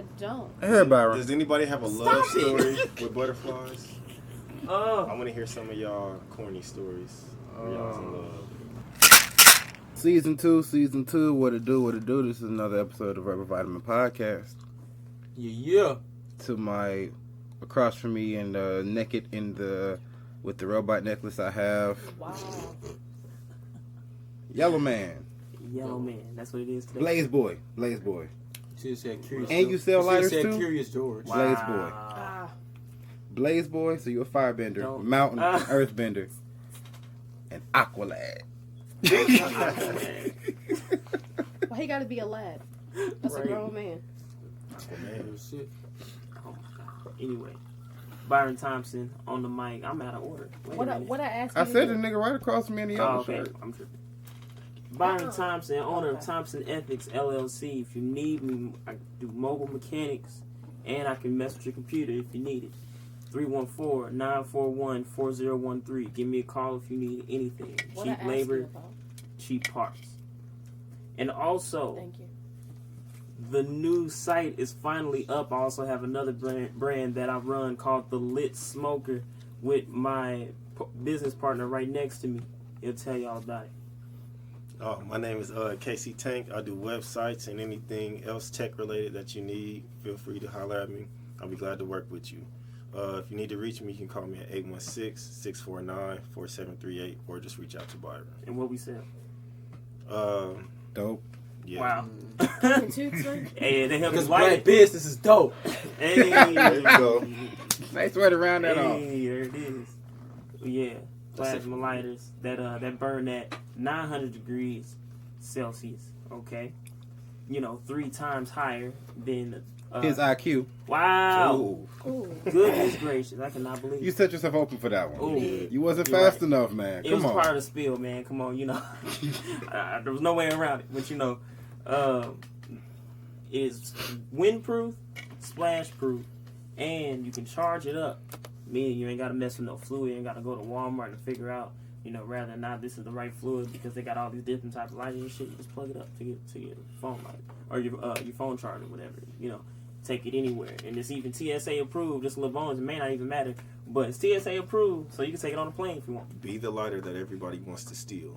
I don't. Hey, Byron. Does anybody have a love story with butterflies? Oh. I want to hear some of y'all corny stories. Y'all's in love. Season 2, what it do? This is another episode of Rubber Vitamin Podcast. Yeah. To my, across from me and naked with the robot necklace I have. Wow. Yellow Man. Yellow Man, that's what it is today. Blaze Boy. You should have said Curious. And you sell lighters too? Curious George. Wow. Blaze Boy. Ah. Blaze Boy, so you're a firebender, Don't. mountain, earthbender, and Aqualad. Why he gotta be a lad? That's Right. a grown man. Man, shit. Oh my God. Anyway, Byron Thompson on the mic. I'm out of order. Wait a minute. What I asked I you said to the do? nigga right across from me in the Oh, other okay. shirt. I'm tripping. Byron Oh, Thompson, owner of okay. Thompson Ethics LLC. If you need me, I do mobile mechanics, and I can mess with your computer if you need it. 314-941-4013. Give me a call if you need anything. What I Cheap asked labor, you about. cheap parts. And also, Thank you. the new site is finally up. I also have another brand that I run called The Lit Smoker with my business partner right next to me. He'll tell y'all about it. My name is Casey Tank. I do websites and anything else tech related that you need. Feel free to holler at me. I'll be glad to work with you. If you need to reach me, you can call me at 816-649-4738 or just reach out to Byron. And what we sell. Dope. Yeah. Wow. Tutor? Hey, they help us Because light black it. business is dope. Hey, There you go. Nice way to round that off. hey, there it is. Yeah, plasma lighters that burn at 900 degrees Celsius. Okay, 3 times higher than His IQ. Wow. Ooh. Ooh. Goodness gracious, I cannot believe You set yourself open for that one. Ooh. You wasn't You're fast right. enough, man. It Come was on. part of the spiel, man. Come on, there was no way around it. But it's windproof, splash proof, and you can charge it up. Meaning you ain't got to mess with no fluid. You ain't got to go to Walmart and figure out, rather than not this is the right fluid because they got all these different types of lighters and shit. You just plug it up to your phone light or your phone charger, whatever. Take it anywhere, and it's even TSA approved. Just little bones, it may not even matter, but it's TSA approved, so you can take it on a plane if you want. Be the lighter that everybody wants to steal.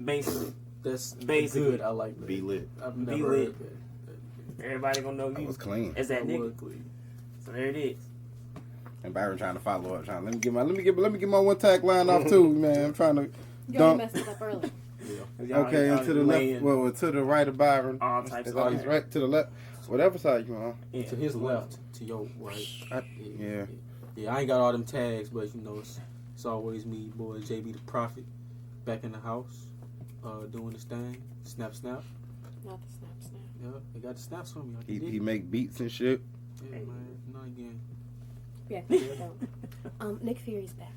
Basically, That's Basically. good. I like that. Be lit. I've Be never lit. heard that. everybody gonna know That you was clean. as that That nigga. was clean. So there it is. And Byron trying to follow up. Let me get my one tag line off too, man. I'm trying to You already dump. messed it up early. Okay, and to the left, well, to the right of Byron. All types It's of always right to the left, whatever side you on. Yeah. To his left, to your right. Yeah. Yeah, I ain't got all them tags, but it's always me, boy, JB the Prophet, back in the house, doing this thing. Snap. Not the snap. Yeah, they got the snaps for me. He make beats and shit. Yeah, man. Not again. Yeah, you don't. Nick Fury's back.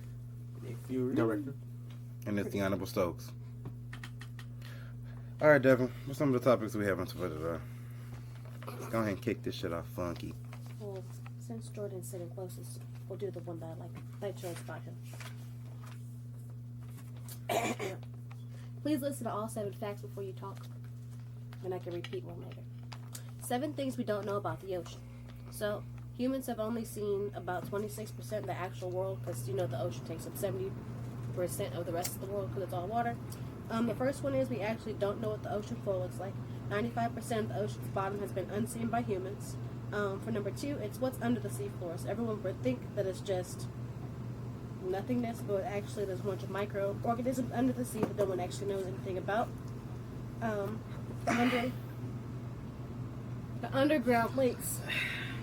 Nick Fury. Director. And it's the Honorable Stokes. All right, Devin. What's some of the topics we have on Twitter today? Let's go ahead and kick this shit off funky. Well, since Jordan's sitting closest, we'll do the one that I like. That chose about him. Please listen to all 7 facts before you talk. And I can repeat one later. 7 things we don't know about the ocean. So, humans have only seen about 26% of the actual world because, the ocean takes up 70% of the rest of the world because it's all water. The first one is we actually don't know what the ocean floor looks like. 95% of the ocean's bottom has been unseen by humans. For number 2, it's what's under the seafloor. So everyone would think that it's just nothingness, but actually there's a bunch of microorganisms under the sea that no one actually knows anything about. The underground lakes,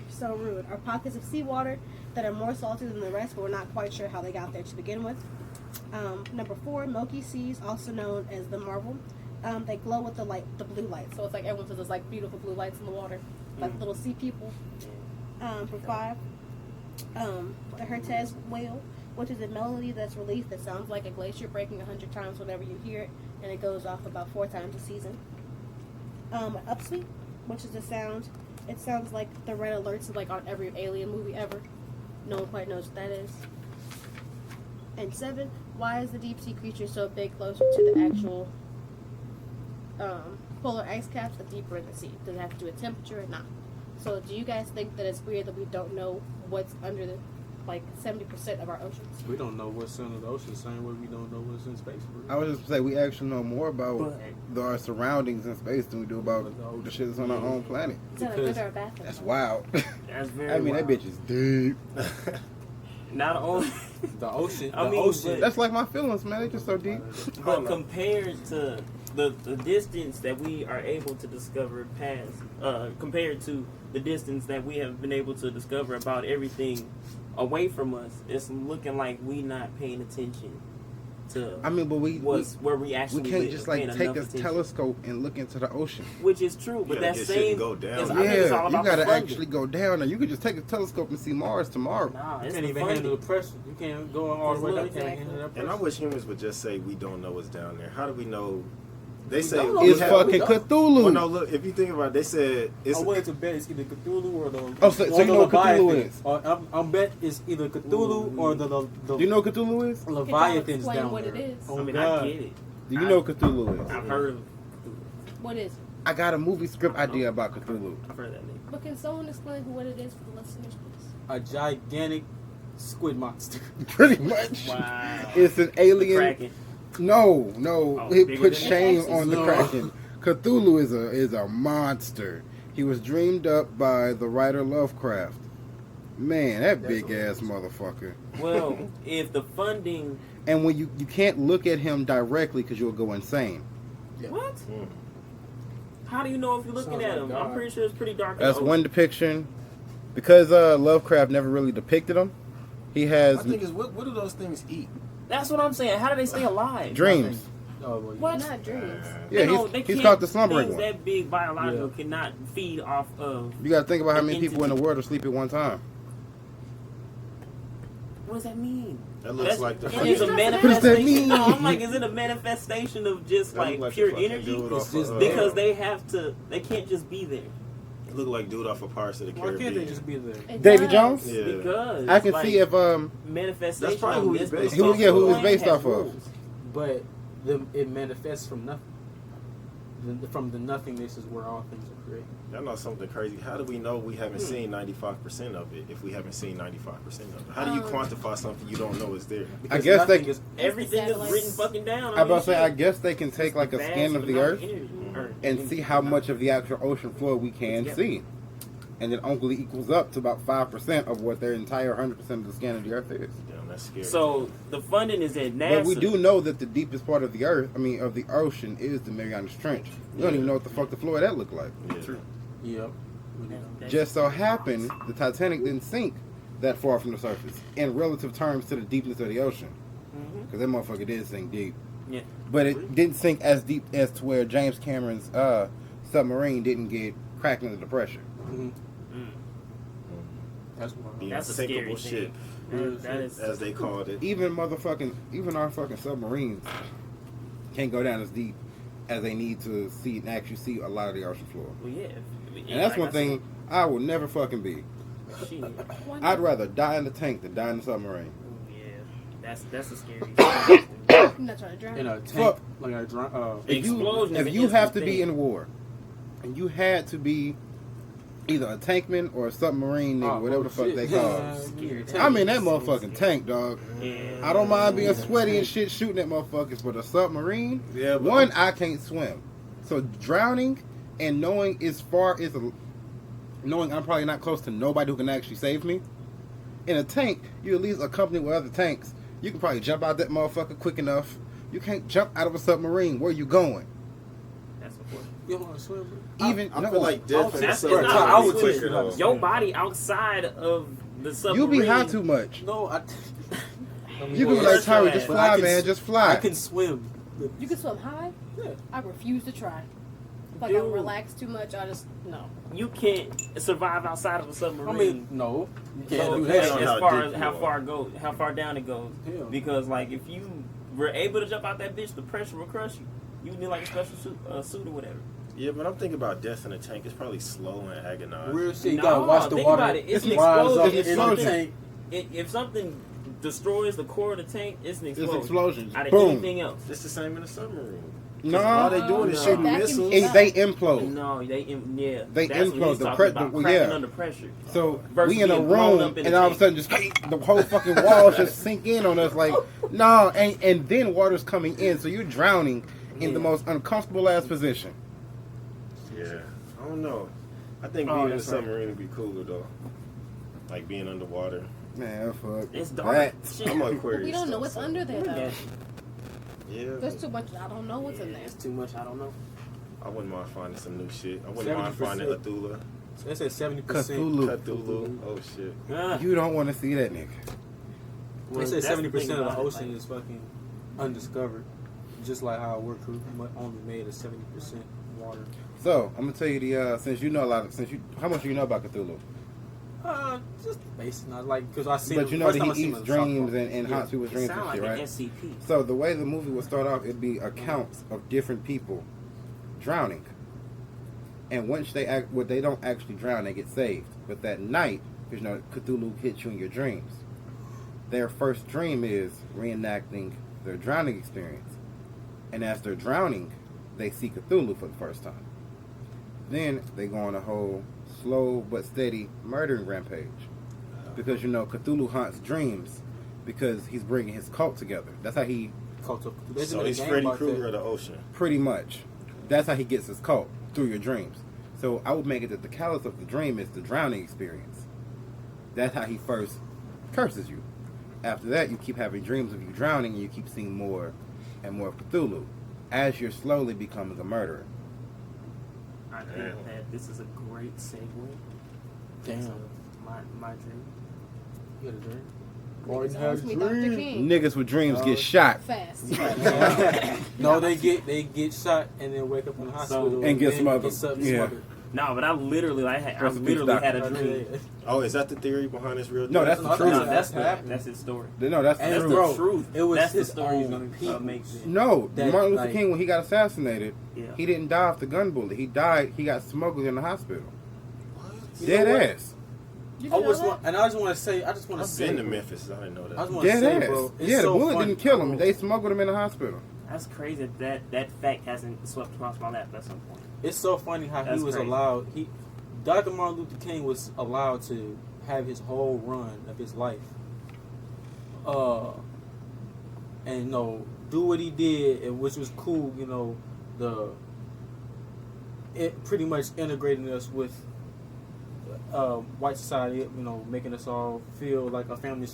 so rude, are pockets of seawater that are more salty than the rest, but we're not quite sure how they got there to begin with. Number 4, milky seas, also known as the marble. They glow with the blue light. So it's like everyone says there's like beautiful blue lights in the water, like little sea people. For 5, the Hertez whale, which is a melody that's released that sounds like a glacier breaking 100 times whenever you hear it, and it goes off about 4 times a season. Upsweep, which is the sound. It sounds like the red alerts like on every alien movie ever. No one quite knows what that is. And 7, why is the deep sea creature so big closer to the actual polar ice caps the deeper in the sea? Does it have to do with temperature or not? So do you guys think that it's weird that we don't know what's under the, like, 70% of our oceans? We don't know what's under the ocean, the same way we don't know what's in space. I was just say we actually know more about But- our surroundings in space than we do about the shit that's on our own planet. Is that a good or a bad thing? That's wild. That's very I mean, wild. that bitch is deep. Not only, The ocean. I the mean, ocean. That's like my feelings, man. They just so deep. but compared to the distance that we are able to discover past, compared to the distance that we have been able to discover about everything away from us, it's looking like we not paying attention to I mean, but we where we actually can't live, just like paying take enough this attention. telescope and look into the ocean. Which is true, but You that gotta get shit same to go down. is- I think it's all Yeah, you about gotta the funding. actually go down there. You could just take a telescope and see Mars tomorrow. Nah, You it's can't the even funding. handle the pressure. You can't go all the way down. You can't Exactly. handle that pressure. And I wish humans would just say we don't know what's down there. How do we know? They say don't know we It's have- fucking we Cthulhu. Well, no, look. If you think about it, they said it's. I'm willing to bet it's either Cthulhu or the. Oh, so or you the know what Cthulhu Leviathan. is? Or I'm bet it's either Cthulhu or the Do you know what Cthulhu is? Leviathans explain down what there. it is? Oh I mean, God. I get it. Do you know what Cthulhu is? I've heard of What is it? I got a movie script idea about Cthulhu. I've heard that name. But can someone explain what it is for the listeners, please? A gigantic squid monster. Pretty much. Wow. It's an alien. Kraken. No, Oh, it bigger put than shame that? on the No. Kraken. Cthulhu is a monster. He was dreamed up by the writer Lovecraft. Man, that That's big ass motherfucker. Well, if the funding, And when you can't look at him directly because you'll go insane. what? Mm. How do you know if you're looking Sounds at like him? God. I'm pretty sure it's pretty dark. in That's the one ocean. depiction. Because Lovecraft never really depicted him. He I has think is what do those things eat? That's what I'm saying. How do they stay alive? dreams. Oh, well, What? Not dreams. Yeah, No, he's can't- called the slumbering things one. that big biological cannot feed off of. You got to think about how many An people in the entity. world are asleep at one time. What does that mean? That looks like the. It is a What manifestation. does that mean? No, I'm like, is it a manifestation of just That like look pure the fucking energy? dude It's off just of, Because they have to. They can't just be there. It look like dude off of Pirates of the Why Caribbean. can't they just be there? It Davy does. Jones? Yeah. Because I can like, see if manifestation. That's probably who he's on this based Who- particular yeah, who he's plane based has off of. rules. But it manifests from nothing. From the nothingness is where all things are created. Y'all know something crazy. How do we know we haven't seen 95% of it if we haven't seen 95% of it? How do you quantify something you don't know is there? Because guess they- nothing is Everything is satellites. written fucking down. I'm about to say, shit. I guess they can take like a Vast scan of the amount earth energy. and see how much of the actual ocean floor we can Yep. see. And it only equals up to about 5% of what their entire 100% of the scan of the earth is. Damn, that's scary. So the funding is at NASA. But we do know that the deepest part of the earth, of the ocean, is the Marianas Trench. We don't even know what the fuck the floor of that looked like. Yeah. Yep. That's- Just so happened, the Titanic didn't sink that far from the surface in relative terms to the deepness of the ocean. Mhm. Because that motherfucker did sink deep. Yeah. But it didn't sink as deep as to where James Cameron's submarine didn't get cracked under the pressure. Mhm. Mm. That's why. The That's a scary unsinkable thing. shit, That is. as they called it. Even our fucking submarines can't go down as deep as they need to see and actually see a lot of the ocean floor. Well, yeah. And that's one thing I will never fucking be. Shit. Why I'd not? rather die in the tank than die in the submarine. Yeah. That's a scary thing. I'm not trying to drown. In a tank, Fuck. like a If Explosion is if an you have to instant be thing. in war, and you had to be either a tankman or a submarine nigga, whatever the fuck they call it. I'm in that motherfucking tank, dog. Yeah. I don't mind being sweaty and shit shooting at motherfuckers, but a submarine, Yeah, but one, I can't swim. So drowning and knowing knowing I'm probably not close to nobody who can actually save me. In a tank, you at least accompanied with other tanks. You can probably jump out that motherfucker quick enough. You can't jump out of a submarine. Where you going? That's important. You don't want to swim, bro? Even I no, feel like death in the That's- submarine it's not- I would is teach quicker you how to though. Your body outside of the submarine. you be high too much. No, I. You can be like Tyree, just But fly, I can man, s- just fly. I can swim. You can swim high? Yeah. I refuse to try. Like Dude. I'm relaxed too much. I just no. You can't survive outside of a I submarine. mean, no, you can't So, do depends that. on as how far deep as you how far down it goes. Yeah. Because like if you were able to jump out that bitch, the pressure will crush you. You need like a special suit or whatever. Yeah, but I'm thinking about death in a tank. It's probably slow and agonizing. Real shit. You No, gotta watch the think water. about it. It's an rise explosion. up It's in an the explosion. tank. If something destroys the core of the tank, it's an It's explosion. explosions. Out of Boom. anything else. It's the same in a submarine. No. All they doing is No. shooting Vacuum missiles. it They implode. No, they They that's what implode. he's The talking pre- about, the- cracking yeah. under pressure. So Versus we in a being blown room, up in and a all of a tank. sudden, just the whole fucking walls just sink in on us. Like, no, and then water's coming in, so you're drowning in the Yeah. most uncomfortable ass position. Yeah, I don't know. I think Oh, being in a that's right. submarine would be cooler though. Like being underwater. Man, fuck. It's dark. That. Shit. I'm Aquarius. We don't know though, what's so- under there, though. Yeah. Yeah, There's too much. I don't know what's in there. It's too much. I don't know. I wouldn't mind finding some new shit. I wouldn't mind finding 70%. Cthulhu. So they said 70%. Cthulhu. Cthulhu. Oh shit. Ah, You don't want to see that nigga. well, They said that's the 70% thing of the about it, ocean like, is fucking undiscovered. Just like how we're only made of 70% water. So I'm gonna tell you the since you know a lot of how much do you know about Cthulhu? Just basic, not like because I seen. But you know first that time I he seen eats him in South dreams Park. and Yeah. haunts people's It dreams sound and like shit, an right? SCP. So the way the movie would start off, it'd be accounts of different people drowning, and once they don't actually drown, they get saved. But that night, because you know Cthulhu hits you in your dreams. Their first dream is reenacting their drowning experience, and as they're drowning, they see Cthulhu for the first time. Then they go on a whole slow but steady murdering rampage, because you know Cthulhu haunts dreams because he's bringing his cult together. That's how he Cult of- they just So made a he's game Freddy about Krueger that. of the ocean. pretty much. That's how he gets his cult through your dreams. So I would make it that the catalyst of the dream is the drowning experience. That's how he first curses you. After that, you keep having dreams of you drowning, and you keep seeing more and more of Cthulhu as you're slowly becoming a murderer. I think Damn. that this is a great segue. Damn. to my dream. You had a dream? Niggas ask me Dr. King. Niggas with dreams Oh. get shot Fast. No, they get shot and then wake up in the hospital And get then smothered. smothered. No, but I literally had Rest in peace, a doctor. dream. Oh, is that the theory behind this real? No, deal? that's the No, truth. No, That's that's his story. No, that's the And That's truth. the bro, truth. it was That's the his story own people. makes it. No, That, Martin Luther like- King, when he got assassinated, Yeah. he didn't die off the gun bullet. He died. He got smuggled in the hospital. You Dead know what? ass. You I know just that? want, and I just want to say, I've been to Memphis. I didn't know I that. just want to Dead say, ass. bro, it's Yeah, the so bullet funny. didn't kill him. They smuggled him in the hospital. That's crazy that fact hasn't swept across my lap at some point. It's so funny how That's he was crazy. allowed. Dr. Martin Luther King was allowed to have his whole run of his life, and you know, do what he did, and which was cool. You know, it pretty much integrating us with white society. You know, making us all feel like a family.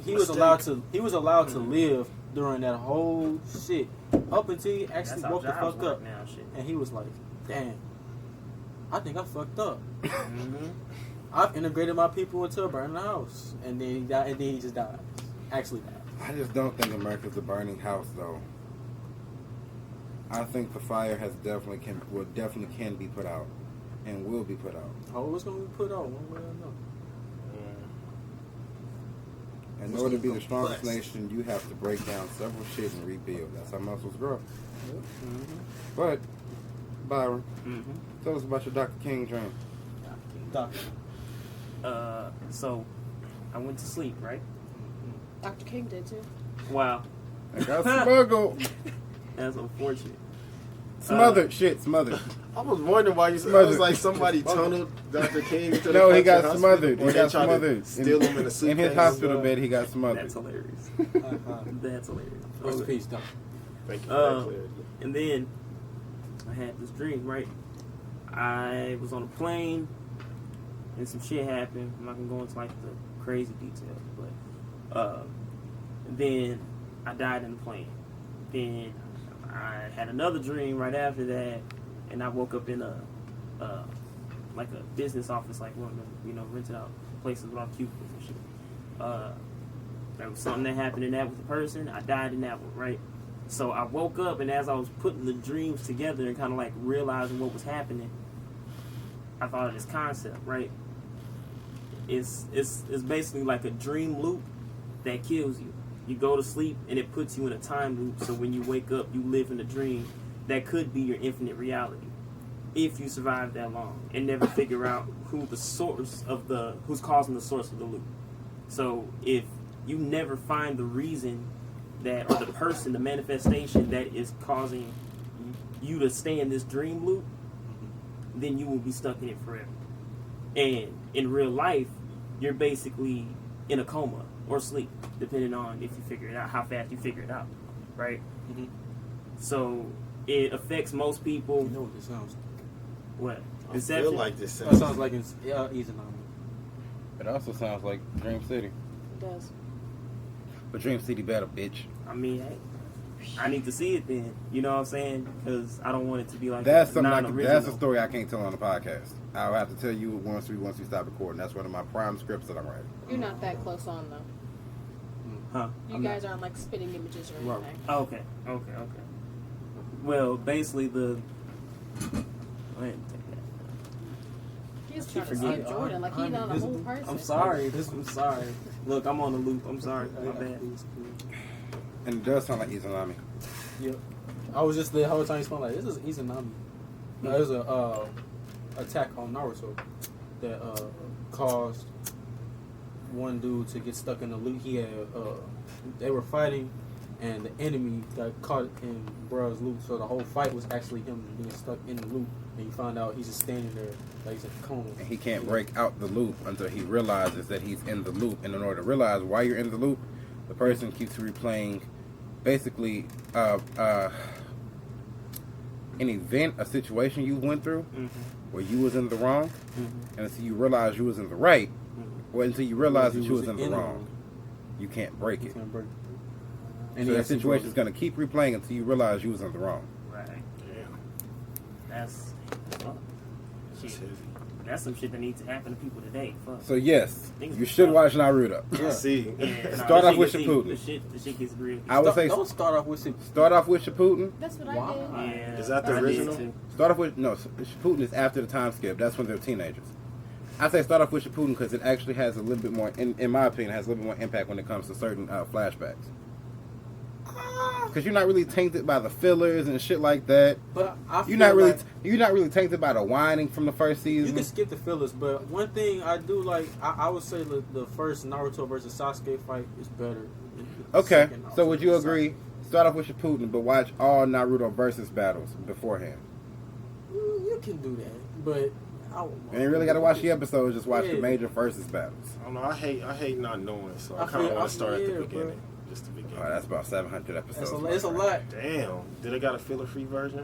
He was allowed to. He was allowed to live during that whole shit up until he That's actually how woke the jobs fuck work up. now. Shit. And he was like, damn, I think I fucked up. Mm-hmm. I've integrated my people into a burning house. And then he died, and then he just died. Actually died. I just don't think America's a burning house, though. I think the fire has definitely can be put out, and will be put out. Oh, it's going to be put on one way or another. In It's order to be gonna the go strongest bust. nation, you have to break down several shit and rebuild. That's how muscles grow. Mm-hmm. But, Byron, Mm-hmm. tell us about your Dr. King dream. Doctor. So I went to sleep, right? Dr. King did too. Wow, I got smuggled. that's unfortunate. Smothered. Shit, smothered. I was wondering why you said. I Smothered. was like somebody tunneled Dr. King into the No, he fucking got hospital, smothered. or He they got tried to smothered. Steal him in a suitcase. In his hospital bed, he got smothered. That's hilarious. Uh-huh. That's hilarious. Rest in peace, Doctor. Thank you for that Uh, clarity. And then I had this dream, right? I was on a plane and some shit happened. I'm not gonna go into like the crazy details, but then I died in the plane. Then I had another dream right after that, and I woke up in a like a business office, like one of them, you know, rented out places with all cubicles and shit. There was something that happened in that with the person. I died in that one, right? So I woke up, and as I was putting the dreams together and kind of like realizing what was happening, I thought of this concept, right? It's basically like a dream loop that kills you. You go to sleep, and it puts you in a time loop. So when you wake up, you live in a dream that could be your infinite reality, if you survive that long and never figure out who's causing the source of the loop. So if you never find the reason that, or the person, the manifestation that is causing you to stay in this dream loop, then you will be stuck in it forever. And in real life, you're basically in a coma or sleep, depending on if you figure it out, how fast you figure it out, right? Mhm. So it affects most people. You know what this sounds What? I Inception? feel like this like? That sounds like it's Izanami. It also sounds like Dream City. It does. But Dream City better, bitch. I mean, hey, I need to see it then. You know what I'm saying? Because I don't want it to be like That's something. non-original. That's a story I can't tell on the podcast. I'll have to tell you once we stop recording. That's one of my prime scripts that I'm writing. You're not that close on though. Huh? You I'm guys aren't like spitting images or Right. anything. not- okay. Well, basically the. Go ahead and take that. He's trying to forgetting. save Jordan like he's not a whole person. I'm sorry. I'm sorry. Look, I'm on the loop. I'm sorry. My bad. And it does sound like Izanami. Yep. I was just the whole time smelling like this is Izanami. There's a attack on Naruto that caused one dude to get stuck in the loop. He had they were fighting, and the enemy got caught in bruh's loop. So the whole fight was actually him being stuck in the loop. And you find out he's just standing there like he's in a coma. And he can't break out the loop until he realizes that he's in the loop. And in order to realize why you're in the loop, the person keeps replaying basically an event, a situation you went through Mm-hmm. where you was in the wrong, Mm-hmm. and until you realize you was in the right, Mm-hmm. or until you realize that He you was was in the in the wrong, wrong. you can't break He it. can't break it. So he that actually situation is broke going to keep replaying until you realize you was in the wrong. Right. Damn, That's. Fuck. that's Shit. heavy. That's some shit that needs to happen to people today. Fuck. So yes, Things you are should tough. watch Naruto. I see. Yeah, Start the off shit with gets deep. Shippuden. The shit gets real. I would say Don't start off with start off with Shippuden. That's what Wow. I did. Yeah. Is that the I did original? too. Start off with Shippuden is after the time skip. That's when they're teenagers. I say start off with Shippuden because it actually has a little bit more, in my opinion, has a little bit more impact when it comes to certain flashbacks. Because you're not really tainted by the fillers and shit like that. But I feel You're not really like you're not really tainted by the whining from the first you season. can skip the fillers, but one thing I do like, I would say the first Naruto versus Sasuke fight is better. than the Okay, second Naruto so would you versus agree? Start off with Shippuden, but watch all Naruto versus battles beforehand. Sasuke. You can do that, but I would You ain't really got to watch the episodes. Just watch the Yeah. major versus battles. I don't know. I hate not knowing, so I I kind of feel- want to start at the yeah, beginning. bro. Just the beginning. Oh, that's about 700 episodes. It's a lot. Damn. Did they got a filler-free version?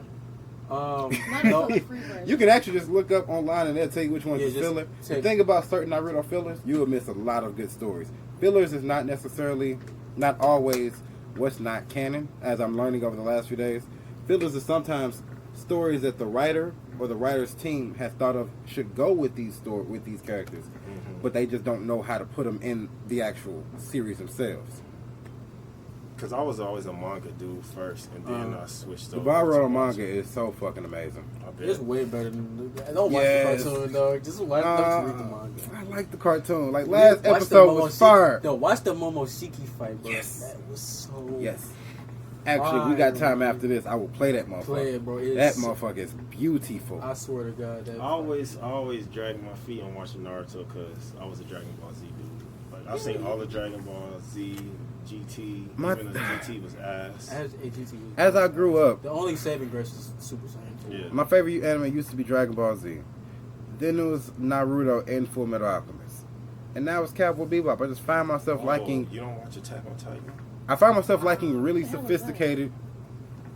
Not no, until the free version. You can actually just look up online and they'll tell you which one's Yeah, the just filler. The take- thing about certain Naruto fillers, you will miss a lot of good stories. Fillers is not necessarily, not always what's not canon, as I'm learning over the last few days. Fillers is sometimes stories that the writer or the writer's team has thought of should go with these with these characters, but they just don't know how to put them in the actual series themselves. Because I was always a manga dude first, and then I switched The over. Naruto to manga is so fucking amazing. I bet. it's way better than. Don't watch Yes. the cartoon, dog. Just watch. Don't read the manga. I like the cartoon. Like last Watch the episode was Momoshiki- fire. No, watch the Momoshiki fight, bro. Yes. That was so. Yes. Actually, we got time Fire. after this. I will play that motherfucker. Play it, bro. That It's- motherfucker is beautiful. I swear to God, that I always dragged my feet on watching Naruto because I was a Dragon Ball Z dude. Like I've seen all the Dragon Ball Z, GT, My- even the GT was ass. as AGT. As I grew up, the only saving grace is Super Saiyan 2. Yeah. my favorite anime used to be Dragon Ball Z. Then it was Naruto and Full Metal Alchemist. And now it's Cowboy Bebop. I just find myself liking. You don't watch Attack on Titan? I find myself liking really sophisticated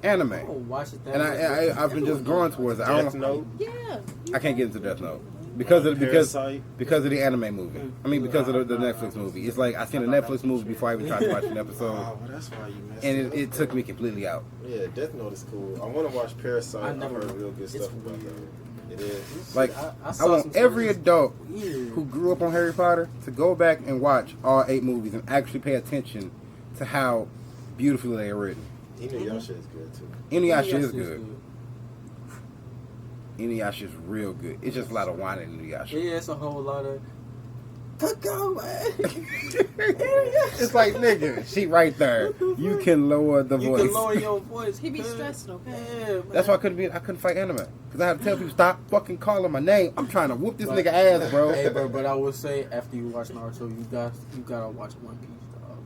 anime. I don't watch it that And much. I've been just growing towards it. I Death don't. Note, Yeah. I can't get into Death Note because of Parasite. because of the anime movie. I mean, because of the Netflix movie. It's like I seen a Netflix movie before I even tried to watch an episode, Oh, well, that's why you messed and up. it took me completely out. Yeah, Death Note is cool. I want to watch Parasite. I I've never- heard real good it's stuff about weird. that. It is. Like I I saw want some every stories. adult Weird. who grew up on Harry Potter to go back and watch all 8 movies and actually pay attention to how beautifully they are written. Inuyasha is good too. Inuyasha is Inuyasha good. Inuyasha is real good. It's just a lot of whining in Inuyasha. Yeah, it's a whole lot of. Go away. It's like, nigga, she right there. You can lower the You voice. can lower your voice. He be man. stressed, okay? Yeah, man. That's why I couldn't fight anime. Because I had to tell people, stop fucking calling my name. I'm trying to whoop this nigga ass, bro. Hey, bro, but I would say after you watch Naruto, you gotta watch One Piece, dog.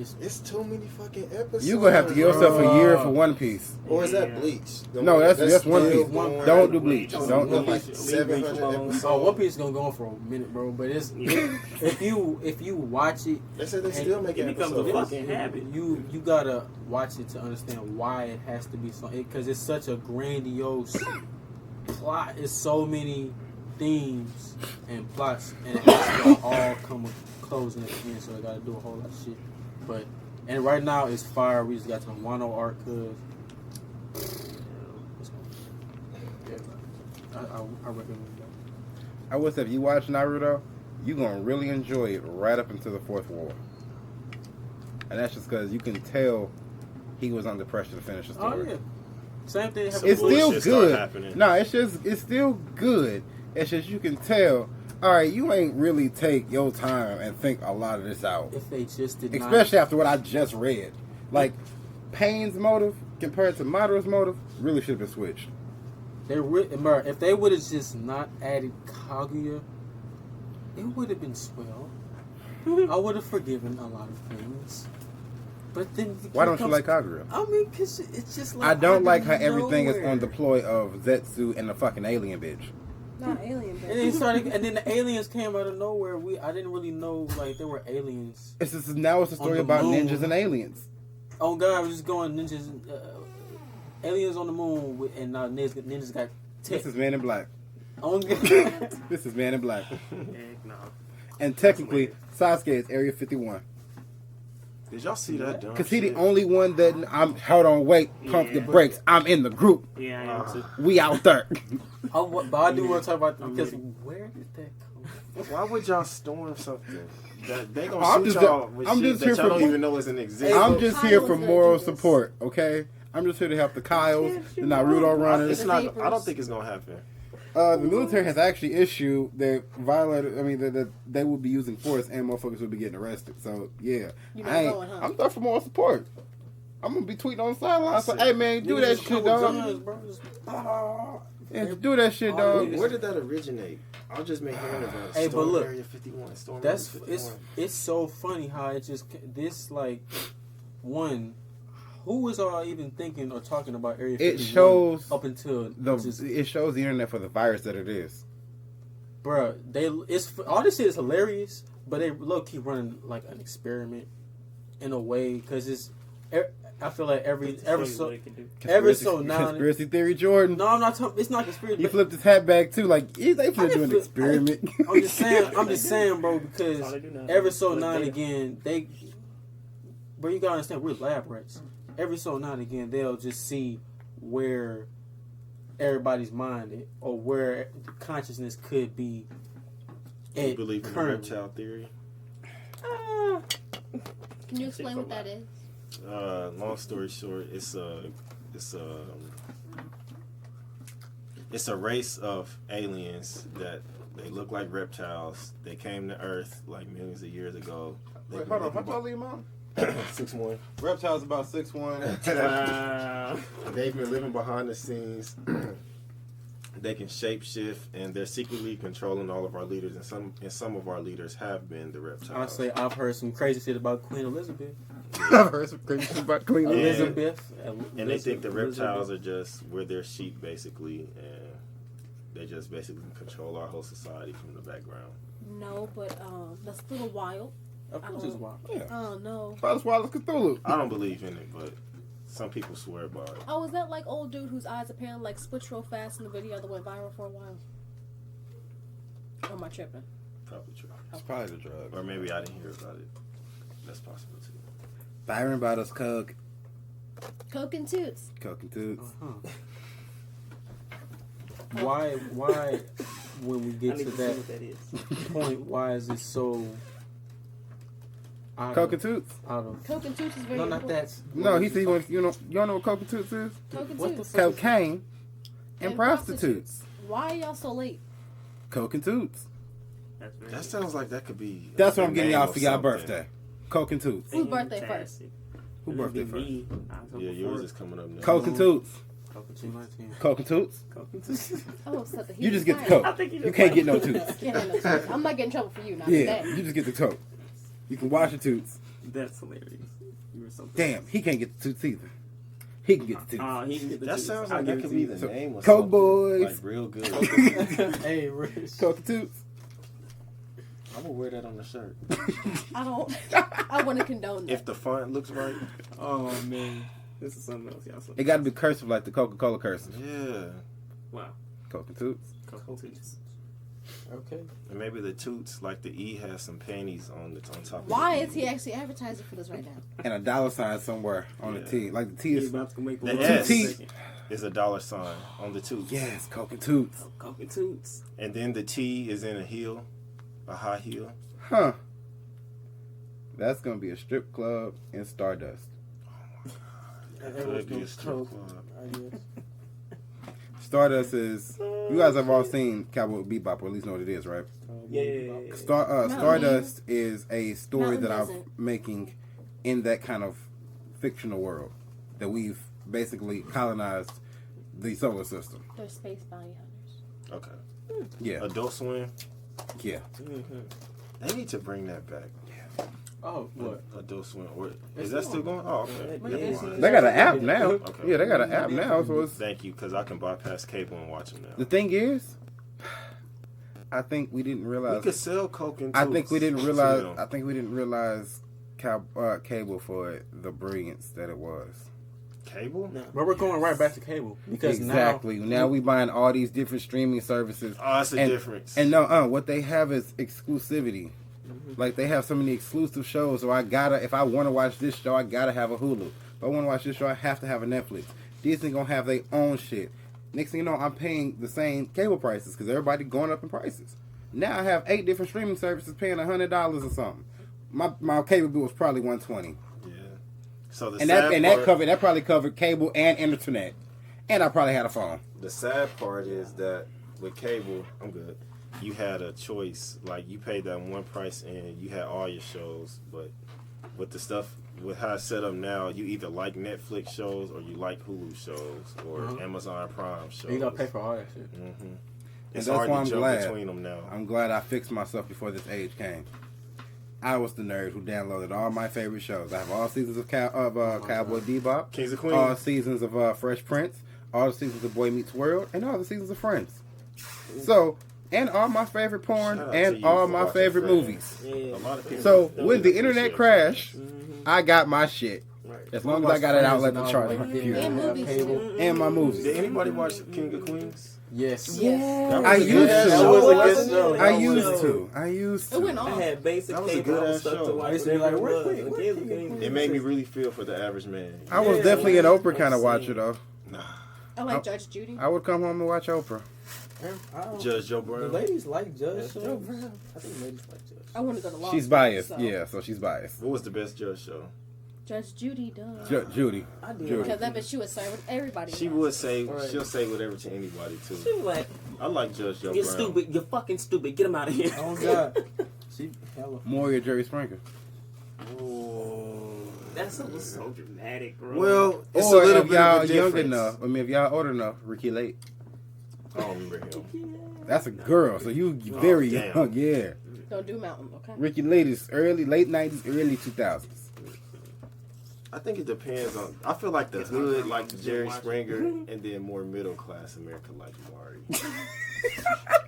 It's too many fucking episodes. You gonna have to give yourself a year for One Piece. Or is that Yeah. Bleach? No, that's One still Piece. going. Don't do Bleach. It's Don't do like Bleach. 700 episodes. Oh, One Piece is gonna go on for a minute, bro. But it's Yeah. if you watch it, They said they still make It becomes a episodes. fucking habit. you gotta watch it to understand why it has to be so. Because it's such a grandiose plot. It's so many themes and plots, and it has to all come closing at the end. So they gotta do a whole lot of shit. But and right now it's fire. We just got to the Wano arc, cause yeah, I recommend that. I would say if you watch Naruto, you gonna really enjoy it right up until the Fourth War, and that's just because you can tell he was under pressure to finish the Oh story. yeah, same thing. Some It's still bullshit start good. happening. No, it's still good. It's just you can tell. All right, you ain't really take your time and think a lot of this out, If they just did not, especially after what I just read. Like Pain's motive compared to Madara's motive really should have been switched. if they would have just not added Kaguya, it would have been swell. I would have forgiven a lot of things. But then Why don't you like Kagura? I mean, cause it's just like I don't like out how of everything is nowhere. on deploy of Zetsu and the fucking alien bitch. Not alien, And then and then the aliens came out of nowhere. I didn't really know like there were aliens. It's just, now it's a story the about moon. ninjas and aliens. Oh God, I was just going ninjas, aliens on the moon, and now ninjas got This is Man in Black. on. This is Man in Black. Heck no. And technically, Sasuke is Area 51. Did y'all see that? Dumb Because he the shit? only one that hold on, wait, pump the Yeah. brakes. I'm in the group. Yeah, I am too. We out there. But I do want to talk about I'm because ready. where did that come from? Why would y'all storm something? That they gonna I'm shoot just- y'all with I'm shit just that here y'all for- don't even know is in existence. I'm just here for Kyle was moral gonna do this. support, okay? I'm just here to help the Kyles, the Naruto runners. It's not. Papers. I don't think it's gonna happen. The military has actually issued that violated. I mean, that they will be using force and motherfuckers will be getting arrested. So yeah, You're not I ain't. going, huh? I'm there for more support. I'm gonna be tweeting on the sidelines. So, hey man, do Niggas that just shit, come with dog. guns, bro. Just, Yeah, do that shit, Oh, dog. Where did that originate? I've just been hearing about it. Hey, but Storm look, Area 51. Storm That's Area 51. it's so funny how it just this like one. Who was all even thinking or talking about Area 51 It shows up until it shows the internet for the virus that it is. bruh, it's all this shit is hilarious, but they low key running like an experiment in a way because it's. I feel like every so now. Conspiracy theory, Jordan. No, I'm not talking. It's not conspiracy. He flipped his hat back too. Like they finna do an didn't flip- experiment. I'm just saying. I'm just saying, bro, because That's all they do now. every so Look now and there. again they. But you gotta understand, we're lab rats. Every so now and again, they'll just see where everybody's mind is, or where consciousness could be. Do you believe in the currently. reptile theory? Can you explain what that is? Long story short, it's a race of aliens that they look like reptiles. They came to Earth like millions of years ago. Wait, hold on. How tall are you, Mom? 6'1". Reptiles about 6'1". Wow. They've been living behind the scenes. They can shapeshift, and they're secretly controlling all of our leaders. And some of our leaders have been the reptiles. Honestly, I've heard some crazy shit about Queen Elizabeth. I've heard some crazy shit about Queen Yeah. Elizabeth. And they think the reptiles are just we're their sheep basically, and they just basically control our whole society from the background. No, but that's a little wild. Of course, it's wild. Yeah. Oh no. About as wild as Cthulhu. I don't believe in it, but some people swear by it. Oh, is that like old dude whose eyes apparently like switch real fast in the video that went viral for a while? Or am I tripping? Probably true. It's probably the drug. Or maybe I didn't hear about it. That's possible too. Byron bought us Coke. Coke and Toots. Coke and Toots. Uh-huh. Why when we I get need to to see that what that is. point, why is it so out Coke and of, Toots? out of Coke and Toots is very no, not important. that. No, he said you don't know what Coke and Toots is? Coke and What the Toots. fuck? Cocaine and And prostitutes. Why are y'all so late? Coke and Toots. That's very That sounds like that could be. That's what the I'm getting name y'all of for y'all something. birthday. Coke and Toots. Whose birthday fantastic. Who It'll birthday be first? me, October Yeah, yours 4th. is coming up next. Coke and Toots. Coke and 219. Coke and Toots. Coke and Toots. Oh, so the You just get the heat Coke. I think You just can't like- get no Toots. Can't have no Toots. I'm not getting in trouble for you, not Yeah, today. you just get the Coke. You can wash your Toots. That's hilarious. You were so Damn, he can't get the toots either. He can get the toots. He can get the That toots. sounds I'll like give that it could to be you. the So, name of Coke something, Boys. like real good. Hey, Rich. Coke the toots. I'm gonna wear that on the shirt. I don't. I want to condone that. If the font looks right. Oh man, this is something else, y'all. It got to be cursive like the Coca-Cola cursive. Yeah. Wow. Coke the toots. Cocoa toots. Okay. And maybe the toots, like the E has some panties on top of Why the is he actually advertising for this right now? And a dollar sign somewhere on the Yeah. T. Like the T He's is. about to make The one. S. T. is a dollar sign on the toots. Yes, Coke and toots. Cocoa toots. And then the T is in a heel, a high heel. Huh. That's going to be a strip club in Stardust. Could be a strip club. I guess. Stardust is. You guys have all seen Cowboy Bebop, or at least know what it is, right? Yeah. Stardust is a story Mountain that I'm doesn't. making in that kind of fictional world that we've basically colonized the solar system. They're space bounty hunters. Okay. Yeah, Adult Swim. yeah. Mm-hmm. They need to bring that back. Oh, what? Adult Swim. Or, It's is that still still going? Oh, okay. Yeah, Never it's- mind. They got an app now. Okay. Yeah, they got an app now. So it's, Thank you, because I can bypass cable and watch them the now. thing is, I think we didn't We realize. could sell Coke and I think we Toots didn't to realize. them. I think we didn't realize cable for the brilliance that it was. Cable? No. But we're going right back to cable because Exactly. Now we buying all these different streaming services. Oh, that's a And- difference. And no, what they have is exclusivity. Like they have so many exclusive shows, so if I want to watch this show, I gotta have a Hulu. If I want to watch this show, I have to have a Netflix. Disney gonna have their own shit. Next thing you know, I'm paying the same cable prices because everybody going up in prices. Now I have 8 different streaming services paying $100 or something. My cable bill was probably $120, yeah. So the and sad that probably covered cable and internet, and I probably had a phone. The sad part is that with cable, I'm good. You had a choice. Like you paid that one price and you had all your shows, but with the stuff with how it's set up now, you either like Netflix shows or you like Hulu shows or Amazon Prime shows. you gotta pay for all that shit. Mm-hmm. And It's that's hard why to I'm jump glad. between them now. I'm glad I fixed myself before this age came. I was the nerd who downloaded all my favorite shows. I have all seasons of Cowboy Bebop, Kings of Queens. all seasons of Fresh Prince, all the seasons of Boy Meets World, and all the seasons of Friends. So, and all my favorite porn, Shout out to and you all for my watching favorite Friends. movies. Yeah. A lot of people So, don't when the appreciate internet it. crashed, Mm-hmm. I got my shit. Right. As long as I got it out, let the chart on my And computer. movies, too. And my movies. Did anybody watch King of Queens? Yes. Yes. That I was a used good to. ass That show, was a wasn't good it? show. I used It to. went I on. had basic That was a cable. good I was ass stuck show. to watch I used to be like, whatever where it Queen? was. Where Again, Queen? again, It made me really feel for the average man. I was Yeah, definitely an man. Oprah kind of watcher, though. Nah. I like Judge Judy. I would come home and watch Oprah. Judge Joe The Brown. ladies like Judge. Yes, shows. Joe Brown. I think ladies like Judge. I want to go to law She's school, biased. so- Yeah, so she's biased. What was the best Judge show? Judge Judy does. Judy. I do. Judy. Because I bet she would serve with everybody. She else. would say Right. she'll say whatever to anybody too. She was like, I like Judge Joe "You're Brown. stupid. You're fucking stupid. Get him out of here." Oh God. She hella. Moria Jerry Springer. That's so dramatic, bro. Well, it's Or a little if bit y'all of a young difference. enough, I mean, if y'all old enough, Ricky Lake. I don't remember him. That's a girl, so you very damn. young, yeah. Don't do Mountain, okay? Ricky Lake is late 90s, early 2000s. I think it depends on. I feel like the hood like Jerry Springer, and then more middle class America like Maury.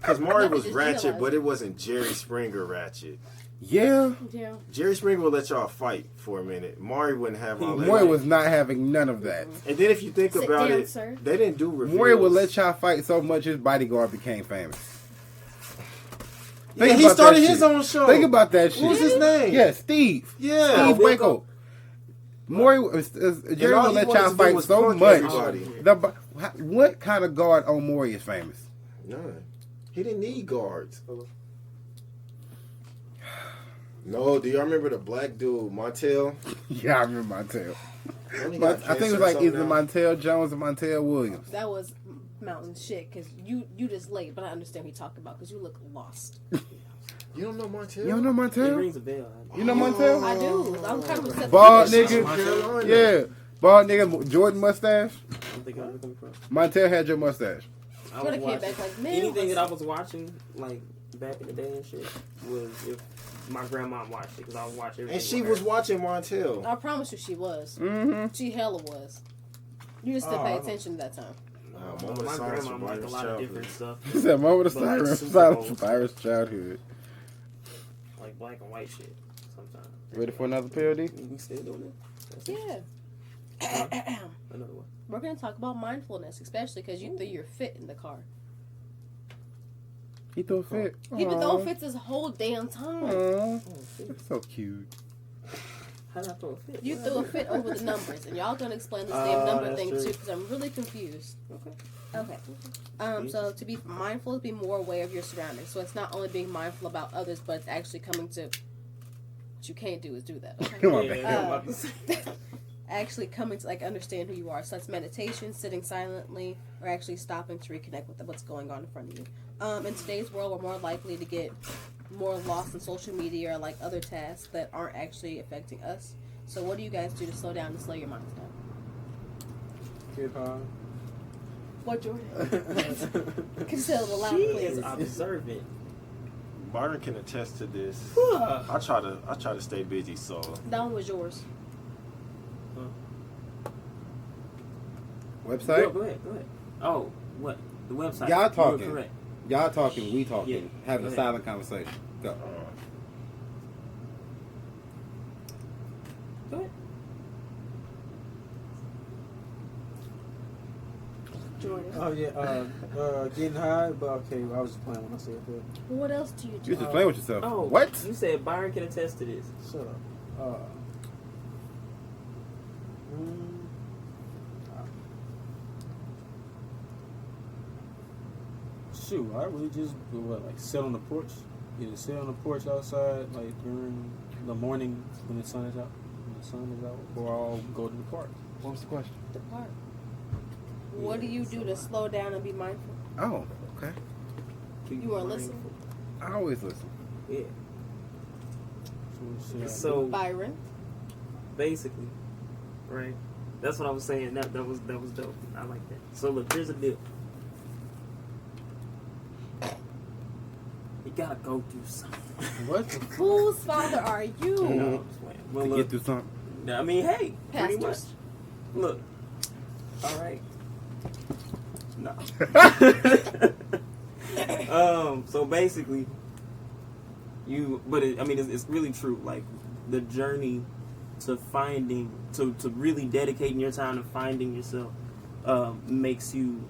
Because Maury was just ratchet, realized. but it wasn't Jerry Springer ratchet. Yeah. Yeah. Jerry Springer would let y'all fight for a minute. Maury wouldn't have all that. Moria was not having none of that. And then if you think Sit about down, it, sir. they didn't do reveals. Moria would let y'all fight so much his bodyguard became famous. Yeah, Think he about started that his shit. own show. Think about that shit. What was his name? Yeah, Steve. Yeah. Steve Waco. Moria, Jerry all would he let wanted y'all to do fight was so punk much. everybody. What kind of guard on Moria is famous? None. He didn't need guards. No, do y'all remember the black dude, Montel? Yeah, I remember Montel. Don't he got I think it cancer was or like something either now? Montel Jones or Montel Williams. That was Mountain shit, because you just late, but I understand what he talked about, because you look lost. You don't know Montel? You don't know It Montel? rings a bell. You know Montel? I do. I'm kind of upset. Bald that- nigga. Yeah. Bald nigga, Jordan mustache. I don't think I'm looking for. Montel had your mustache. I Jordan was came back watching like, man, anything what's- that I was watching, like back in the day and shit was if my grandma watched it because I would watch everything. And she with was her. watching Montel. I promise you, she was. Mm-hmm. She hella was. You just didn't pay attention to that time. Moment of My silence grandma for liked a Byron's lot of childhood. different stuff, He said, "Moment of But like silence, Super silence Bowl. for Byron's childhood." like black and white shit. Sometimes. Ready for another parody? We still doing it? That's it. Yeah. Another one. We're going to talk about mindfulness, especially because you threw your fit in the car. He threw a fit. You've been throwing fits this whole damn time. Aww. Oh, shit. That's so cute. How did I throw a fit? You threw a fit over the numbers, and y'all gonna explain this Oh, damn number that's thing true. too, because I'm really confused. Okay. Okay. So to be mindful is be more aware of your surroundings. So it's not only being mindful about others, but it's actually coming to what you can't do is do that. Okay? Come on, Yeah, baby. I'm about to say. Actually coming to like understand who you are. So that's meditation, sitting silently, or actually stopping to reconnect with what's going on in front of you. In today's world, we're more likely to get more lost in social media or like other tasks that aren't actually affecting us. So what do you guys do to slow down and slow your minds down? Get high. What, Jordan? Can you say it a little louder, She please? is observant. Byron can attest to this. Huh. I try to stay busy, so That one was yours. Website? Go ahead. Oh, what? The website. Y'all You were talking. correct. Y'all talking, we talking, Yeah. having Go a ahead. silent conversation. Go. Go ahead. Jordan. Oh yeah, getting high, but okay, I was just playing when I said that. What else do you You do? just playing with yourself. Oh, What? You said Byron can attest to this. Shut up. Mm, shoot, I really just like sit on the porch. Either sit on the porch outside, like during the morning when the sun is out, or I'll go to the park. What was the question? The park. What do you do to slow down and be mindful? Oh, okay. You weren't listening. I always listen. Yeah. So, So Byron. basically, right? That's what I was saying. That was dope. I like that. So look, here's a deal. You gotta go through something. what? The Whose father are you? No, I'm just playing. Well, To look, get through something. I mean, hey, pretty much. Pastors. Look. All right. No. So basically, it's really true. Like the journey to finding, to really dedicating your time to finding yourself, makes you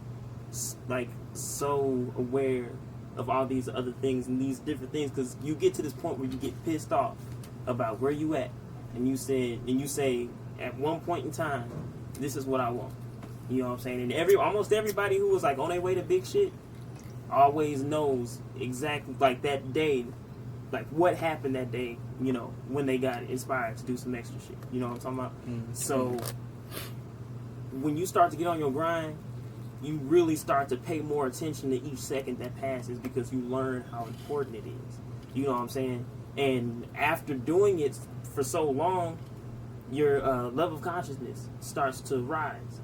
like so aware of all these other things and these different things, because you get to this point where you get pissed off about where you at, and you say at one point in time, this is what I want. You know what I'm saying? And almost everybody who was like on their way to big shit always knows exactly like that day, like what happened that day, you know, when they got inspired to do some extra shit. You know what I'm talking about? Mm-hmm. So when you start to get on your grind, you really start to pay more attention to each second that passes, because you learn how important it is. You know what I'm saying? And after doing it for so long, your level of consciousness starts to rise,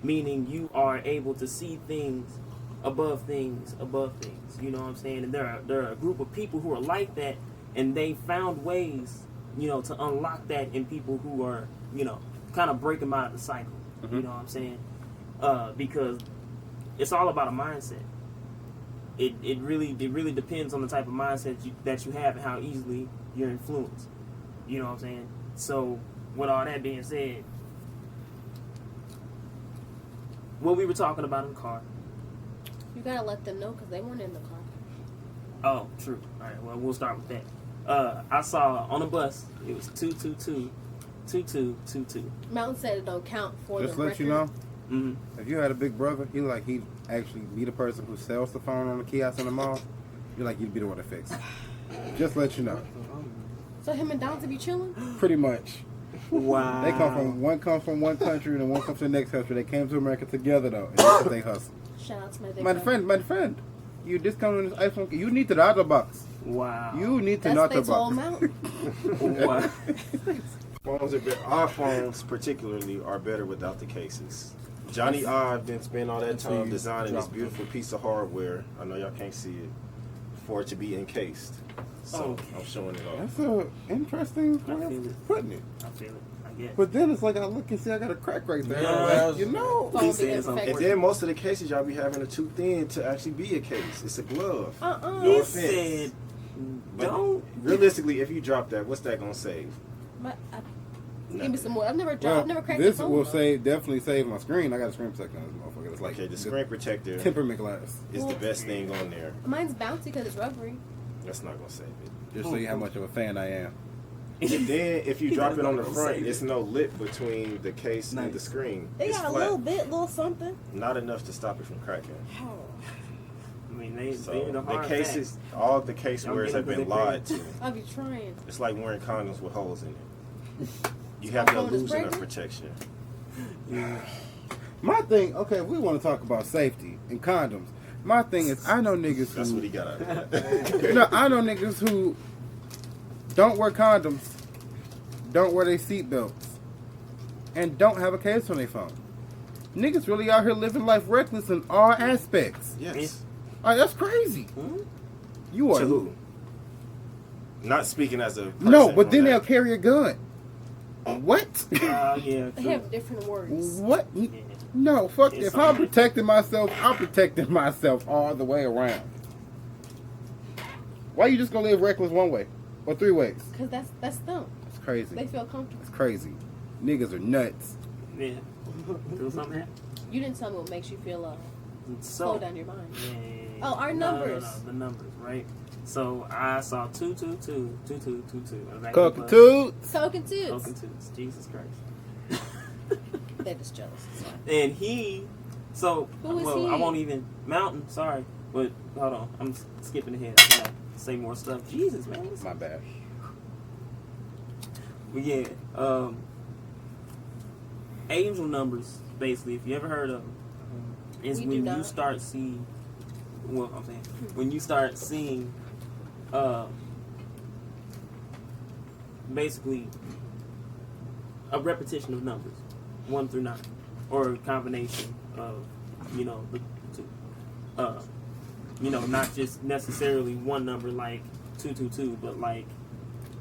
meaning you are able to see things above things. You know what I'm saying? And there are a group of people who are like that, and they found ways, you know, to unlock that in people who are, you know, kind of break them out of the cycle. Mm-hmm. You know what I'm saying? Because it's all about a mindset. It really depends on the type of mindset that you have and how easily you're influenced. You know what I'm saying? So, with all that being said, what we were talking about in the car. You gotta let them know because they weren't in the car. Oh, true. All right, well, we'll start with that. I saw on a bus, it was 222. Mountain said it don't count for Just the let record. you know, Mm-hmm. if you had a big brother, he'd actually be the person who sells the phone on the kiosk in the mall. You'd be the one to fix it. Just let you know. So him and Dante be chilling? Pretty much. Wow. They one comes from one country and one comes from the next country. They came to America together though, and that's what they hustle. Shout out to my big My brother. friend, you discounted this iPhone. You need to the other box. Wow. You need to That's not they the told box. him out. Wow. phones are better. Our phones, particularly, are better without the cases. Johnny Ive been spending all that Until time you designing this drop beautiful piece of hardware. I know y'all can't see it for it to be encased. So Okay. I'm showing it off. That's a interesting way I feel of it. putting it. I feel it. I get. But then it's like I look and see I got a crack right there. Yeah, Like, you know. Phone said be something. And imperfect. then most of the cases y'all be having it too thin to actually be a case. It's a glove. He No offense. said, But "Don't." realistically, if you drop that, what's that gonna save? Give me some more. I've never Well, I've never cracked this the phone. will though. definitely save my screen. I got a screen protector on this motherfucker. It's like Okay, the screen protector temperament glass. is the best thing on there. Mine's bouncy because it's rubbery. That's not gonna save it. Just show you how much of a fan I am. And then if you He drop said it on the it's not front, gonna save it's no lip between the case and the Nice. screen. They It's got a flat. little something. Not enough to stop it from cracking. I mean, they So the the hard cases, all the case Y'all wearers get have them 'cause been they lied to. I'll be trying. It's like wearing condoms with holes in it. You have My no phone is illusion of pregnant? protection. My thing, okay, we want to talk about safety and condoms. My thing is, I know niggas That's who, what he got out of that. no, I know niggas who don't wear condoms, don't wear their seatbelts, and don't have a case on their phone. Niggas really out here living life reckless in all aspects. Yes. That's crazy. Hmm? You are To who? Not speaking as a person no, but from then that- they'll carry a gun. What? Yeah. They true. have different words. What? Yeah. No, fuck. It's If I'm something. protecting myself, I'm protecting myself all the way around. Why you just gonna live reckless one way or three ways? Because that's them. It's crazy. They feel comfortable. It's crazy. Niggas are nuts. Yeah. Feel something happen? You didn't tell me what makes you feel So, slow down your mind. yeah. Oh, our numbers. No, the numbers, right? So I saw 222, 2222. I was like, Cockatoots. Coke and toots. Coke and twos. Jesus Christ. They're just jealous. It's fine. And he, so, Who is well, he? I won't even, Mountain, sorry, but hold on, I'm skipping ahead. I gotta say more stuff. Jesus, man. My bad. But yeah, angel numbers, basically, if you ever heard of them, is We do when you not. start seeing, well, I'm saying, when you start seeing, basically, a repetition of numbers, 1 through 9, or a combination of, the two. Not just necessarily one number like 222, but like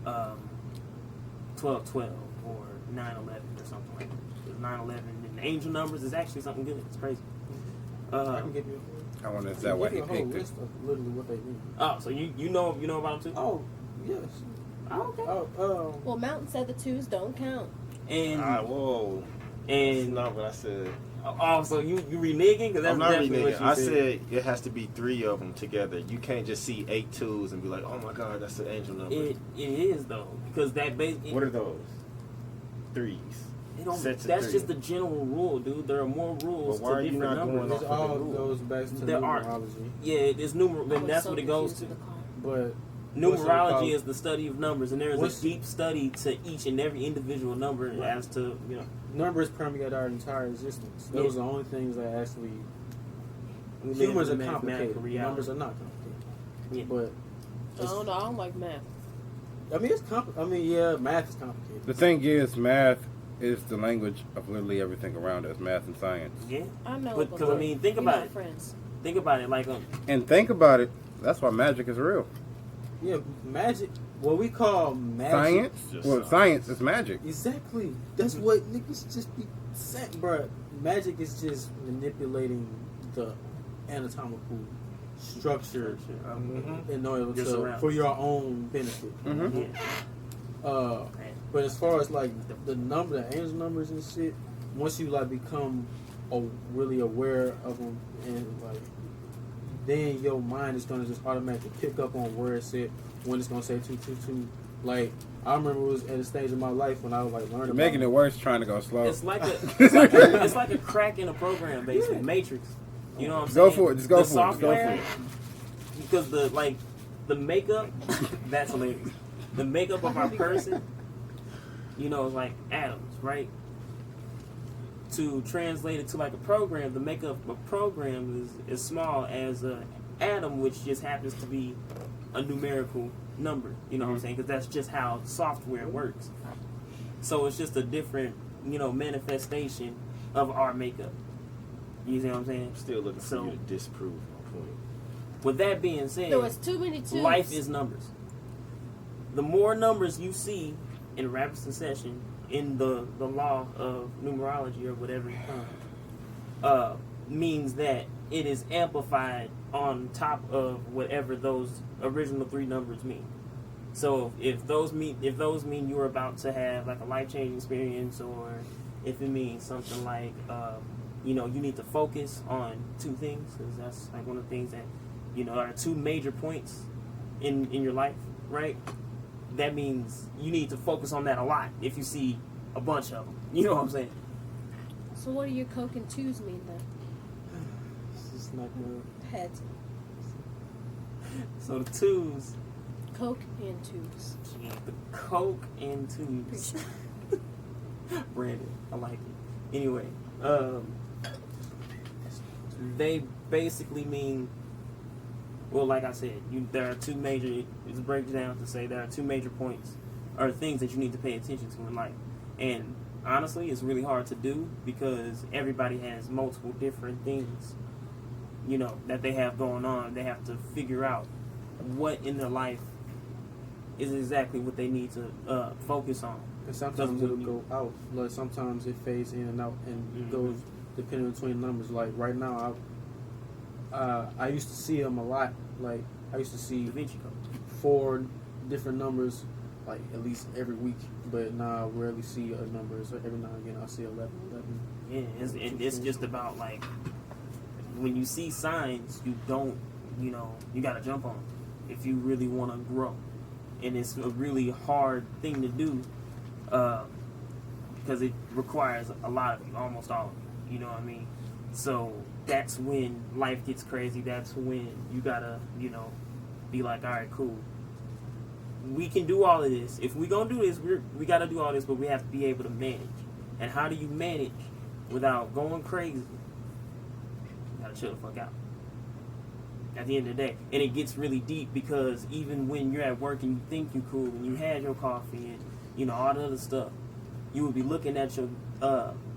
1212 or 911 or something like that. 911 and the angel numbers is actually something good. It's crazy. I can give you. I wonder if I that can why give he you a whole picked it. list of literally what they mean. Oh, so you know about them too? Oh yes. Oh, okay. Oh Well, Mountain said the twos don't count. And Whoa. That's and not what I said. oh, so you reneging? Because that's I'm not definitely reneging. what you I said. said it has to be 3 of them together. You can't just see 8 twos and be like, oh my God, that's the angel number. It is though, because that base. What are those? 3s. It don't, Sets of that's 3. just the general rule, dude. There are more rules But why are to you different not going numbers. off it of the all rule? goes back to There are- numerology, Yeah, it's numer, I and was that's so what it goes confused to. with the car. but Numerology is the study of numbers, and there is What's- a deep study to each and every individual number Right. as to numbers permeate our entire existence. Yeah. Those are the only things that actually we live humans in are a mathematical complicated. reality. Numbers are not complicated. Yeah. But I don't like math. I mean, yeah, math is complicated. The thing is, math is the language of literally everything around us, math and science. Yeah, I know. but because I mean, think we're about not it. friends. Think about it. Like And think about it, that's why magic is real. Yeah, magic. What we call magic. Science? Just Well, science. science is magic. Exactly. That's what niggas just be saying, bruh. Magic is just manipulating the anatomical structure in order Just to around. for your own benefit. Mm-hmm. yeah, But as far as like the number, the angel numbers and shit, once you like become really aware of them and like, then your mind is gonna just automatically pick up on where it's at when it's gonna say 222. Like I remember it was at a stage in my life when I was like learning. You're about making it worse trying to go slow. it's like it's like a crack in a program, basically. Yeah. Matrix. You know what I'm Go saying? for it, just go The for it, just go for software, it. Because the makeup, that's hilarious. The makeup of our person, is like atoms, right? To translate it to like a program, the makeup of a program is as small as an atom, which just happens to be a numerical number. You know what I'm saying? Because that's just how software works. So it's just a different, manifestation of our makeup. You see what I'm saying? I'm still looking for So- you to disprove my point. With that being said, There was too many twos. life is numbers. The more numbers you see in rapid succession in the law of numerology or whatever you call it, means that it is amplified on top of whatever those original three numbers mean. So if those mean you're about to have like a life-changing experience, or if it means something like you need to focus on two things, because that's like one of the things that are two major points in your life, right? That means you need to focus on that a lot if you see a bunch of them. You know what I'm saying? So what do your Coke and twos mean then? It's just not good. Heads. So the twos, Coke and twos. the Coke and twos. Brandon, I like it. Anyway, they basically mean, well, like I said, there are two major, it breaks down to say there are two major points or things that you need to pay attention to in life. And honestly, it's really hard to do because everybody has multiple different things, that they have going on. They have to figure out what in their life is exactly what they need to focus on. And sometimes it'll go out. Like sometimes it fades in and out and goes depending between numbers. Like right now, I used to see them a lot. Like I used to see Da Vinci Code. 4 different numbers, like at least every week. But now I rarely see a number. So every now and again I see 11. Yeah, it's just about like when you see signs, you don't, you got to jump on them if you really want to grow. And it's a really hard thing to do because it requires a lot of you, almost all of you. You know what I mean? So that's when life gets crazy. That's when you gotta, be like, all right, cool. We can do all of this. If we gonna do this, we gotta do all this, but we have to be able to manage. And how do you manage without going crazy? You gotta chill the fuck out. At the end of the day. And it gets really deep because even when you're at work and you think you're cool and you had your coffee and, all the other stuff, you would be looking at your,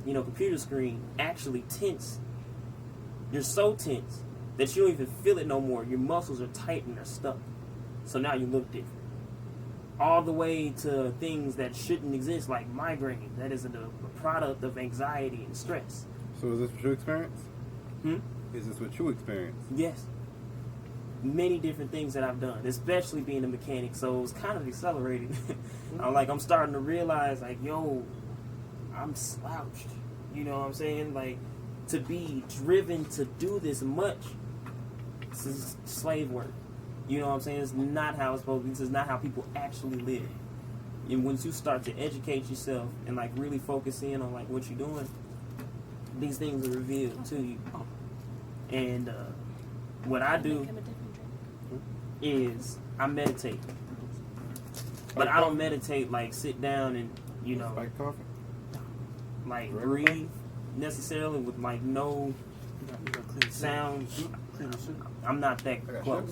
computer screen actually tense. You're so tense that you don't even feel it no more. Your muscles are tight and they're stuck. So now you look different. All the way to things that shouldn't exist, like migraine. That is a product of anxiety and stress. So is this what you experience? Hmm? Is this what you experience? Yes. Many different things that I've done, especially being a mechanic, so it was kind of accelerated. I'm starting to realize, like, yo, I'm slouched. You know what I'm saying? Like, to be driven to do this much, this is slave work. You know what I'm saying? It's not how it's supposed to be. This is not how people actually live. And once you start to educate yourself and, like, really focus in on, like, what you're doing, these things are revealed to you. And, what I do is I meditate. But I don't meditate like sit down and, Spiked coffee? like breathe necessarily with like no sound. I'm not that close.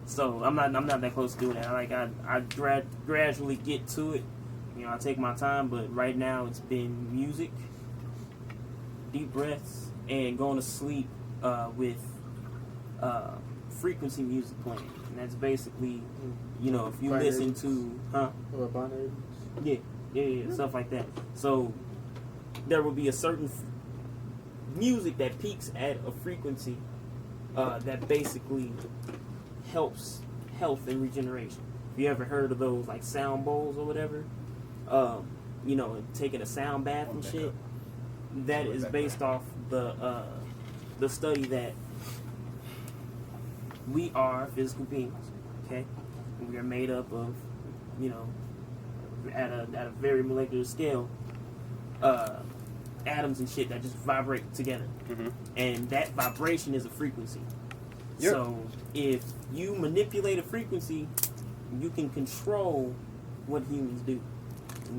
So I'm not that close to doing that. Like I gradually get to it. I take my time, but right now it's been music, deep breaths, and going to sleep with frequency music playing. And that's basically, if you listen to, Or binary. Yeah, stuff like that. So there will be a certain music that peaks at a frequency that basically helps health and regeneration. Have you ever heard of those like sound bowls or whatever? Taking a sound bath and shit. That is based off the study that we are physical beings, okay? We are made up of, at a very molecular scale, atoms and shit that just vibrate together. Mm-hmm. And that vibration is a frequency. Yep. So if you manipulate a frequency, you can control what humans do,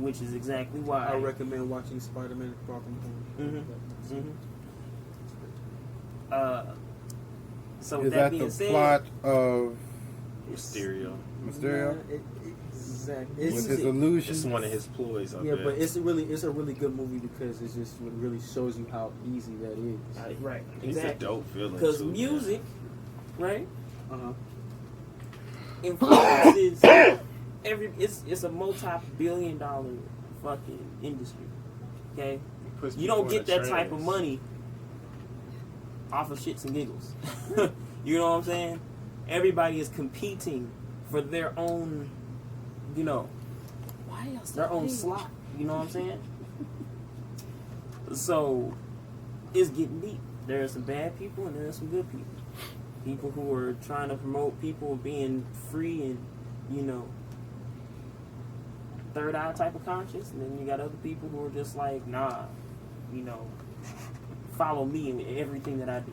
which is exactly why I recommend watching Spider-Man Far From Home. So Is that that being the said, plot of Mysterio. Mysterio Exactly. with his It's illusions. one of his ploys. Yeah, but it's a really good movie because it just really shows you how easy that is. Right. He's a Exactly. dope villain. Because too, man. music, right, Uh-huh. influences it's a multi-billion-dollar fucking industry. Okay, He puts you don't people get in that a type of trance. money off of shits and giggles. You know what I'm saying? Everybody is competing for their own, you know, Why y'all their own page? slot. You know what I'm saying? So it's getting deep. There are some bad people and there are some good people. People who are trying to promote people being free and, you know, third eye type of conscious, and then you got other people who are just like, nah, you know, follow me in everything that I do.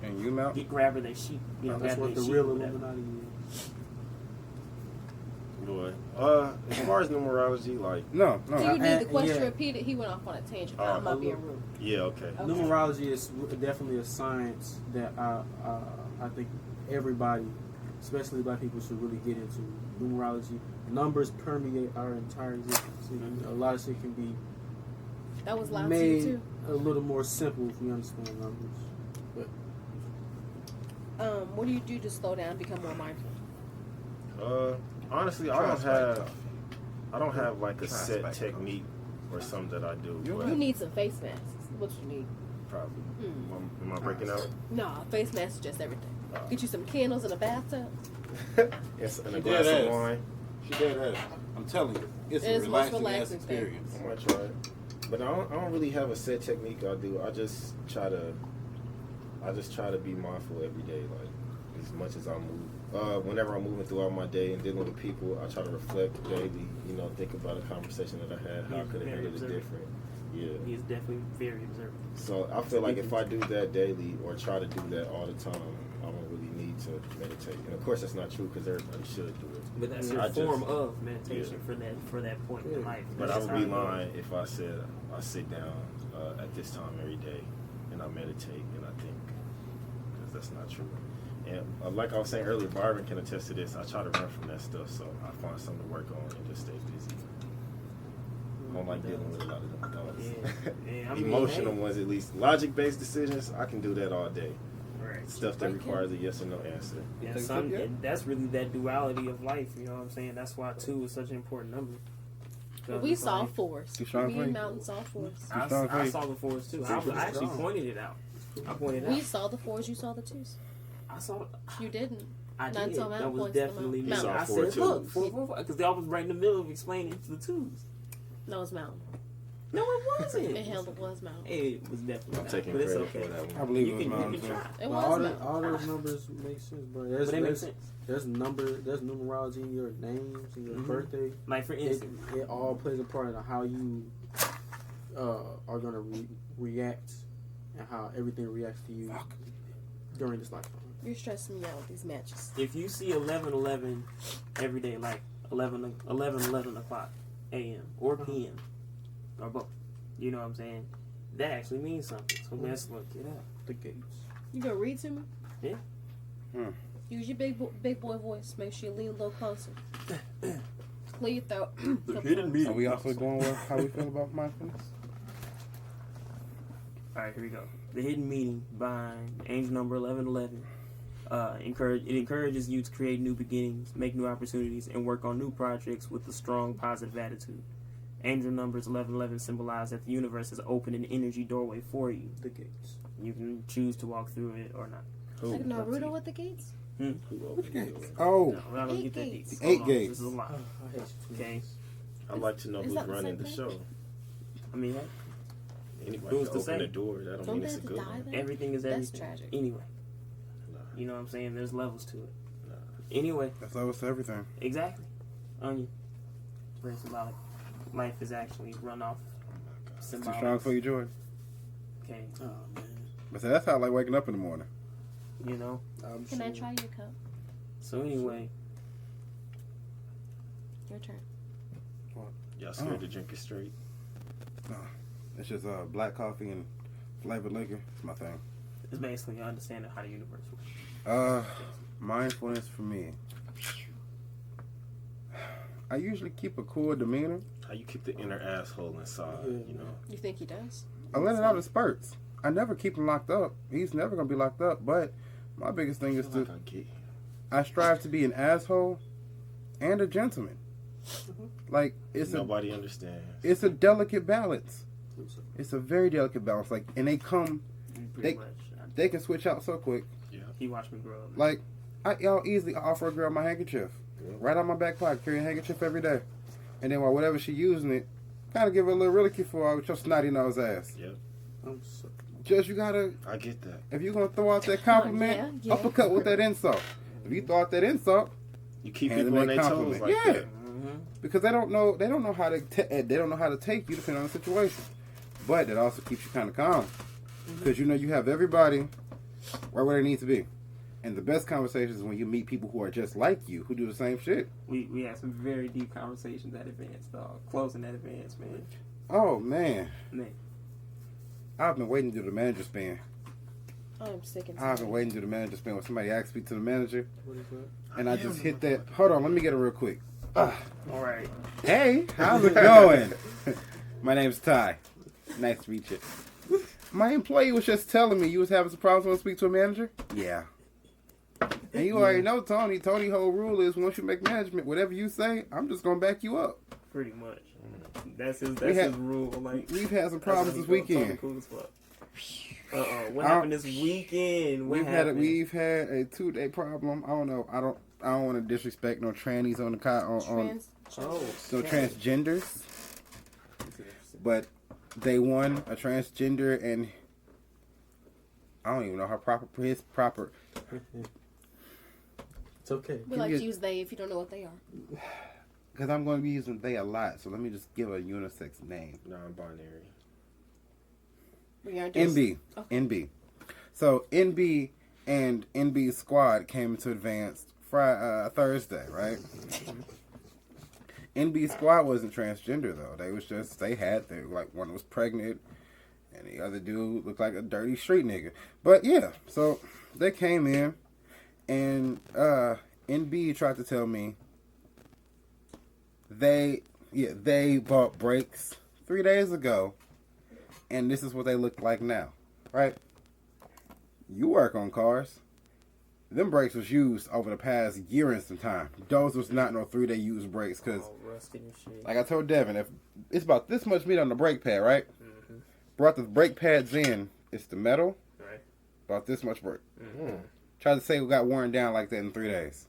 And you, Mount? Get grabber their sheep. You know, That's grab what their the sheep, real whatever. Illuminati is. Boy. As far as numerology, like, No. Do you need the And- question yeah. repeated? He went off on a tangent. Oh, I'm not being rude. yeah, okay. Okay. Numerology is definitely a science that I think everybody, especially black people, should really get into. Numerology, numbers permeate our entire existence. A lot of shit can be That was loud to made you a little more simple if we understand numbers. But too. What do you do to slow down and become more mindful? Honestly, Try I Sprite don't have like a Try set Sprite technique or something that I do. You But You need some face masks. What you need? probably. Mm. Am I breaking out? Nah, face masks is just everything. Get you some candles in a bathtub. Yes, and a She glass dead of ass. wine. She dead ass. I'm telling you, it's It a is the most relaxing ass relaxing thing. experience. I might try it. But I don't really have a set technique I do. I just try to be mindful every day, like as much as I move. Whenever I'm moving throughout my day and dealing with people, I try to reflect daily. You know, think about a conversation that I had. How I He's could have very handled it observant. different. Yeah. He is definitely very observant. So I feel like if I do that daily or try to do that all the time, I don't really need to meditate. And of course, that's not true because everybody should do it. But that's I your just- form of meditation for that point in life. But I That's would how be you know. lying if I said I sit down at this time every day and I meditate and I think, because that's not true. And like I was saying earlier, Byron can attest to this. I try to run from that stuff, so I find something to work on and just stay busy. I don't like dealing with a lot of them thoughts. Yeah, I mean, Emotional hey. ones, at least. Logic-based decisions, I can do that all day. Right. Stuff that Thank you. requires a yes or no answer. Yeah, Think some, so, yeah? and that's really that duality of life. You know what I'm saying? That's why 2 is such an important number. But we It's saw like- fours. Too strong Me for and you? Mountain saw fours. I, strong for I you? saw the 4s too. It's I pretty actually strong. pointed it out. I pointed it We out. saw the fours. You saw the twos. I saw. You didn't. I Not did. until Mount That was points them definitely out. me. Mount. You saw I 4 said, twos. look, 4, because I was right in the middle of explaining the 2s. No, it's Mountain. No, it wasn't. It held it was Mountain. It was definitely I'm not, taking but it's credit okay. for that one. I believe You it was can, mine you too. can try. It But was all, Mountain. all those numbers make sense, bro. But they make sense. There's numerology in your names and your Mhm. birthday. Like for It, instance, it all plays a part in how you are gonna react and how everything reacts to you during this lifetime. You're stressing me out with these matches. if you see 11:11 every day, like 11 o'clock a.m. or p.m. or both, you know what I'm saying? That actually means something. So let's look it up. The gates. You gonna read to me? Yeah. Use your big boy voice. Make sure you lean a little closer. Clear your throat. Are we also going with how we feel about mindfulness? All right, here we go. The hidden meaning behind angel number 1111. It encourages you to create new beginnings, make new opportunities, and work on new projects with a strong positive attitude. Angel numbers 1111 symbolize that the universe has opened an energy doorway for you. The gates. You can choose to walk through it or not. Like Naruto with the gates? Who opened the door? Oh, No, we're not gonna 8 get that deep. gates. Hold 8 on, gates. This is a lot. I hate you. Okay. I'd like to know Is who's that the running same the thing? show. I mean, Anybody Who's can to open say? the door. That don't Don't mean they it's a have to good die one. there? everything is That's everything. tragic. Anyway, Nah. you know what I'm saying? There's levels to it. Nah. Anyway, that's levels to everything. exactly. Onion. Very symbolic. Life is actually run off Too symbolic. strong for you, Jordan. Okay, Oh man. But that's how I like waking up in the morning. you know. I'm Can I sure. try your cup? So anyway, Your turn. Y'all scared Oh. to drink it straight? It's just black coffee and flavored liquor. It's my thing. it's basically understanding how the universe works. Mindfulness for me. I usually keep a cool demeanor. How you keep the inner asshole inside, you know? You think he does? I let it out in spurts. I never keep him locked up. He's never gonna be locked up. But my biggest thing is to I strive to be an asshole and a gentleman. Like Nobody understands. it's a delicate balance. It's a very delicate balance. Like, and they come, Pretty much. they can switch out so quick. He watched me grow up. Like, y'all easily offer a girl my handkerchief, right out my back pocket, carry a handkerchief every day, and then while whatever she using it, kind of give her a little ridicule for her with your snotty nose ass. Yep. Just you gotta, I get that. if you're gonna throw out that compliment, Yeah. uppercut with that insult. If you throw out that insult, You keep hand people them on that their toes compliment. like Yeah. that. Because they don't know how to they don't know how to take you depending on the situation. But it also keeps you kind of calm because you know you have everybody right where they need to be. And the best conversations is when you meet people who are just like you, who do the same shit. We had some very deep conversations at advance, dog. Closing at advance, man. Oh man, Man. I've been waiting to do the manager spin. I'm sick and I've tired. been waiting to do the manager spin when somebody asked me to the manager, What is that? and I just hit that. Hold on, let me get it real quick. All right. Hey, how's it going? My name's Ty. Nice to meet you. My employee was just telling me you was having some problems when I speak to a manager. Yeah. And you already know Tony. Tony's whole rule is once you make management, whatever you say, I'm just gonna back you up. Pretty much. That's his had- rule. Like, We've had some that's problems how this he goes. Tony weekend. cool as fuck. What happened this weekend? What happened? We've had a 2-day problem. I don't know. I don't want to disrespect no trannies on the on Oh, no transgenders, but they won a transgender and I don't even know how his proper. It's okay. We like to use they if you don't know what they are. Because I'm going to be using they a lot, so let me just give a unisex name. Non-binary. We are just, NB. Okay. NB. So NB and NB's squad came into advanced Thursday, right? NB squad wasn't transgender though. They was just like one was pregnant and the other dude looked like a dirty street nigga. But yeah, so they came in and NB tried to tell me they bought brakes 3 days ago and this is what they look like now, right? You work on cars. Them brakes was used over the past year and some time. Those was not no 3-day used brakes because, all rusty and shit. like I told Devin, if it's about this much meat on the brake pad, right? Mm-hmm. Brought the brake pads in, it's the metal, Right. about this much brake. Mm-hmm. Tried to say we got worn down like that in 3 days.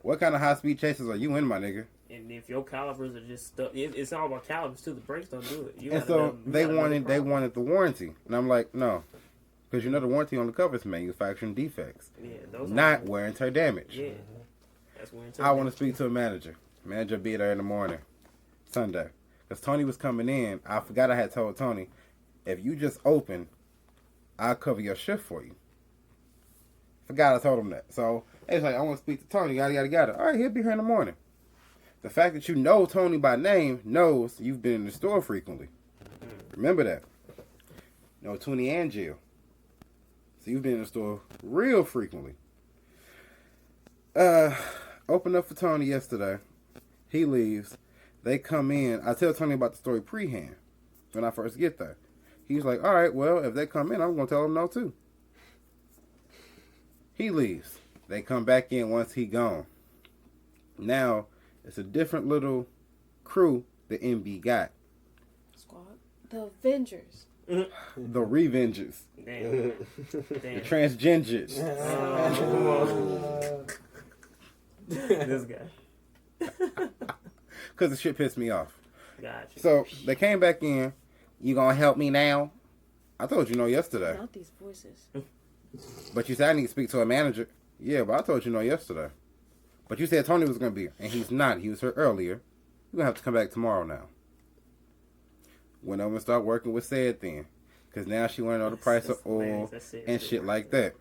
What kind of high speed chases are you in, my nigga? And if your calipers are just stuck, it's all about calipers too. The brakes don't do it. You And got so another- you they got another wanted problem. the warranty, and I'm like, no, because you know the warranty only covers manufacturing defects, Yeah, those not are, wear and tear damage. Yeah, that's when I want to speak to a manager. Manager be there in the morning, Sunday, because Tony was coming in. I forgot I had told Tony, if you just open, I'll cover your shift for you. Forgot I told him that. So it's like I want to speak to Tony. Yada yada yada. All right, he'll be here in the morning. The fact that you know Tony by name knows you've been in the store frequently. Remember that. No, Tony and Jill. So you've been in the store real frequently. Opened up for Tony yesterday. He leaves. They come in. I tell Tony about the story pre-hand when I first get there. He's like, all right, well, if they come in, I'm going to tell them no, too. He leaves. They come back in once he gone. Now, it's a different little crew the MB got. Squad. The Avengers. The Revengers. Damn. The Damn. Transgenders. This guy. Because the shit pissed me off. Gotcha. So, they came back in. You going to help me now? I told you no yesterday. Not these voices. But you said I need to speak to a manager. Yeah, but I told you no yesterday. But you said Tony was going to be here, and he's not. He was here earlier. You're going to have to come back tomorrow now. Went over and start working with said then. Because now she want to know the price of oil and shit like that.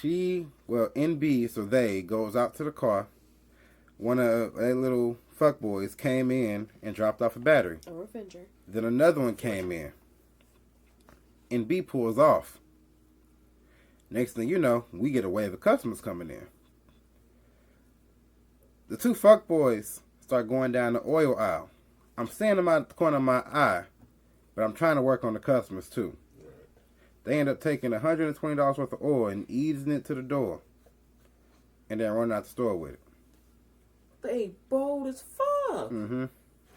NB, so they, goes out to the car. One of their little fuckboys came in and dropped off a battery. A Avenger. Then another one came in. NB pulls off. Next thing you know, we get a wave of customers coming in. The two fuckboys start going down the oil aisle. I'm seeing them out the corner of my eye, but I'm trying to work on the customers too. They end up taking $120 worth of oil and easing it to the door, and then running out the store with it. They bold as fuck. Mm-hmm.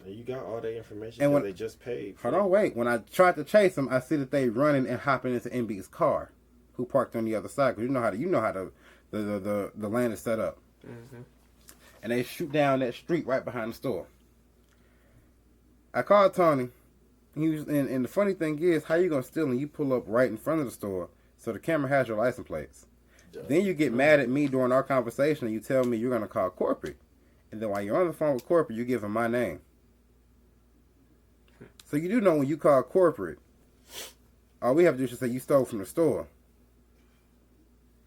You got all that information And because when- they just paid. Hold on, wait. When I tried to chase them, I see that they running and hopping into MB's car, who parked on the other side. Cause you know how the land is set up, Mm-hmm. and they shoot down that street right behind the store. I called Tony. He was, and the funny thing is, how you gonna steal and you pull up right in front of the store, so the camera has your license plates. Then you get mad at me during our conversation and you tell me you're gonna call corporate, and then while you're on the phone with corporate, you give them my name. So you do know when you call corporate, all we have to do is just say you stole from the store.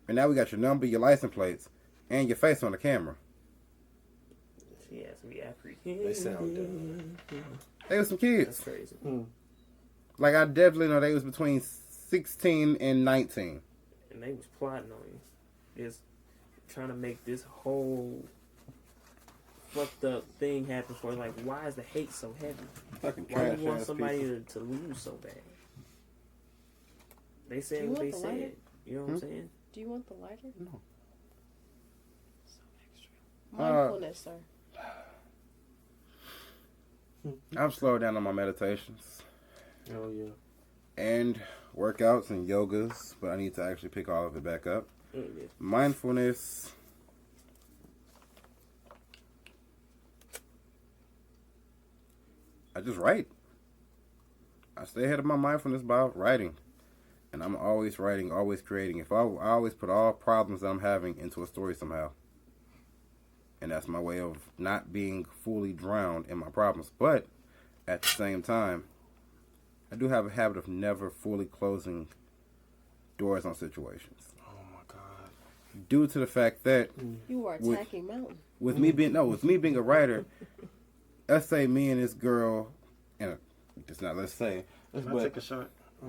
And now we got your number, your license plates, and your face on the camera. She has to be apprehended. They sound dumb. They were some That's kids. crazy. Like, I definitely know they was between 16 and 19. And they was plotting on you. Just trying to make this whole fucked up thing happen for like, why is the hate so heavy? Fucking Why do you want trash-ass somebody people. to lose so bad? They said You what want they the lighter? said. You know what I'm saying? Do you want the lighter? No. So extra. Mindfulness, sir. I'm slowed down on my meditations Oh yeah. and workouts and yogas, but I need to actually pick all of it back up. Mm-hmm. Mindfulness. I just write. I stay ahead of my mindfulness by writing. And I'm always writing, always creating. I always put all problems that I'm having into a story somehow. And that's my way of not being fully drowned in my problems. But at the same time, I do have a habit of never fully closing doors on situations. Oh my god. Due to the fact that You are With- attacking Mountain. with me being a writer, let's say me and this girl, and it's not let's say, Can I but take a shot? Uh,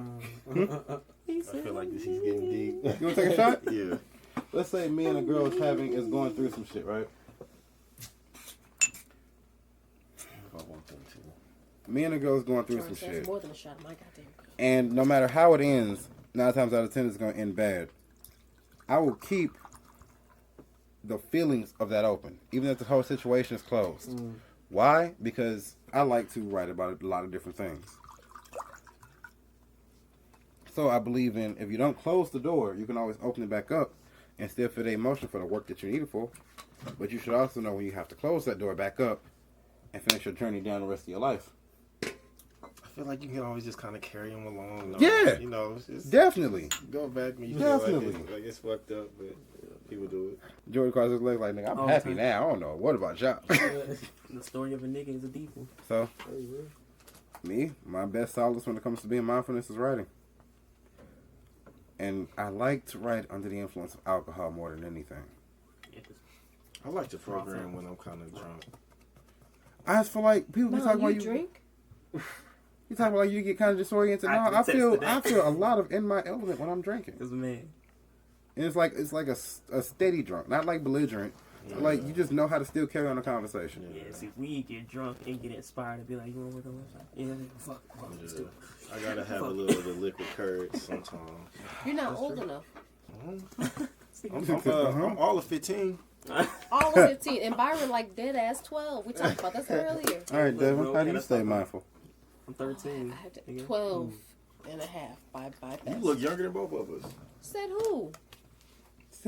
I feel like this is getting deep. you want to take a shot? Yeah. Let's say me and a girl is going through some shit, right? If I want them to. Me and a girl's going through Jordan some says shit, more than a shot of my goddamn cup. and no matter how it ends, 9 times out of 10 it's going to end bad. I will keep the feelings of that open, even if the whole situation is closed. Why? Because I like to write about a lot of different things. So I believe in, if you don't close the door, you can always open it back up and still feel the emotion for the work that you need it for. But you should also know when you have to close that door back up and finish your journey down the rest of your life. I feel like you can always just kind of carry them along. Though. Yeah. You know, it's just Definitely. go back when you Definitely. feel like it's fucked up, but people do it. Jordan crosses his legs like, nigga, I'm All the happy time. now. I don't know. What about y'all? The story of a nigga is a deep one. So, me, my best solace when it comes to being mindfulness is writing. And I like to write under the influence of alcohol more than anything. I like to program when I'm kind of drunk. I just feel like people be No, talking you about drink? You talking about like you get kind of disoriented. I No, can I attest feel to that. I feel a lot of in my element when I'm drinking. Cause man, And it's like a steady drunk, not like belligerent. Like you just know how to still carry on a conversation. yeah. See, we get drunk and get inspired to be like, you want to work on the website? Yeah, nigga, fuck, let's do it. I gotta have a little of the liquid courage sometimes. You're not old enough. I'm all of 15. All of 15. And Byron like dead ass 12. We talked about this earlier. All right, Look, Devin, bro, how do can you I stay stop? mindful? I'm 13. I have to, nigga. 12 and a half by You best. look younger than both of us. Said who?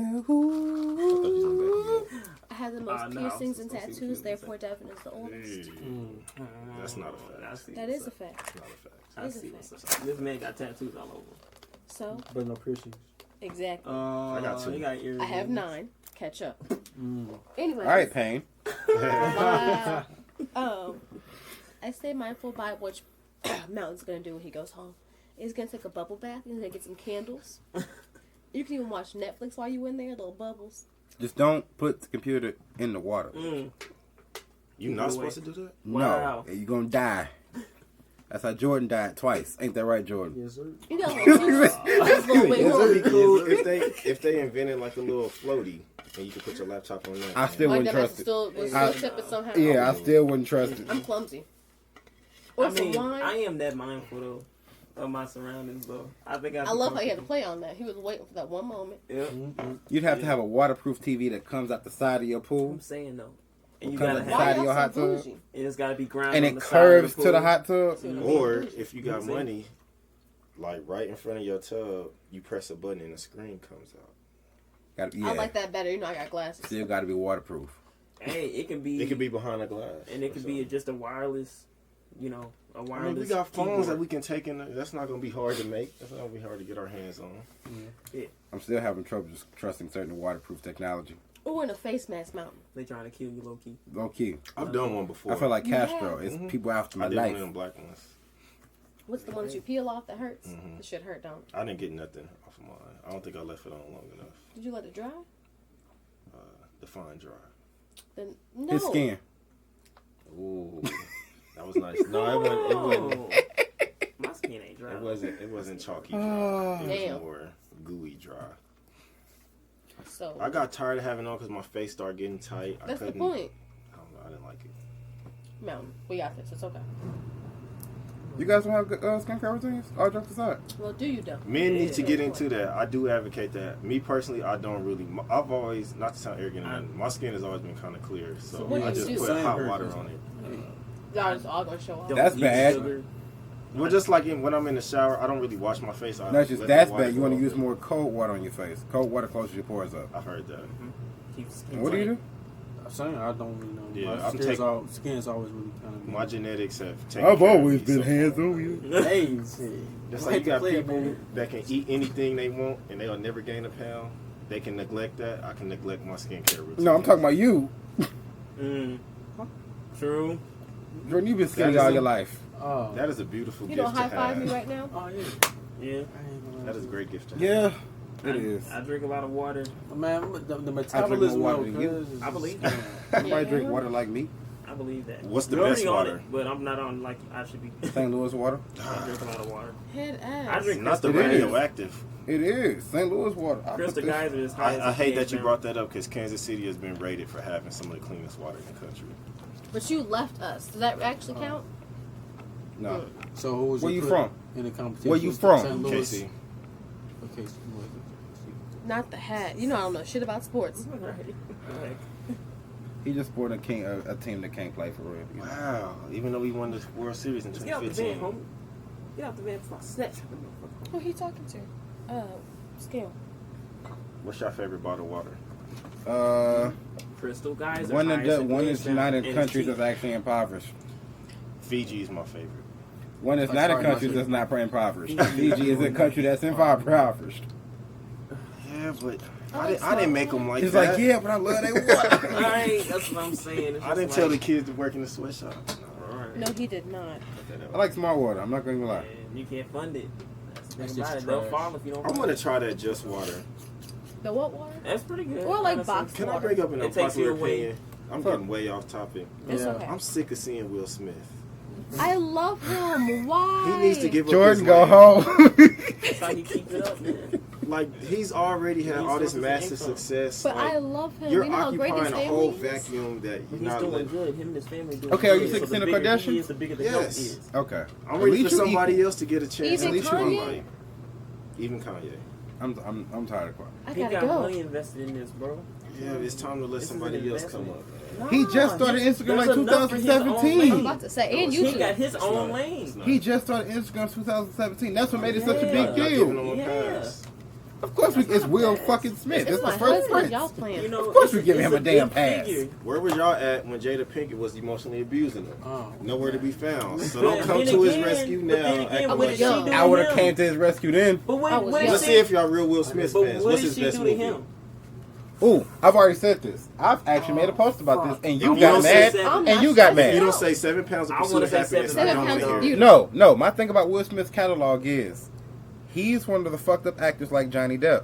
I thought you was gonna back me up. I have the most no, I was piercings and supposed to see what you tattoos, was gonna therefore Devin is the oldest. That's not a fact. I see That what's is a up. fact. That's not a fact. I Is a see fact. what's up. This man got tattoos all over. So, but no piercings. exactly. I got two. He got earrings. I have 9. Catch up. Anyway. All right, Payne. Wow. I stay mindful by what Mountain's gonna do when he goes home. He's gonna take a bubble bath. He's gonna get some candles. You can even watch Netflix while you in there, little bubbles. Just don't put the computer in the water. You not supposed to do that? Wow. No, you're gonna die. That's how Jordan died twice. Ain't that right, Jordan? Yes, sir. You know, that's a little bit It'd more. be cool if they invented like a little floaty and you can put your laptop on there. I still Like wouldn't that, I trust it. still I- tip it somehow. Yeah, I still wouldn't trust it. I'm clumsy. I Or some mean, wine. I am that mindful though of my surroundings though. I think I love how he had to play on that. He was waiting for that one moment. Yeah, You'd have to have a waterproof TV that comes out the side of your pool, I'm saying though, and you Comes gotta out the have side it, of your hot tub, bougie? and it's gotta be grounded and on it the side curves of the to the pool. hot tub. See what I mean? Or if you got See? money, like right in front of your tub, you press a button and the screen comes out. I like that better. You know, I got glasses. Still got to be waterproof. Hey, it can be. It could be behind a glass, and it could be just a wireless. You know, a wireless. I mean, we got phones keyboard. that we can take in. That's not gonna be hard to make. That's not gonna be hard to get our hands on. I'm still having trouble just trusting certain waterproof technology. Or in a face mask mountain. They trying to kill you low key. Low key. I've done one before. I feel like You Castro. have? It's Mhm. people after my I did one life. of them black ones. What's the ones you peel off that hurts? Mhm. The shit hurt, don't. I didn't get nothing off of mine. I don't think I left it on long enough. Did you let it dry? The fine dry. Then no. His skin. Ooh, that was nice. No, it wasn't. My skin ain't dry. It wasn't chalky dry. Oh. It Damn. was more gooey dry. So I got tired of having it on because my face started getting tight. that's I the couldn't. point. I don't know. I didn't like it. Mountain. We got this. It's okay. You guys don't have good skincare routines? All jokes aside. Well, do you though? Men need to Yeah. get into that. I do advocate that. Me personally, I don't really. I've always, not to sound arrogant, my skin has always been kind of clear. So what do I you just do? put hot water on it. Y'all just all gonna show off. Don't That's use bad. sugar. Well, just like when I'm in the shower, I don't really wash my face. I Not just let that's the water bad. You want to go use over it. more cold water on your face. Cold water closes your pores up. I've heard that. Keeps And what do you do? I'm saying I don't really know. Yeah, My I'm skin's, taking- skin's always really kind of. My genetics have taken I've care of always me been so hands far. on you. Hey, shit. Just I like you hate to got play it, people man. that can eat anything they want and they'll never gain a pound. They can neglect that. I can neglect my skincare routine. No, I'm talking about you. True. Jordan, you've been skinny That is all a- your life. Oh, That is a beautiful You gift don't high to five have. me right now? oh yeah. Yeah. I ain't gonna That is a great gift to have. Yeah, it I, is. I drink a lot of water. Man, the more metabolism water of than you. cuz is I believe just- Everybody Yeah. drink water like me. I believe that. What's the You're best already on water? it, but I'm not on like I should be. St. Louis water. I drink a lot of water. Head ass. I drink Not the It is. radioactive. It is St. Louis water. I put Crystal this- Geyser is high. I hate that you brought that up because Kansas City has been rated for having some of the cleanest water in the country. But you left us. Does that actually count? No. So who was Where your you put from? in the competition? Where you from? St. Louis. KC. Okay, so Not the hat. You know I don't know shit about sports. He just bought a team that can't play for real. You know? Wow. Even though we won the World Series in Get out the van, 2015. homie. Get out the van before I snatch you. Who he talking to? Scale. What's your favorite bottled water? Crystal Geyser. One highest of in the one is Queenstown, United and it's countries cheap. that's actually impoverished. Fiji is my favorite. One is Oh, not a sorry, country my that's not impoverished. Fiji is a country that's impoverished. Yeah, but I didn't make them like It's that. like, yeah, but I love their water. Right, that's what I'm saying. It's I just didn't tell the like- kids to work in the sweatshop. Alright. No, he did not. I like smart water. I'm not going to lie. And you can't fund it. That's the That's thing about just it. They'll trash. fall if you don't. I'm fund gonna it. try that Just Water. The what water? That's pretty good. Or like honestly. box Can I water. bring up an It takes you unpopular away. opinion? I'm getting way off topic. It's Yeah. okay. I'm sick of seeing Will Smith. I love him. Why? He needs to give up Jordan, his go lane. home. That's how you keep it up, man. Like he's already had all this Resources and massive income. success. But like, I love him. you're You know how great his occupying a family whole is? vacuum that But you're he's not doing letting. good. Him and his family doing Okay, are you good. sick of So the Kim bigger Kardashian? he is, the bigger the help Yes. is. Okay. I'm At ready least for you somebody equal. else to get a chance. Even At least you Kanye? like, even Kanye. I'm tired of Kanye. I He gotta got go. money invested in this, bro. Yeah, it's time to let This is somebody an else come investment. up. He just started there's Instagram like enough for his own 2017. I'm about to say, and No, He got YouTube. his It's own not. lane. It's not. He just started Instagram 2017. That's what made it such a Yeah. big Not giving deal. him a Yeah. pass. Of course, it's Will fucking Smith. It's It's the my first husband. Y'all prince. playing. You know, Of course it's we give it's him a damn big pass. figure. Where was y'all at when Jada Pinkett was emotionally abusing him? Oh. Nowhere to be found. So But don't come then to his again- rescue but now. then again, acting what like did shit. she do? I would have him? came to his rescue then. But I what, was what young. Let's see if y'all real Will Smith But fans. what What's did his she best do to movie? him? Ooh, I've already said this. I've actually made a post about this, and you You got don't mad, say I'm and you not got saying mad. You no. don't say 7 pounds of I pursuit wanna of say happiness. 7 I don't pounds of care. beauty. No. My thing about Will Smith's catalog is he's one of the fucked up actors like Johnny Depp.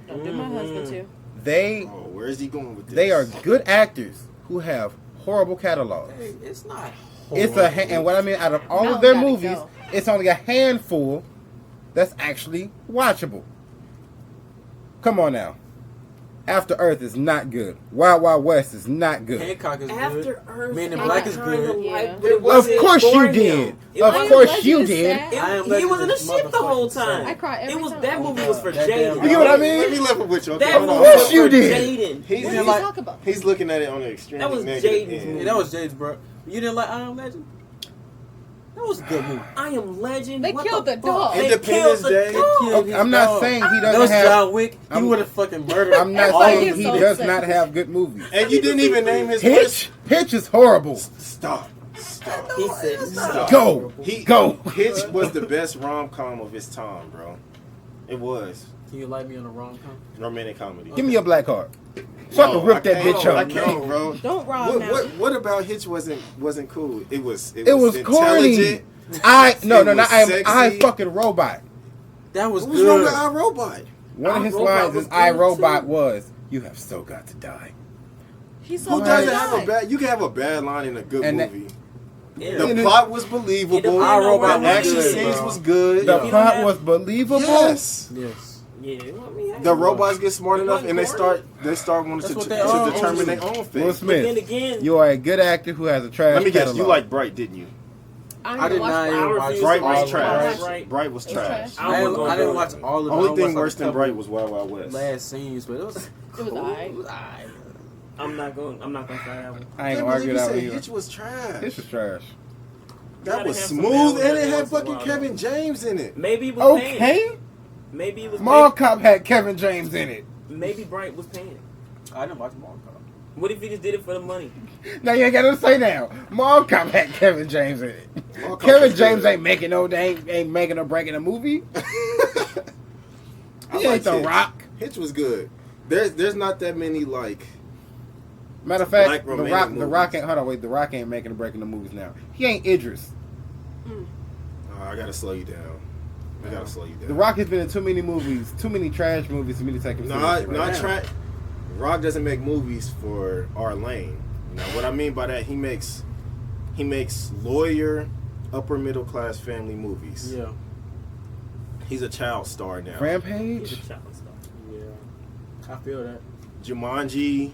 Don't do my husband too. They Oh, where is he going with this? they are good actors who have horrible catalogs. Hey, it's not. It's a and what I mean out of all Now of their gotta movies, go. it's only a handful that's actually watchable. Come on now. After Earth is not good. Wild Wild West is not good. Hancock is After good. Earth, Men in I Black is kinda good. Yeah. liked, but it Of wasn't course for you him. did. It Of wasn't- course Legend you is did. sad. I Am He Legend was in the is ship the whole motherfucking time. sad. I cry every It was time. that movie was for That Jaden. damn- You get what I mean? Let me level with you. Okay, That hold movie on. Of was course you for did. Jaden. He's What didn't are you like- talking about? He's looking at it on the extreme That was negative Jaden's end. movie. Yeah, that was Jade's, bro. You didn't like I Am Legend? That was a good movie. I Am Legend. They What killed the the dog. fuck? They Independence killed the Day. dog. Killed his I'm not dog. saying he That doesn't was have. John Wick. He I'm- would have fucking murdered. I'm not Everybody saying gets he so does upset. not have good movies. And you didn't even name his worst. Hitch is horrible. Stop. Stop. He said, Stop. Go. Go. Hitch was the best rom-com of his time, bro. It was. Can you like me on a rom-com? Romantic comedy. Give me your black card, so I can rip that can't, bitch I up. can't, bro. Don't rob now. What about Hitch wasn't cool? It was It was corny. intelligent. No, It was I sexy. fucking robot. That was What was wrong good. with iRobot? One of his iRobot lines was in good, iRobot too. was, "You have so got to die." He's so Who good. doesn't have a bad? You can have a bad line in a good And that- movie. yeah. The And it- plot was believable. It depends on The where the action movie is, scenes bro. was good. The you don't plot have- was believable. Yes. Yes. Yeah, well, I mean, hey, The robots get smart It enough wasn't and they corny. start wanting That's to what they are. determine their own Will fate. But then Smith, again, you are a good actor who has a trash Let me guess, catalog. you like Bright, didn't you? I did not I even watch refuse Bright to was watch trash. Bright. Bright was It's trash. trash. I didn't watch all of it. I Only watched thing like worse a than couple Bright was Wild Wild West. last scenes, but it was It was cool. alright. It was alright. I'm not going to say that one. I ain't Can't believe arguing you that said with you. Hitch was trash. This is trash. That Gotta was have some smooth, balance and it every had once in a fucking while, Kevin James in it. Maybe it was paying. Okay, Maybe it was Mall Cop had Kevin James in it. maybe Bright was paying. I didn't watch Mall Cop. What if he just did it for the money? Now you ain't got to say now. Mall Cop had Kevin James in it. Mall Cop Kevin was James good. ain't making ain't making or breaking a movie. I He ain't liked The Hitch. Rock. Hitch was good. There's not that many like. Matter of fact, Black The romantic Rock, movies. The Rock ain't making or breaking the movies now. He ain't Idris. I gotta slow you down. I gotta slow you down. The Rock has been in too many movies, too many trash movies for me to take him seriously. Not now. try. Rock doesn't make movies for our lane. You know what I mean by that? He makes lawyer, upper middle class family movies. Yeah. He's a child star now. He's Rampage. a child star. Yeah. I feel that. Jumanji,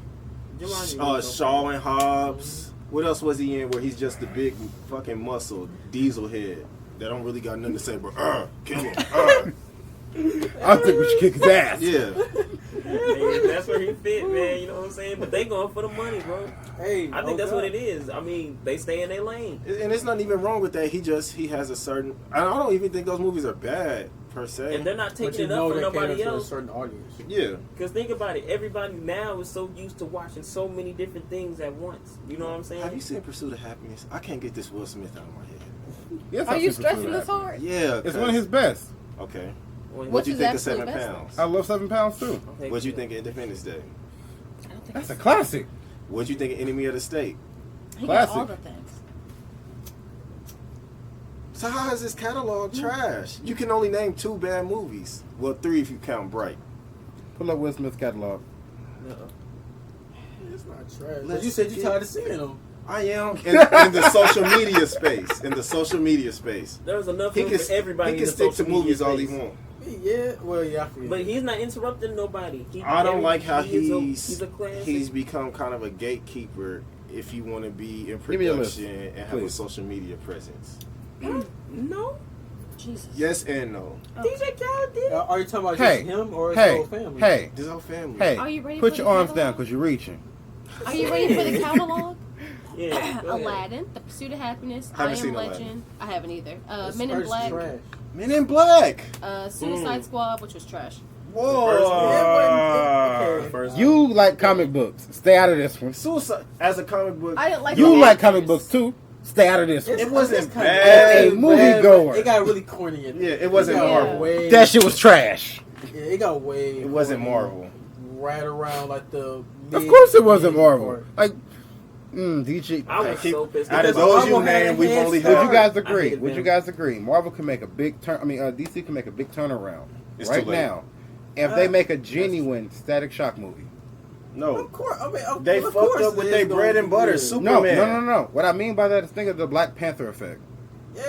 Jumanji was Shaw okay. and Hobbs. What else was he in where he's just the big fucking muscle diesel head that don't really got nothing to say but kill him. I think we should kick his ass. Yeah. Man, that's where he fit, man. You know what I'm saying? But they going for the money, bro. Hey, I think that's what it is. I mean, they stay in their lane. And it's not even wrong with that. He has a certain. I don't even think those movies are bad per se. And they're not But taking you it know up for they cater nobody to a else. certain audience. Yeah. Because think about it. Everybody now is so used to watching so many different things at once. You know what I'm saying? Have you seen Pursuit of Happiness? I can't get this Will Smith out of my head. Yes, Are I've you seen Pursuit stressing of this Happiness. hard? Yeah. It's one of his best. Okay. Well, What'd you his think of absolute 7 best? Pounds? I love 7 Pounds too. okay, What'd you good. think of Independence Day? I don't think That's a classic. What'd you think of Enemy of the State? he got classic. all the things. So how is this catalog trash? You can only name 2 bad movies. Well, 3 if you count Bright. Pull up Will Smith's catalog. It's not trash. But Let's you said you get- tired of seeing them. I am in the social media space. In the social media space. There's enough He room can, for everybody he in can the stick to social media movies all he space. wants. Yeah, well, yeah, I feel But it. he's not interrupting nobody. I don't like how he's a classic. he's become kind of a gatekeeper if you want to be in Give me a list, production and have a please. social media presence. No. Jesus. Yes and no. DJ Khaled did it. Are you talking about Hey, just him or his hey, whole family? hey, This whole family. hey. Are you ready Put for your the arms catalog? down because you're reaching. Are you ready for the catalog? Yeah. go ahead. Aladdin, The Pursuit of Happiness, Haven't I seen Am Aladdin. Legend. I haven't either. This Men in first Black, trash. Men in Black. Suicide Squad, which was trash. Whoa. First You like comic books. Stay out of this one. Suicide as a comic book. I didn't like You the like actors. comic books too. Stay out of this one. It wasn't It's kinda bad. A movie bad, goer. but It got really corny. In Yeah, it wasn't Yeah. Marvel. Way, That shit was trash. Yeah, it got way. It wasn't corny. Marvel. Right around like the. Of course it wasn't mid Marvel. part. Like, DJ. I was so pissed. Out of Because those you Marvel had named, we've head only start. Would you guys had. agree? hated Would you them. guys agree? Marvel can make a big turn. DC can make a big turnaround It's right too late. now if they make a genuine Static Shock movie. No. Of course, I mean, They of fucked course up with it their is gonna bread be and butter. good. Superman. No. What I mean by that is think of the Black Panther effect. Yeah,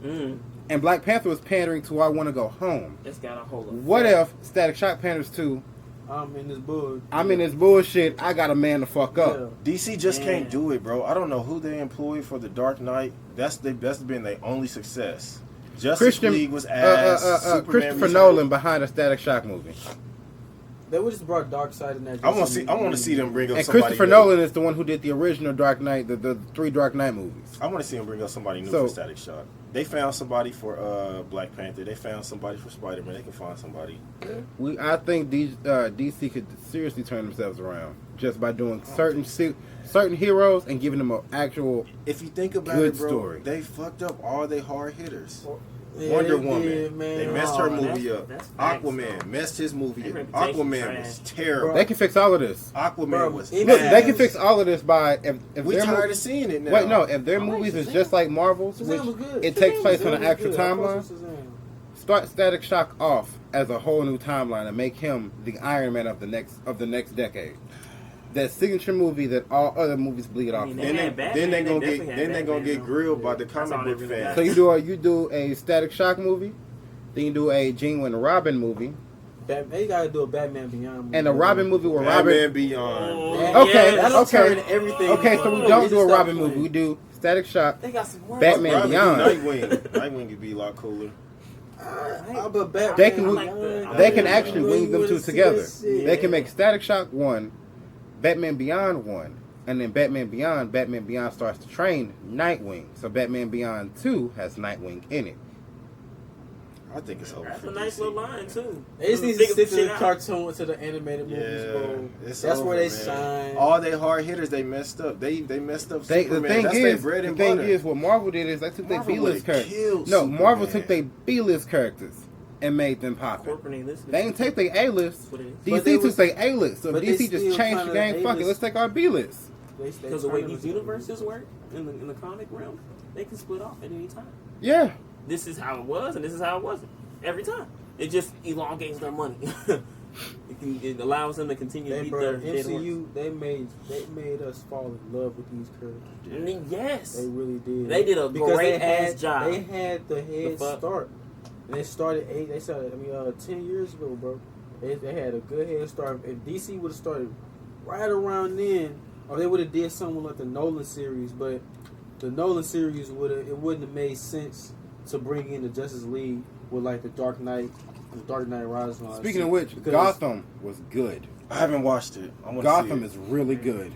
Mm, And Black Panther was pandering to I Want to Go Home. it's got a whole. What if Static Shock panders to I'm in this bull. I'm in this bullshit. I got a man to fuck up. Yeah. DC just Yeah. can't do it, bro. I don't know who they employed for the Dark Knight. That's been their only success. Justice League was ass. Superman Christopher was Nolan behind a Static Shock movie, They would just brought Darkseid in that. I want to see them bring up and somebody Christopher new. Nolan is the one who did the original Dark Knight, the 3 Dark Knight movies. I want to see them bring up somebody new So- for Static Shock. They found somebody for Black Panther. They found somebody for Spider-Man. They can find somebody. I think DC could seriously turn themselves around just by doing certain heroes and giving them an actual. If you think about Good it, bro, story. they fucked up all their hard hitters. Yeah, Wonder they Woman, did, man. they messed her Oh, movie that's- up. that's facts, Aquaman though. messed his movie Their up. reputation Aquaman trash. was terrible. They can fix all of this. Aquaman Bro, was it- Look, bad. they can fix all of this by if We their tired mo- of seeing it now. Wait, no, if their I like movies is Shazam. just like Marvel's, which Shazam was good. it takes place on Shazam an was actual good. I timeline. fucks with Shazam. Start Static Shock off as a whole new timeline and make him the Iron Man of the next decade. That signature movie that all other movies bleed off. I mean, of. Then had they Batman, then they gonna definitely get had then they gonna Batman, get though. grilled by the That's comic all they book really fans. So you do a Static Shock movie, then you do a Genuine Robin movie, They gotta do a Batman Beyond movie. and a Robin movie where Batman Robin. Beyond. That- Okay, that'll okay. turn everything. Okay, so we don't do a Robin movie. We do Static Shock. They got some work. Batman Robin Beyond. Nightwing. Nightwing could be a lot cooler. But Batman, They can I they can Yeah. actually You wing them wanna two see together. that shit. They can make Static Shock 1, Batman Beyond 1, and then Batman Beyond starts to train Nightwing. So Batman Beyond 2 has Nightwing in it. I think it's over That's for a nice DC. little line too. They just need to Figure stick some to shit the out. cartoon, to the animated movies, bro. It's That's over, where they man. shine. All they hard hitters, they messed up. They messed up The Superman. thing That's their is, bread the and thing butter. is, what Marvel did is they took their Marvel B-list would've characters. killed No, Marvel Superman. took their B-list characters and made them pop. Corporate ain't listening. They ain't take their A-list. That's what it is. But DC they took was- their A-list. So but they DC just still changed the kinda game. Fuck it, A-list. let's take our B-list. Because the way these universes work in the comic realm, they can split off at any time. Yeah. This is how it was, and this is how it wasn't. Every time. It just elongates their money. It allows them to continue to They, beat bro, their dead MCU, they made us fall in love with these characters. horse. I mean, yes. They really did. They did a Because great they had, ass job. They had the head fuck? start. And they started 10 years ago, bro. They had a good head start. If DC would have started right around then, or they would have did something like the Nolan series, but the Nolan series wouldn't have made sense to bring in the Justice League with like the Dark Knight Rises. and all that Speaking shit. of which, Because- Gotham was good. I haven't watched it. I want to Gotham see is really good.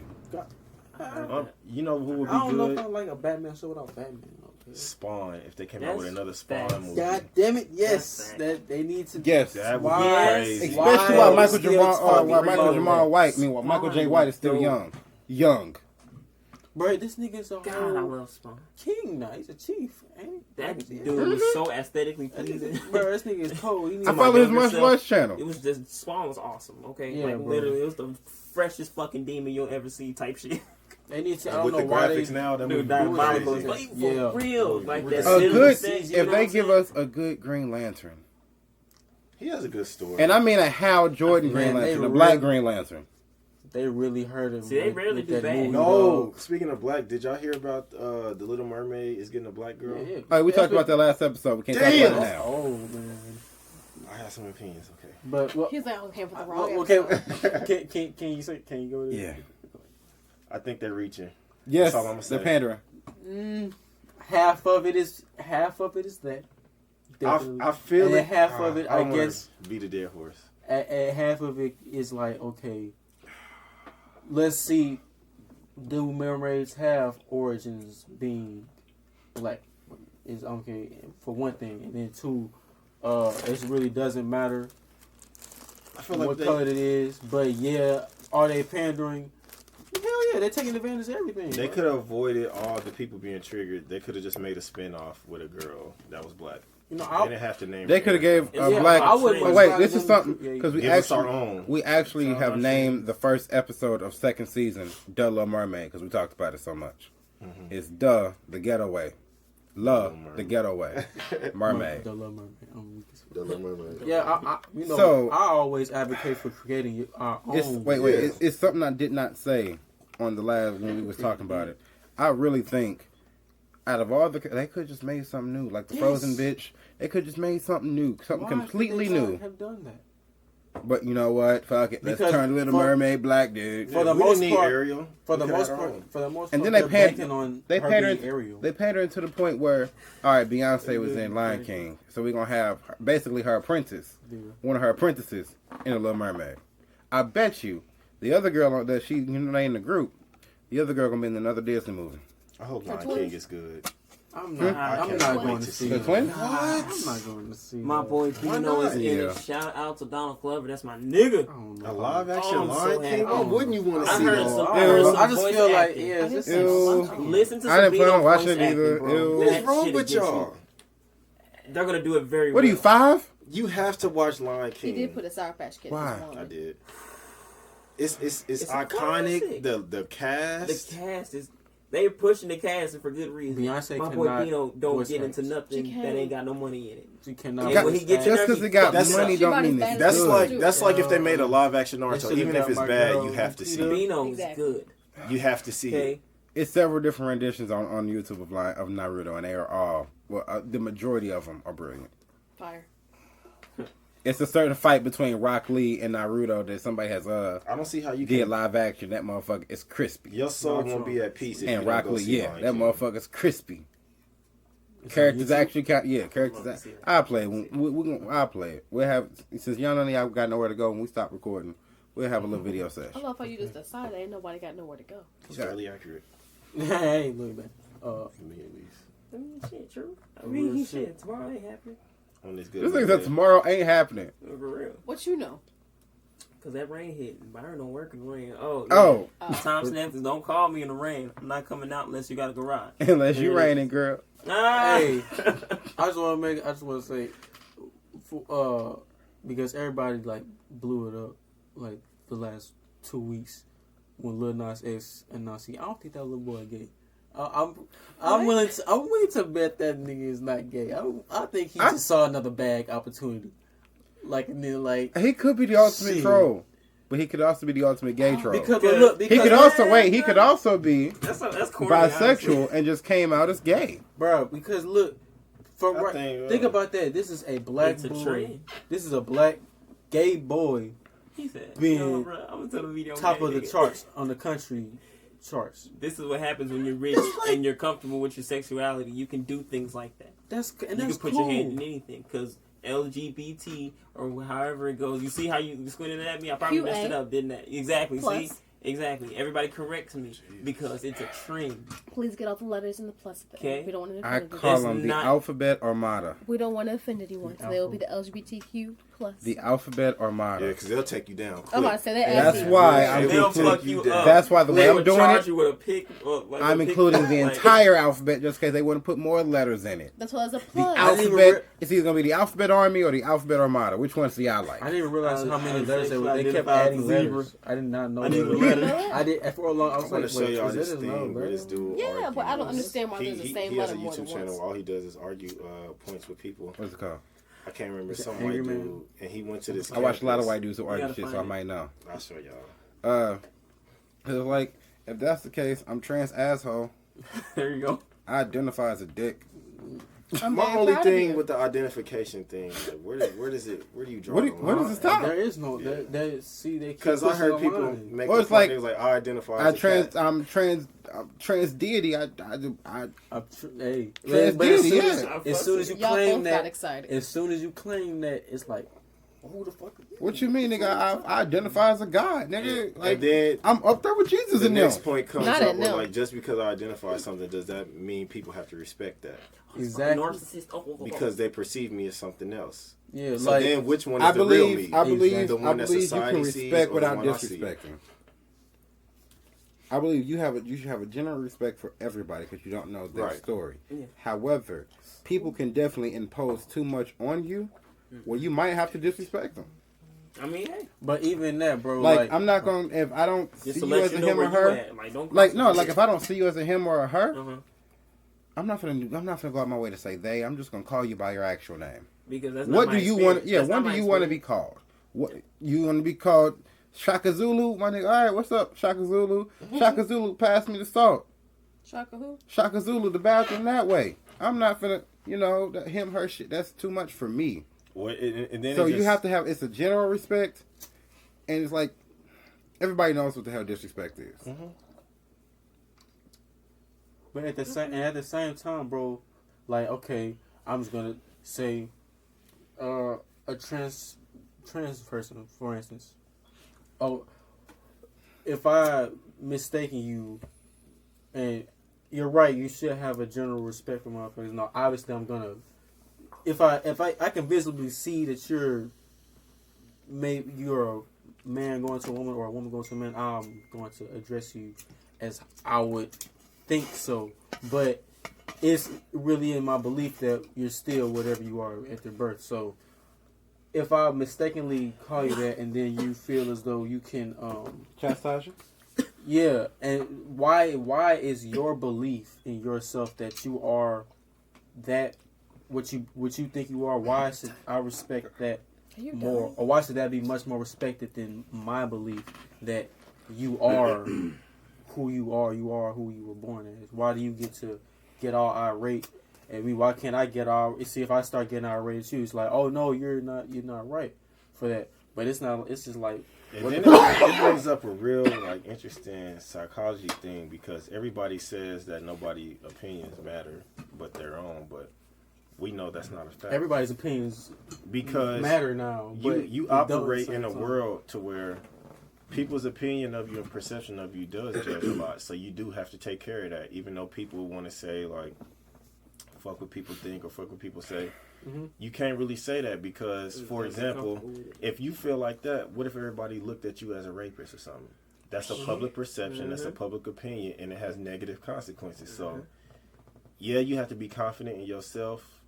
You know who would I don't be know if good? I like a Batman show without Batman. Okay. Spawn. If they came out with That's another Spawn facts. movie. God damn it! Yes, That's fact. that they need to. Yes. That would Why? be crazy. Especially Why while are Michael we still Jamal, talking about Jamal that? White, while Michael J. White is still Spawn. young. Bro, this nigga's a God, I whole love Spawn. king now. He's a chief. Ain't he? That Yeah. dude was so aesthetically That pleasing. nigga- Bro, this nigga is cold. He needs I my follow his younger martial self, arts channel. It was just Spawn was awesome. Okay, Yeah, like bro. literally, it was the freshest fucking demon you'll ever see type shit. They need to. I And don't with know the why graphics they. now, that Dude, movie diabolical. crazy. Like, for Yeah. real, like that. A cinema good, sense, you if know they what give I'm us a good Green Lantern, He has a good story. and I mean a Hal Jordan Man, Green they Lantern, a really- black Green Lantern. They really hurt him. See, they with- rarely with do that bad. movie, no, dog. speaking of black, did y'all hear about the Little Mermaid is getting a black girl? Yeah, yeah. All right, we That's talked about that last episode. We can't talk Damn. about it now. Oh man. I have some opinions. Okay. But well, He's like, okay, for the wrong okay. episode. Can you say? Can you go? Yeah. I think they're reaching. Yes, That's all I'ma say. the pandering. Half of it is that. I Definitely. feel And it. then half of it, I don't wanna guess- beat a dead horse. And half of it is like, okay, let's see, do mermaids have origins being black? Is okay for one thing, and then two, it really doesn't matter I feel like what they, color it is. But yeah, are they pandering? Hell yeah, they're taking advantage of everything. they bro. could have avoided all the people being triggered. They could have just made a spin-off with a girl that was black. You know, They didn't have to name. They her. could have gave a Yeah, black. I wouldn't Oh, mind wait, trying this to is do- something yeah, because we Give us our actually own. we actually Sounds have like named the first episode of second season "Duh Little Mermaid" because we talked about it so much. It's "Duh the Getaway," "Love Little the Mermaid. Getaway," Mermaid. The Little Mermaid. The Little Mermaid. Yeah, I you know, So- I always advocate for creating our own. It's wait, Yeah. it's something I did not say on the last when we was talking about it. I really think out of all they could just made something new, like the Yes. Frozen bitch. They could just made something new, something Why completely could they not new. Have done that. But you know what? Fuck it. Let's Because turn Little for- Mermaid black, dude. For the we didn't most need part- Ariel. For the We could most have our part, own. for the most And part, then they they're paid- banking on They her paid her. being Ariel. They paid her to the point where, all right, Beyonce was in Lion King, so we're gonna have basically her apprentice, Yeah. one of her apprentices, in the Little Mermaid. I bet you, the other girl that she they in the group, the other girl gonna be in another Disney movie. I hope For Lion twins? King is good. I'm Hmm? not. I I'm can't not wait going to to see see The that. twins? I'm not going to see My that. boy Why Dino is not? in Yeah. it. Shout out to Donald Glover. That's my nigga. I don't know. A live action Oh, I'm so Lion King? happy. Why wouldn't you want to I see heard that? some- I, don't know. I just voice feel like acting. yeah, I it's didn't just see Ew. it. Listen to I didn't some plan on Vito watching voice it either. acting, bro. Ew. What's That wrong shit with gets y'all? me. They're gonna do it very What well. are you 5? You have to watch Lion He King. did put a Sour Patch Kid. Why? in his I wallet. did. It's It's a iconic. classic. The cast. The cast is they pushing the cast and for good reason. Beyonce My boy cannot Dino don't voice get act. into nothing She that can. ain't got no money in it. She cannot. Yeah, when he gets in Just there, because it got That's- money She don't brought mean his it's bad That's good. like that's like if they Yeah. made a live action They Naruto. should've Even if got it's my bad, girl you have to see it. Bino is Exactly. good. You have to see Okay. it. It's several different renditions on YouTube of Naruto, and they are all the majority of them are brilliant. Fire. It's a certain fight between Rock Lee and Naruto that somebody has I don't see how you did can. live action. That motherfucker is crispy. Your soul Naruto. won't be at peace if And you don't Rock go Lee, see yeah, Lion that King. motherfucker's crispy. It's on Characters YouTube? actually count. Yeah, characters. Love to see it. I'll play it. I'll play it. We'll have since y'all and y'all got nowhere to go when we stop recording. We'll have a little video I session. love how you just decided ain't nobody got nowhere to go. It's fairly accurate. Hey, look, man. For me at least. I mean, shit, true. I Real mean, shit. shit. Tomorrow ain't happening. On this good. This thing said tomorrow ain't happening. For real. What you know? Cause that rain hit. Byron don't work in the rain. Oh. Yeah. Oh, Time stamps. Don't call me in the rain. I'm not coming out unless you got a garage. unless you Yeah. raining, girl. Ah. Hey. I just want to say, because everybody like blew it up like the last 2 weeks when Lil Nas X announced he. I don't think that little boy gay. I'm willing to bet that nigga is not gay. I think he just saw another bag opportunity. Like and then like He could be the ultimate Shit. troll, but he could also be the ultimate gay troll. because Because- look he because could also wait. He could also be That's corny. bisexual honestly. and just came out as gay. bro because look I think, think about that. This is a black It's a boy. trend. This is a black gay boy He said, Being "No, bro, I'm gonna tell the video top man, of the nigga. charts on the country charts. This is what happens when you're rich and you're comfortable with your sexuality. You can do things like that. That's and You that's can put cool. your hand in anything because LGBT or however it goes. You see how you squinted at me? I probably QA. messed it up, didn't I? Exactly. Plus. See? Exactly. Everybody corrects me because it's a trend. Please get all the letters in the plus bit. Okay. We don't want to I offend anyone. call It's them the not- alphabet armada. We don't want to offend anyone. So they will be the LGBTQ plus. The alphabet armada. Yeah, because they'll take you down. I'm about to quick. say that. That's ass why Yeah, I'm They'll including. fuck you up. That's why the way They I'm would doing charge it, you with a pick. Like I'm a pick- including the like- entire alphabet just in case they want to put more letters in it. That's why there's a The plus. didn't even alphabet. It's either gonna be the alphabet army or the alphabet armada. Which one do y'all like? I didn't even realize how many letters they kept identify adding as a zebra. letters. I did not know I didn't that. even know letter. I did for a long. I I'm was going like, to show wait, y'all is this that thing another where letter? this dude Yeah, but I don't argues. understand why there's the same he has letter a more than YouTube channel. once. All he does is argue points with people. What's it called? I can't remember Is it some Angry white Man? dude, and he went to this. I watch a lot of campus. white dudes who argue gotta shit, so I find it. might know. I'll show y'all. It's like if that's the case, I'm trans asshole. There you go. I identify as a dick. I'm My very only proud of thing you. with the identification thing, like, where do you draw What the do- where line? does it stop? There is no. Yeah. See, they keep Because I heard pushing people online. make Well, the it's point, like, they was like, I identify as I'm trans deity. I Hey, Trans but as deity, soon yeah. as soon as you Y'all claim both got that, excited. as soon as you claim that, it's like, who the fuck? what you mean, nigga? I identify as a god, nigga. And Like then I'm up there with Jesus the in there. next point comes Not up at with no. like, just because I identify as something, does that mean people have to respect that? Exactly. Narcissist. Oh. Because they perceive me as something else. Yeah, So like then, which one is I the real believe me? I believe The I one that believe you society can sees respect or the without one I see? disrespecting. I believe you should have a general respect for everybody because you don't know their Right. story. Yeah. However, people can definitely impose too much on you, where you might have to disrespect them. I mean, hey, but even that, bro, Like I'm not gonna if I don't just see to you let as you a know him where or you her. at. Like, don't. Like no, like if I don't see you as a him or a her, Uh-huh. I'm not gonna go out my way to say they. I'm just gonna call you by your actual name. Because that's not What my do you want? experience. Yeah, That's what not do my you want to be experience. called? What you want to be called? Shaka Zulu, my nigga. All right, what's up, Shaka Zulu? Shaka Zulu, pass me the salt. Shaka who? Shaka Zulu, the bathroom that way. I'm not finna, that him, her shit. That's too much for me. Well, and then So it you just- have to have, it's a general respect, and it's like, everybody knows what the hell disrespect is. Mhm. But at the same time, bro, like, okay, I'm just gonna say, a trans person, for instance. Oh, if I mistaken you, and you're right, you should have a general respect for motherfuckers. No, obviously, I'm gonna. If I can visibly see that you're a man going to a woman or a woman going to a man, I'm going to address you as I would think so. But it's really in my belief that you're still whatever you are at your birth. So if I mistakenly call you that and then you feel as though you can Chastise you? yeah, and why is your belief in yourself that you are that what you think you are, why should I respect that You're more, dumb. or why should that be much more respected than my belief that you are who you are who you were born as? Why do you get to get all irate at me? Why can't I get all? See, if I start getting irate at you, it's like, oh no, you're not right for that. But it's not. It's just like. And then it brings up a real like interesting psychology thing because everybody says that nobody opinions matter but their own, but we know that's not a fact. Everybody's opinions Because matter now. But you they don't at the operate same in a time. world to where people's opinion of you and perception of you does judge a lot. So you do have to take care of that, even though people want to say like, "Fuck what people think" or "Fuck what people say." Mhm. You can't really say that because, for example, if you feel like that, what if everybody looked at you as a rapist or something? That's a public perception. That's a public opinion, and it has negative consequences. So, yeah, you have to be confident in yourself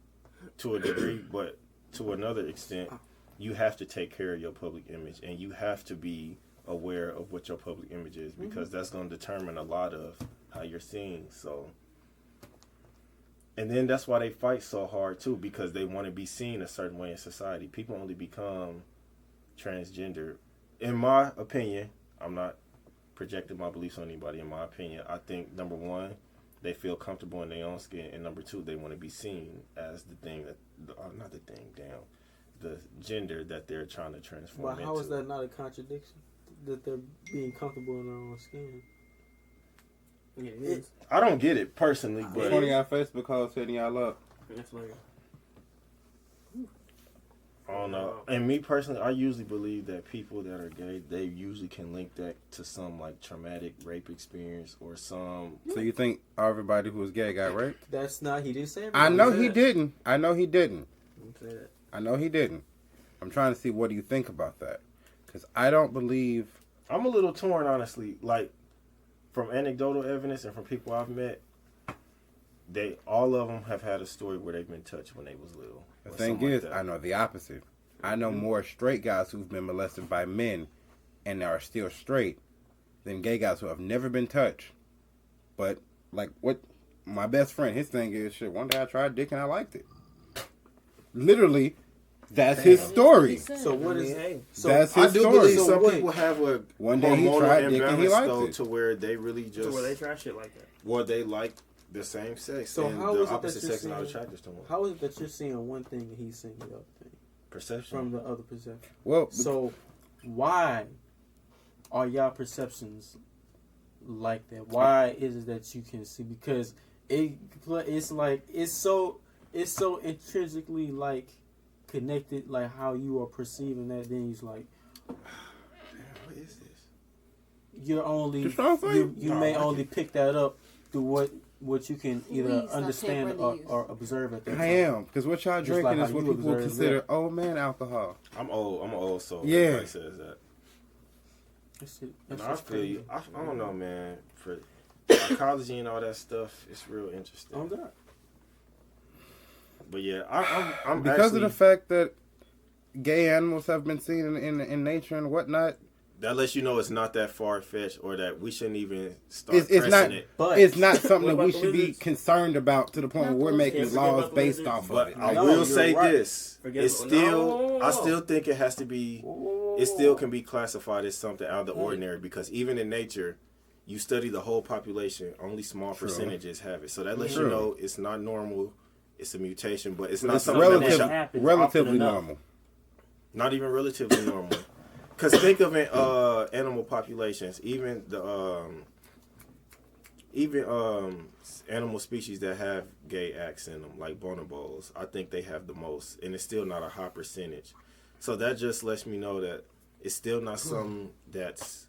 to a degree, but to another extent, you have to take care of your public image, and you have to be aware of what your public image is because that's going to determine a lot of how you're seen. So. And then that's why they fight so hard too, because they want to be seen a certain way in society. People only become transgender. In my opinion, I'm not projecting my beliefs on anybody. In my opinion, I think number one, they feel comfortable in their own skin, and number two, they want to be seen as the thing that, not the thing, damn, the gender that they're trying to transform But how into. is that not a contradiction? That they're being comfortable in their own skin. Yeah, it is. I don't get it personally, but 20 y'all Facebook calls setting y'all up. That's like I don't know. And me personally, I usually believe that people that are gay, they usually can link that to some like traumatic rape experience or some. So you think everybody who was gay got raped? That's not. He didn't say. I everybody know said he that. didn't. I know he didn't. you say that. I know he didn't. I'm trying to see what do you think about that? Because I don't believe. I'm a little torn, honestly. Like from anecdotal evidence and from people I've met, they all of them have had a story where they've been touched when they was little. The or thing something is, like that. I know the opposite. I know more straight guys who've been molested by men and are still straight than gay guys who have never been touched. But like what my best friend, his thing is shit. One day I tried dick and I liked it. Literally, that's his story. So what is? Hey, So That's I his do story. believe So some wait. people have a One day he hormonal tried dick and he imbalance, liked though, it. to where they really just so where they try shit like that. well, they like the same sex. So and how the is it that opposite you're sex is not saying- attracted to them. How is it that you're seeing one thing and he's seeing the other thing Perception. from the other perception? Well, So why are y'all perceptions like that? Why is it that you can see? Because it's like it's so intrinsically like connected, like how you are perceiving that. Then he's like, What is this? you're only Just trying to say. you may only pick that up through what you can either Please stop understand tampering the youth. or observe at that I time. am because what y'all Just drinking like is how what you people observe consider that. old man alcohol. I'm old. I'm an old soul. Yeah. Everybody says that. That's it. No, That's I just feel you. crazy. I don't know, man. For psychology and all that stuff, it's real interesting. Oh God. But yeah, I'm Because actually, of the fact that gay animals have been seen in nature and whatnot, that lets you know it's not that far fetched, or that we shouldn't even start it's pressing not. it. But It's not something What that we about the should be lizards? concerned about to the point where we're making forget laws about the based lizards. off of But it. I No, will you're say right. this: Forget it's about- still. No. I still think it has to be. It still can be classified as something out of the ordinary because even in nature, you study the whole population, only small True. percentages have it. So that lets True. you know it's not normal. it's a mutation, but it's But not it's something that relative- should, happens relatively often enough. normal. not even relatively normal. Because think of it, animal populations, even animal species that have gay acts in them, like bonobos. I think they have the most, and it's still not a high percentage. So that just lets me know that it's still not something that's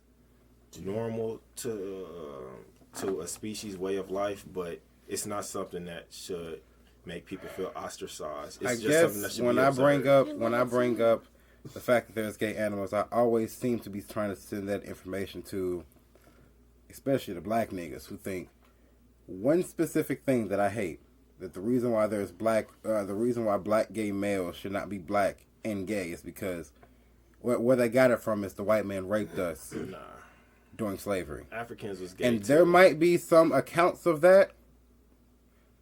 normal to a species' way of life, but it's not something that should make people feel ostracized. It's I just something that guess should when be I observed. bring up the fact that there's gay animals, I always seem to be trying to send that information to, especially the black niggas who think one specific thing that I hate, that the reason why black gay males should not be black and gay is because where they got it from is the white man raped us Nah, during slavery. Africans was gay And too. there might be some accounts of that,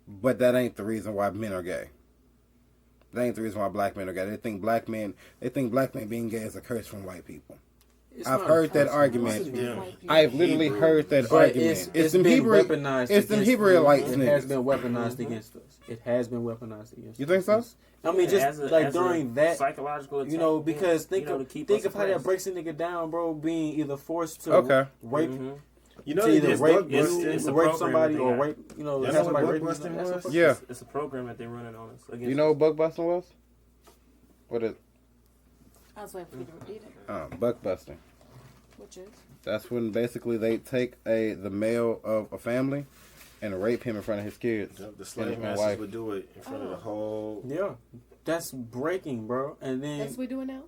but that ain't the reason why men are gay. That ain't the reason why black men are gay. They think black men being gay is a curse from white people. It's I've not heard a that curse. argument. Yeah. I've literally Hebrew. heard that But argument. it's been weaponized. It's them against Hebrewites us. It has niggas. been weaponized against us. It has been weaponized against You us. think so? I mean, just As a- like as a during that, psychological attack, you know, because yeah, think to of keep think us of how that oppressed. breaks a nigga down, bro. Being either forced to Okay. rape, Mhm. You know, to either there's rape bug you, busting. It's a rape program somebody, that they or got. rape, you know, You have know somebody what rape bug you. busting That's was? a- Yeah. It's a program that they're running on us. You know what bug busting was? What is I was waiting for you to repeat it. buck busting? Which is? That's when basically they take the male of a family and rape him in front of his kids. The slave and my masters wife. would do it in front of the whole. Yeah, that's breaking, bro. And then That's what we doing now?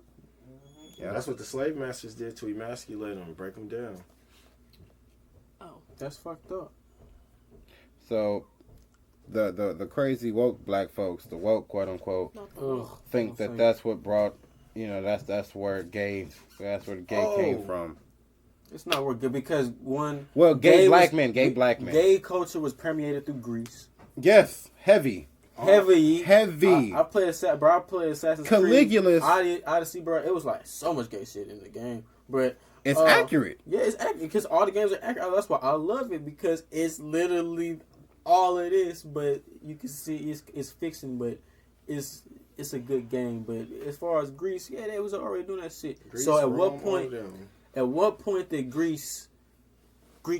Yeah, That's what the slave masters did to emasculate them and break them down. Oh. that's fucked up. So the crazy woke black folks, the woke quote unquote, Not the Ugh, think that that's what brought, that's where gay came from. It's not worth good because one. Well, gay black was- men. Gay culture was permeated through Greece. Yes, heavy. Heavy. Heavy. I played Assassin's Caligula's- Creed. Odyssey, bro. It was like so much gay shit in the game, but It's accurate. yeah, it's accurate because all the games are accurate. That's why I love it because it's literally all it is. But you can see it's fiction, but it's a good game. But as far as Greece, yeah, they was already doing that shit. Greece, so at Rome, what all point? of them. At what point did Greek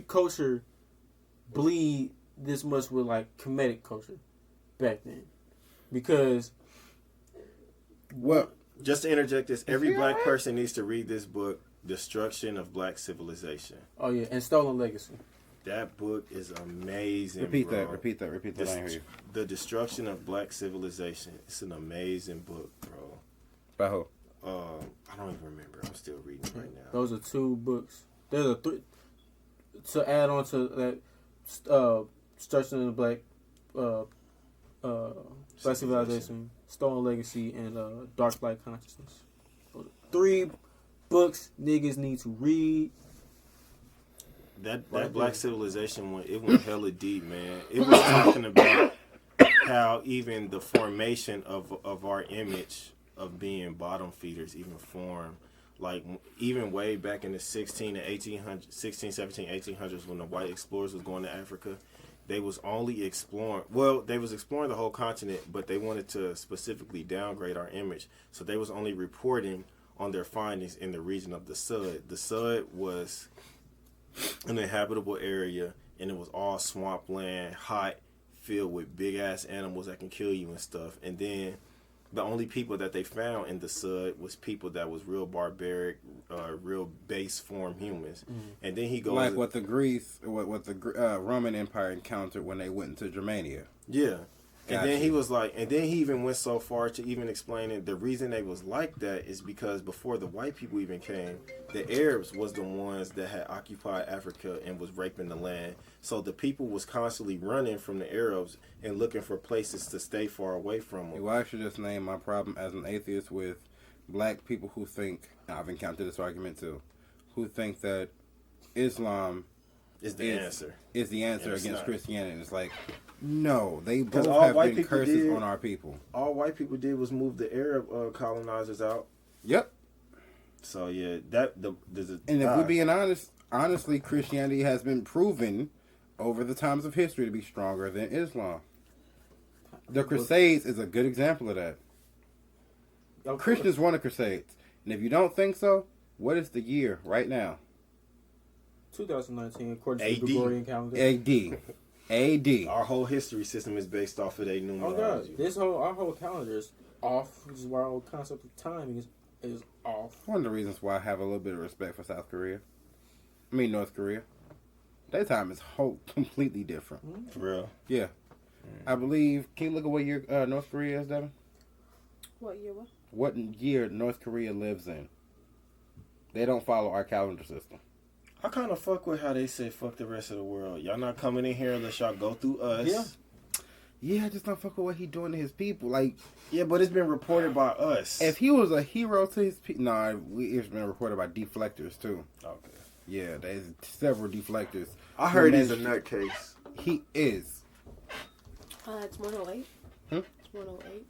culture bleed this much with like comedic culture back then? Because Well, Just to interject this, every you black alright? person needs to read this book, Destruction of Black Civilization. oh yeah, and Stolen Legacy. That book is amazing. repeat bro. that. Repeat that. I didn't hear you. The Destruction of Black Civilization. It's an amazing book, bro. By who? I don't even remember. I'm still reading it right now. Those are two books. There's a three to add on to that. Destruction of the Black Civilization, Stolen Legacy, and Dark Black Consciousness. Those are 3 books niggas need to read. That Right Black there. Civilization one, it went hella deep, man. It was talking about how even the formation of our image of being bottom feeders even formed. Like, even way back in the 17, 1800s when the white explorers was going to Africa, they was only exploring, they was exploring the whole continent, but they wanted to specifically downgrade our image. So they was only reporting on their findings in the region of the Sud. The Sud was an inhabitable area, and it was all swampland, hot, filled with big ass animals that can kill you and stuff. And then the only people that they found in the Sud was people that was real barbaric, real base form humans. And then he goes Like what the Roman Empire encountered when they went into Germania. yeah. And Gotcha. then he was like, and then he even went so far to even explaining the reason they was like that is because before the white people even came, the Arabs was the ones that had occupied Africa and was raping the land. So the people was constantly running from the Arabs and looking for places to stay far away from them. Well, I should just name my problem as an atheist with black people who think, and I've encountered this argument too, who think that Islam Is the answer. is the answer And it's against not. Christianity. And it's like, no, they 'Cause both all have white been people curses did- on our people. All white people did was move the Arab colonizers out. Yep. So yeah, And if we're being honestly, Christianity has been proven over the times of history to be stronger than Islam. The Crusades is a good example of that. Of Christians won the Crusades. And if you don't think so, what is the year right now? 2019, according to AD. the Gregorian calendar. AD. AD. Our whole history system is based off of their Oh god, numerology. our whole calendar is off. Which is why our whole concept of timing is off. One of the reasons why I have a little bit of respect for South Korea. I mean North Korea. Their time is completely different. For real. Yeah. I believe, can you look at what year North Korea is, Devin? What year? What? What year North Korea lives in? They don't follow our calendar system. I kind of fuck with how they say fuck the rest of the world. Y'all not coming in here unless y'all go through us. Yeah. Yeah, I just don't fuck with what he doing to his people. Like, Yeah, but it's been reported by us. if he was a hero to his people, it's been reported by deflectors too. Okay. Yeah, there's several deflectors. I heard he's a Mentioned- nutcase. He is. It's 108. Hmm? It's 108.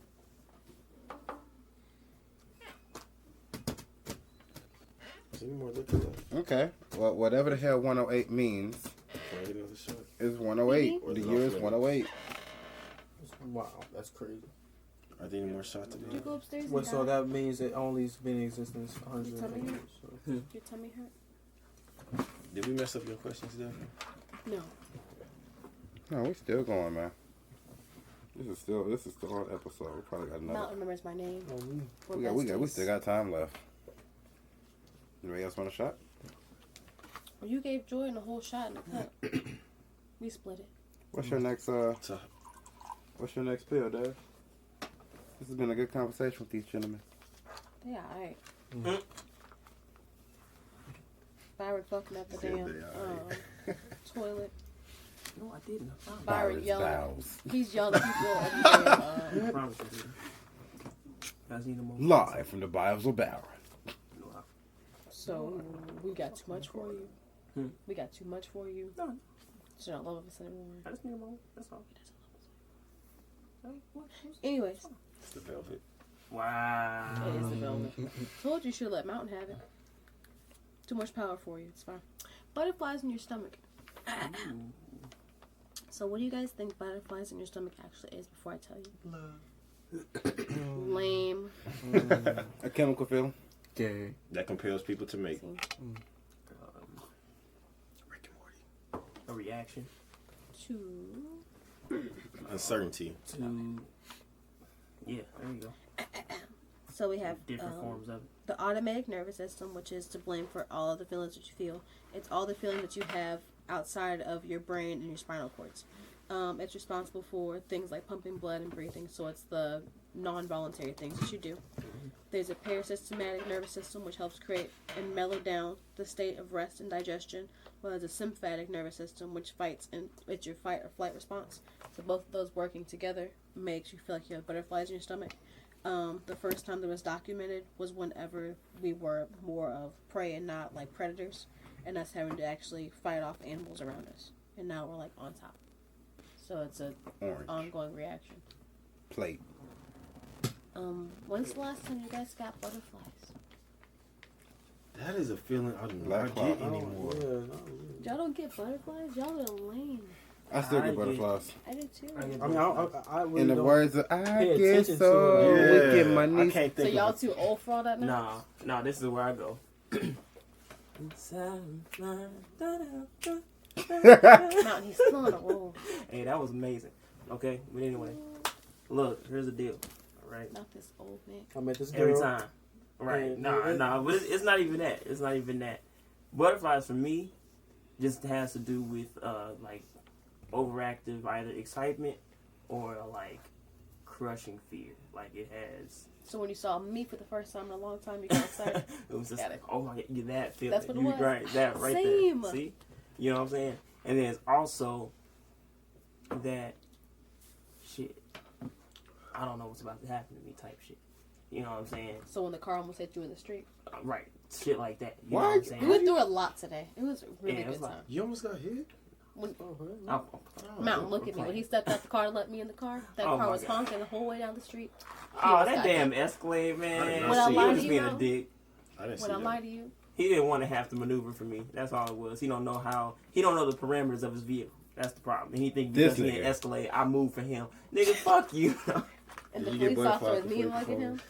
Is any more liquor left? Okay. Well, whatever the hell 108 means Can I get another shot? is 108. Or The is it year off is limit? 108. Wow, that's crazy. Are there any more shots to Did you be? go upstairs? Well, and so die? that means it only's been in existence 110 years. So. Your tummy hurt? Did we mess up your questions, Devin? No. No, we still going, man. This is still on episode. We probably got another. Mount remembers my name. Oh, me. We're We besties. still got time left. Anybody else want a shot? Well, you gave Jordan a whole shot in the cup. We split it. What's your next What's your next pill, Dave? This has been a good conversation with these gentlemen. They alright. Mhm. Byron fucking up the Said damn they toilet. No, I didn't. Byron Byron's yelling. vows. He's yelling at people every day. I promise I didn't. Guys need a moment. Live from the Bibles of Byron. So we got too much for you. Hmm. We got too much for you. No. You don't love us anymore. I just need a moment. That's all. Anyways, It's the velvet. Wow. it is the velvet. Told you you should let Mountain have it. Too much power for you. It's fine. Butterflies in your stomach. So what do you guys think butterflies in your stomach actually is before I tell you? Lame. A chemical feeling. Okay. That compels people to make See? Rick and Morty. A reaction Two. Uncertainty. to. Yeah, there you go. So we have Different forms of it. the automatic nervous system, which is to blame for all of the feelings that you feel. It's all the feelings that you have outside of your brain and your spinal cords. It's responsible for things like pumping blood and breathing, so it's the non-voluntary things that you do. There's a parasystematic nervous system, which helps create and mellow down the state of rest and digestion, while there's a sympathetic nervous system, which fights and it's your fight or flight response. So both of those working together makes you feel like you have butterflies in your stomach. The first time that was documented was whenever we were more of prey and not like predators, and us having to actually fight off animals around us. And now we're like on top. So it's a Orange. ongoing reaction. Plate. When's the last time you guys got butterflies? That is a feeling I do Black not get cloth. anymore. Yeah, no, Y'all don't get butterflies? Y'all are lame. I still I get get- butterflies. I do too. I get I mean, I really In the don't. words of I pay get attention so to it. wicked, my I niece. can't So think y'all of too old for all that now? Nah, this is where I go. Mountain, he's still on a roll. Hey, that was amazing. Okay, but anyway, look, here's the deal. All right, Not this old man. I met this girl. every time. Right? Yeah, Nah, yeah. nah, but it's not even that. It's not even that. Butterflies for me just has to do with like overactive either excitement or like crushing fear. Like it has. So when you saw me for the first time in a long time, you got excited. It was just Got like, it. oh my god, you that feeling. That's what it You was. Right, that right Same. there. See? You know what I'm saying? And then it's also that shit. I don't know what's about to happen to me type shit. You know what I'm saying? So when the car almost hit you in the street. Right. Shit like that. You know What? what I'm We saying? went through a lot today. It was a really Yeah, it was good like- time. You almost got hit? When Oh, really? Mountain, look at me. When he stepped out the car to let me in the car, that Oh car my was God. honking the whole way down the street. Oh, almost that got damn hit. Escalade, man. When I He lied was to you, being a though? dick. I didn't see When I that. lie to you, He didn't want to have to maneuver for me. That's all it was. He don't know how. He don't know the parameters of his vehicle. That's the problem. And he think This because he in nigga. Escalade, I move for him. Nigga, fuck you. And the Did you get police officer butterflies was me before you liking him.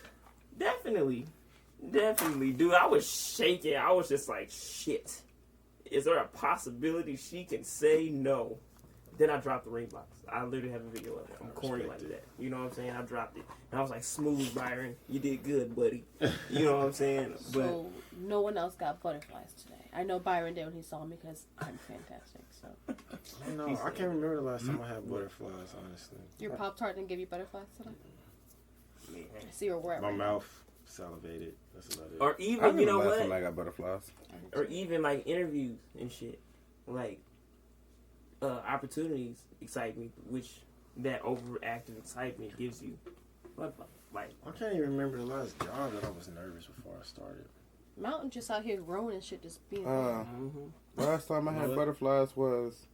Definitely, dude. I was shaking. I was just like, shit. Is there a possibility she can say no? Then I dropped the ring box. I literally have a video of it. I'm corny like that. You know what I'm saying? I dropped it. And I was like, smooth, Byron. You did good, buddy. You know what I'm saying? But So no one else got butterflies today. I know Byron did when he saw me because I'm fantastic. So No, I can't remember the last time I had butterflies. Honestly, your Pop-Tart didn't give you butterflies today. man. I see where we're at. my right now. mouth salivated. That's about it. Or I even, remember you know last what? time I got butterflies. Or even like interviews and shit. Like opportunities excite me, which that overactive excitement gives you. Like I can't even remember the last job that I was nervous before I started. Mountain just out here growing and shit, just being. Last time I had What? butterflies was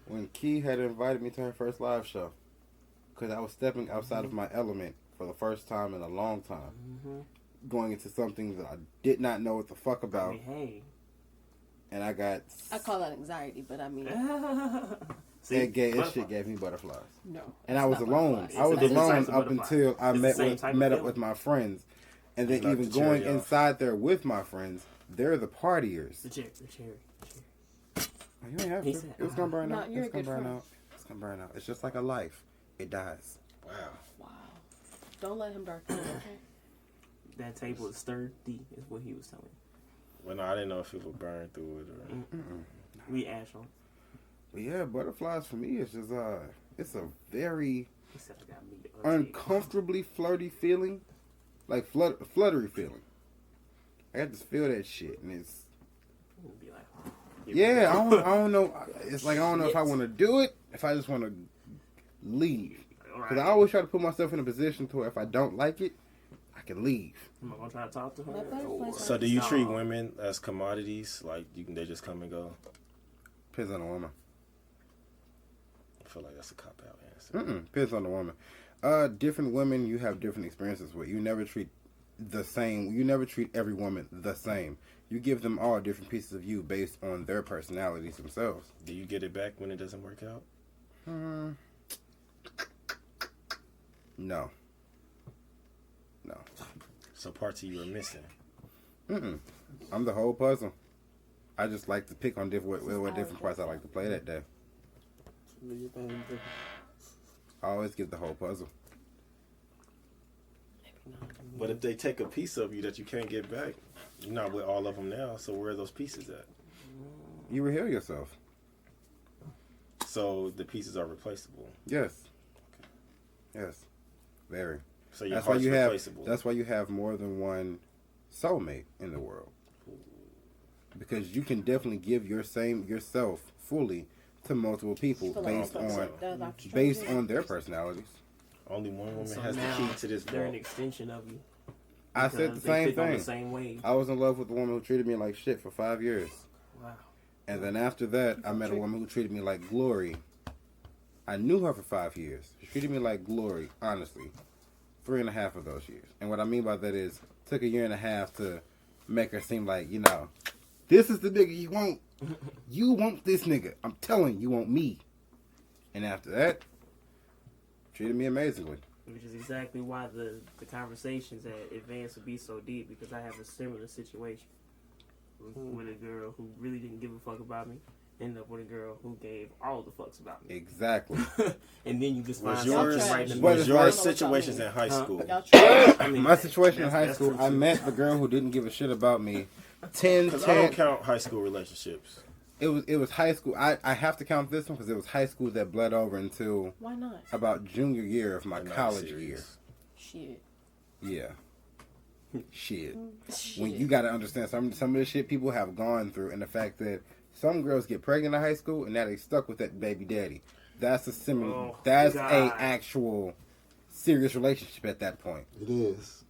when Key had invited me to her first live show. Because I was stepping outside of my element for the first time in a long time. Going into something that I did not know what the fuck I about. mean, hey. And I got... I call that anxiety, but I mean, See, That butterfly. shit gave me butterflies. no. And I it's was not alone. butterflies. I was It's the same alone type of up butterfly. until I It's the met same type of up feeling. with my friends. And then It's like even the cherry going off. inside there with my friends, they're the partiers. The cherry. Oh, you ain't have He to. said, It's gonna burn No, out. you're It's a gonna good burn friend. out. It's gonna burn out. It's just like a life. It dies. Wow. Wow. Don't let him darken you, okay? That table is sturdy, is what he was telling me. Well, no, I didn't know if it would burn through it or. We ash on. But yeah, butterflies for me is just it's a very He said I got me the other table. uncomfortably flirty feeling, like fluttery feeling. I got to feel that shit, and it's He would be like, oh, yeah. I don't know. It's like I don't know if I want to do it, if I just want to leave. Because I always try to put myself in a position to where if I don't like it, I can leave. I'm not gonna try to talk to her. Let butterflies So, do you treat No. women as commodities? Like they just come and go? Depends on the woman. I feel like that's a cop out answer. Depends on the woman. Different women you have different experiences with. You never treat the same. You never treat every woman the same. You give them all different pieces of you based on their personalities themselves. Do you get it back when it doesn't work out? No. So parts of you are missing. I'm the whole puzzle. I just like to pick on what different parts I like to play that day. I always get the whole puzzle. But if they take a piece of you that you can't get back, you're not with all of them now. So where are those pieces at? You reheal yourself. So the pieces are replaceable. Yes. Yes. Very. So your That's why heart's you have. replaceable. That's why you have more than one soulmate in the world. Because you can definitely give yourself fully to multiple people Feel like based that's on what the doctor's trying based to do. on their personalities. Only one woman So has the now key to this they're an vault. extension of you. I said the Because they same pick on thing. the same way. I was in love with a woman who treated me like shit for 5 years. Wow. And then after that, I met a woman who treated me like glory. I knew her for 5 years. She treated me like glory, honestly. 3.5 of those years. And what I mean by that is, took 1.5 years to make her seem like, this is the nigga you want. You want this nigga. I'm telling you, you want me. And after that, treated me amazingly. Which is exactly why the conversations at Advance would be so deep, because I have a similar situation with a girl who really didn't give a fuck about me. Ended up with a girl who gave all the fucks about me. Exactly. And then you just Was find yours, something right in the What was is middle. yours right? situations in high school? Y'all try. I mean, My situation in high that's school, true, I too. met the girl who didn't give a shit about me. 10, Because I don't 10, count high school relationships. it was high school. I have to count this one because it was high school that bled over until Why not? about junior year of my They're not college serious. year. Shit. Yeah. Shit. Shit. When you got to understand some of the shit people have gone through, and the fact that some girls get pregnant in high school and now they stuck with that baby daddy. That's a similar. Oh, that's God. a actual serious relationship at that point. It is.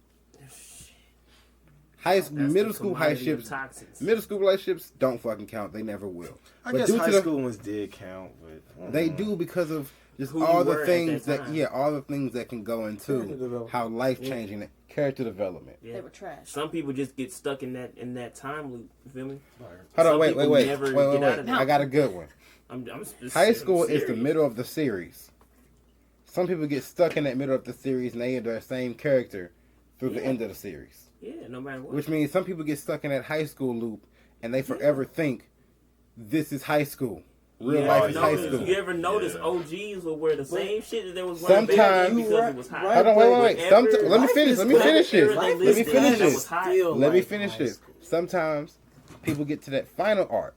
High school, That's middle the school commodity of relationships, toxins. middle school relationships don't fucking count. They never will. I But guess due to high the- school ones did count, but They do because of just Who all you the were at things that that time. all the things that can go Character into development. how life changing character development. Yeah. They were trash. Some people just get stuck in that time loop. You feel me? Hold on, Some wait. people never get out of that. I got a good one. I'm High school is the serious. middle of the series. Some people get stuck in that middle of the series and they end their same character through the Yeah. end of the series. Yeah, no matter what. Which means some people get stuck in that high school loop and they forever think this is high school. Real You life ever is high notice- school. You ever notice Yeah. OGs will wear the same shit that they was wearing back Sometimes- then because it was hot? Hold on, wait. Whatever- Let me finish. Let me finish whatever this. they Let me listed, finish that was this. hot. Let me finish this. Sometimes people get to that final arc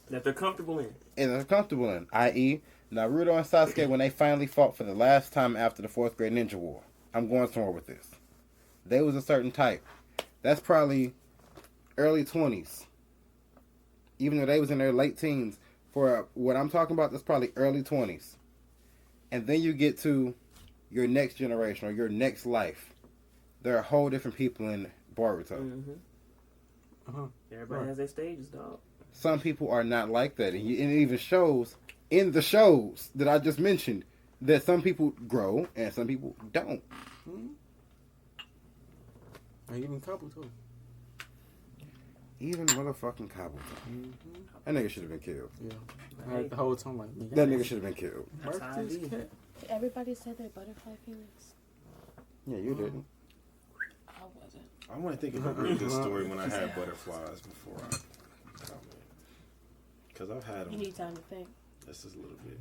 That they're comfortable in. and they're comfortable in, i.e., Naruto and Sasuke when they finally fought for the last time after the 4th grade ninja war. I'm going somewhere with this. They was a certain type. That's probably early 20s. Even though they was in their late teens. For what I'm talking about, that's probably early 20s. And then you get to your next generation or your next life. There are whole different people in Boruto. Mm-hmm. Uh-huh. Everybody Right. has their stages, dog. Some people are not like that. And it even shows in the shows that I just mentioned that some people grow and some people don't. And even Kabuto. Even motherfucking Kabuto. That nigga should have been killed. Yeah. Like, the whole time, like, That nigga should have been killed. That's Mark how I this be. cat. Everybody said they're butterfly feelings. Yeah, you didn't. I wasn't. I want to think of a real good story when I had butterflies before I comment. Because I've had You them need time to think. just a little bit.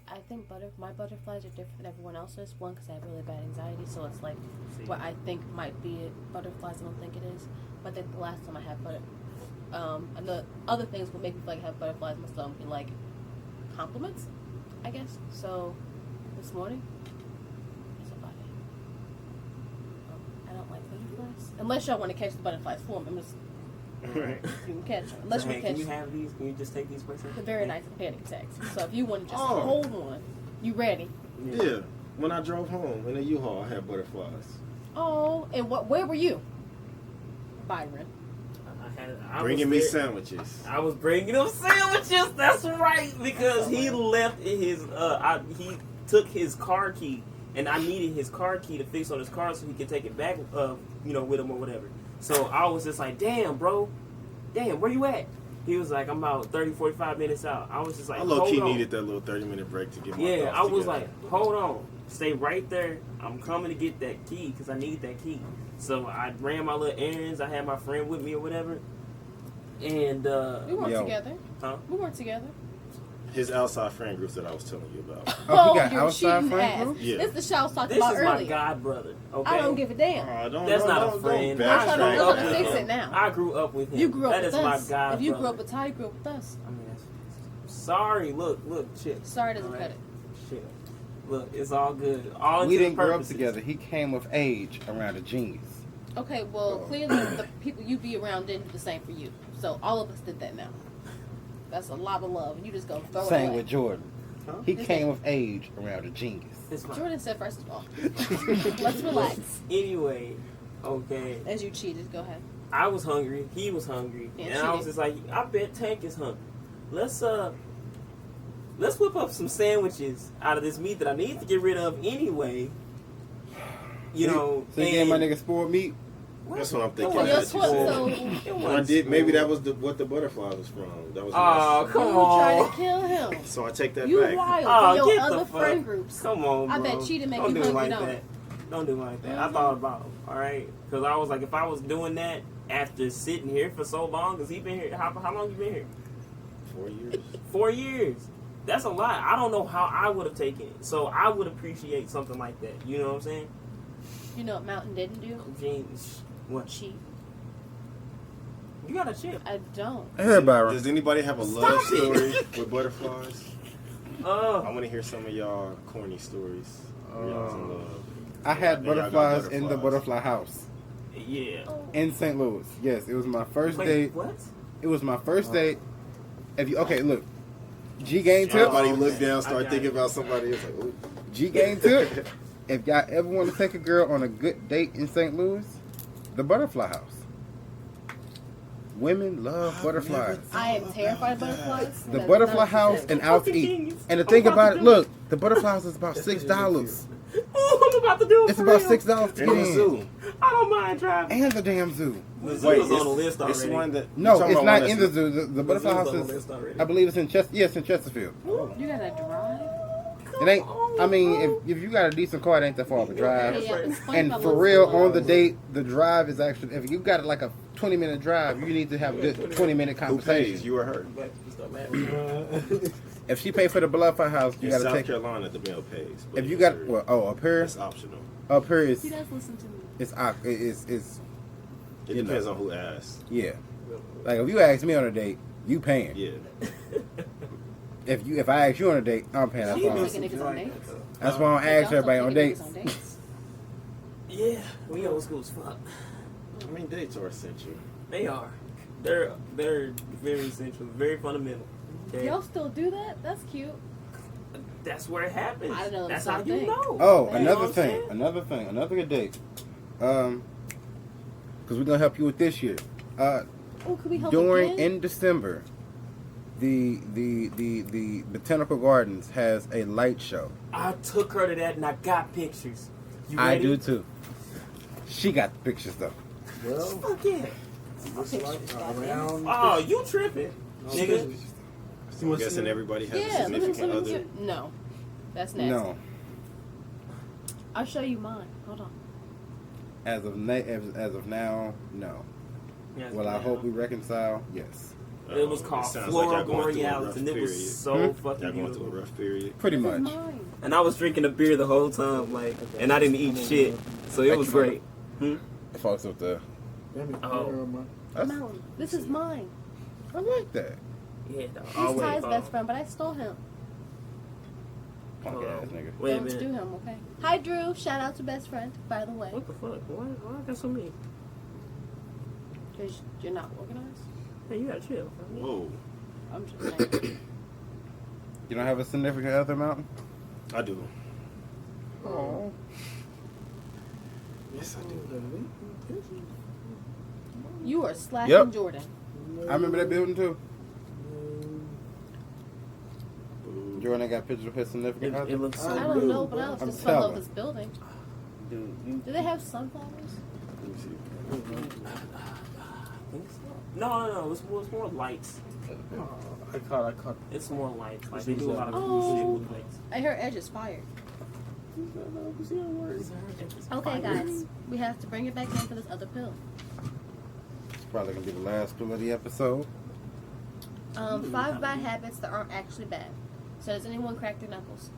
I think my butterflies are different than everyone else's. One, because I have really bad anxiety, so it's like See. what I think might be it. Butterflies, I don't think it is. But then the last time I had and the other things would make me feel like I have butterflies in my stomach be like compliments, I guess. So this morning, it's a body. I don't like butterflies unless y'all want to catch the butterflies for me. I'm just Right. you can catch them. Unless So, you hey, catch can you have these? Can you just take these places? the very nice panic attacks. So if you want to just Oh. hold one, you ready? Yeah. When I drove home in a U-Haul, I had butterflies. Oh, and where were you? Byron. I Bringing was me there- sandwiches. I was bringing him sandwiches. That's right, because he left his. He took his car key, and I needed his car key to fix on his car so he could take it back, with him or whatever. So I was just like, "Damn, bro, where you at?" He was like, "I'm about 30, 45 minutes out." I was just like, I low-key "Hold on." needed that little 30-minute break to get my Yeah, thoughts I was together. like, "Hold on, stay right there. I'm coming to get that key because I need that key." So I ran my little errands. I had my friend with me or whatever, and We weren't Yo. together. huh? We weren't together. His outside friend groups that I was telling you about. Oh, he got you're outside cheating friend ass. group? Yeah. This is the show I was talking This about is my earlier. god brother. Okay, I don't give a damn. That's not a friend. I'm backtrack. trying to up with fix him. it now. I grew up with him. You grew up That with is us. my god If you grew brother. up with Ty, you grew up with us. I mean, that's sorry. Look, shit. Sorry doesn't All cut it. Shit. Look, it's all good. All We intents didn't and grow up purposes. together. He came of age around a genius. Okay, well, clearly the people you be around didn't do the same for you. So all of us did that now. That's a lot of love, and you just go throw it Same away. with Jordan. Huh? He Is came it- of age around a genius. It's fine. Jordan said first of all. Let's relax. Anyway, okay. As you cheated, go ahead. I was hungry. He was hungry, Yeah, and I was cheated. just like, I bet Tank is hungry. Let's whip up some sandwiches out of this meat that I need to get rid of anyway. You know, So you gave my and- nigga spoiled meat? That's what I'm thinking. Well, That's your what twin, you said. so It When I wasn't did, maybe spoiled. that was what the butterfly was from. That was. Oh, you come trying on. to kill him. So I take that You back. wild Oh, for get your the other fuck. friend groups. Come on, bro. I bet cheating make Don't you do it hungry, like don't that. it? Don't do it like that. I Mhm. thought about him, all right? Because I was like, if I was doing that after sitting here for so long, because he been here, how long you been here? 4 years. 4 years. That's a lot. I don't know how I would have taken it. So I would appreciate something like that. You know what I'm saying? You know what Mountain didn't do? James, what? Cheat. You got a chip. I don't. Hey, Byron. Does anybody have a love story with butterflies? I want to hear some of y'all corny stories. Where y'all's in love. I had Yeah, y'all got butterflies in the butterflies. butterfly house yeah. in St. Louis. Yes, it was my first Wait, date. what? It was my first date. If you look, G game tip. Everybody look down, I start got thinking it. about somebody else. Like, ooh. G game tip. If y'all ever want to take a girl on a good date in St. Louis, the Butterfly House. Women love butterflies. I am terrified of butterflies. The That's Butterfly not- House and out to eat. Genius. And the I'm thing about about to it, do look, the Butterfly House is about $6. Ooh, I'm about to do it It's for about real. $6 to In get the in. zoo. I don't mind driving. And the damn zoo. The zoo Wait, was on the list it's already. one that No, you talking it's about not one in the that's- zoo. The butterfly zoo's house on the is, list already. I believe it's in Yes, in Chesterfield. You gotta drive. It ain't. I mean, if you got a decent car, it ain't that far of a drive. Yeah, but And SpongeBob for was real, cool. on the date, the drive is actually. If you got like a 20-minute drive, you need to have a good 20-minute Who pays? conversation. You or her? If she paid for the butterfly house, you In got to South take. Carolina, the male pays. but If you in got Missouri, up here, it's optional. up here is He does listen to me. it's It You depends know. on who asks. yeah. Like if you ask me on a date, you paying. Yeah. If I ask you on a date, I'm paying. That's He why. taking niggas on dates. That's why I don't ask everybody on dates. Yeah, we old school as fuck. I mean, dates are essential. They are. They're very essential, very fundamental. Okay? Y'all still do that? That's cute. That's where it happens. I know That's the how same you thing. know. Oh, You know another what I'm thing, saying? another good date. Because we're gonna help you with this year. Oh, could we help During again? in December, the Botanical Gardens has a light show. I took her to that and I got pictures. You I ready? do too. She got the pictures though. Well, Fuck yeah. looks like around. Oh, you tripping, nigga. I'm guessing everybody has a Yeah, let me significant other. get. No. That's nasty. No, I'll show you mine. Hold on. as of now, no. Yeah, Well, I yeah. hope we reconcile. Yes, It was called sounds Flora y'all going through a Borealis, rough and it was period. so Hmm? fucking Y'all going beautiful. through a rough period. pretty This is much. mine. And I was drinking a beer the whole time, like, and I didn't eat shit, so it was great. Folks up there. Oh. That's, Mountain. This is mine. I like that. Yeah, dog. He's Always, Ty's dog. best friend, but I stole him. Punk Hold ass on. nigga. Wait a Don't minute. do him, okay? Hi, Drew. Shout out to best friend, by the way. What the fuck? Why I got so many? Because you're not organized. Hey, you gotta chill. Whoa. I'm just saying. You don't have a significant other, Mountain? I do. Oh. Yes, I do. You are slacking Yep. Jordan. I remember that building too. Jordan got pictures of his significant It other. looks so I good. don't know, but I I'm just fell off telling. this building. Dude, you Do they have sunflowers? Let me see. think so? No. It's more lights. I caught. It's more lights. Like they do a lot of cool Oh. shit with lights. I heard Edge is fired. Okay, guys. We have to bring it back in for this other pill. It's probably gonna be the last pill of the episode. 5 bad habits that aren't actually bad. So does anyone crack their knuckles?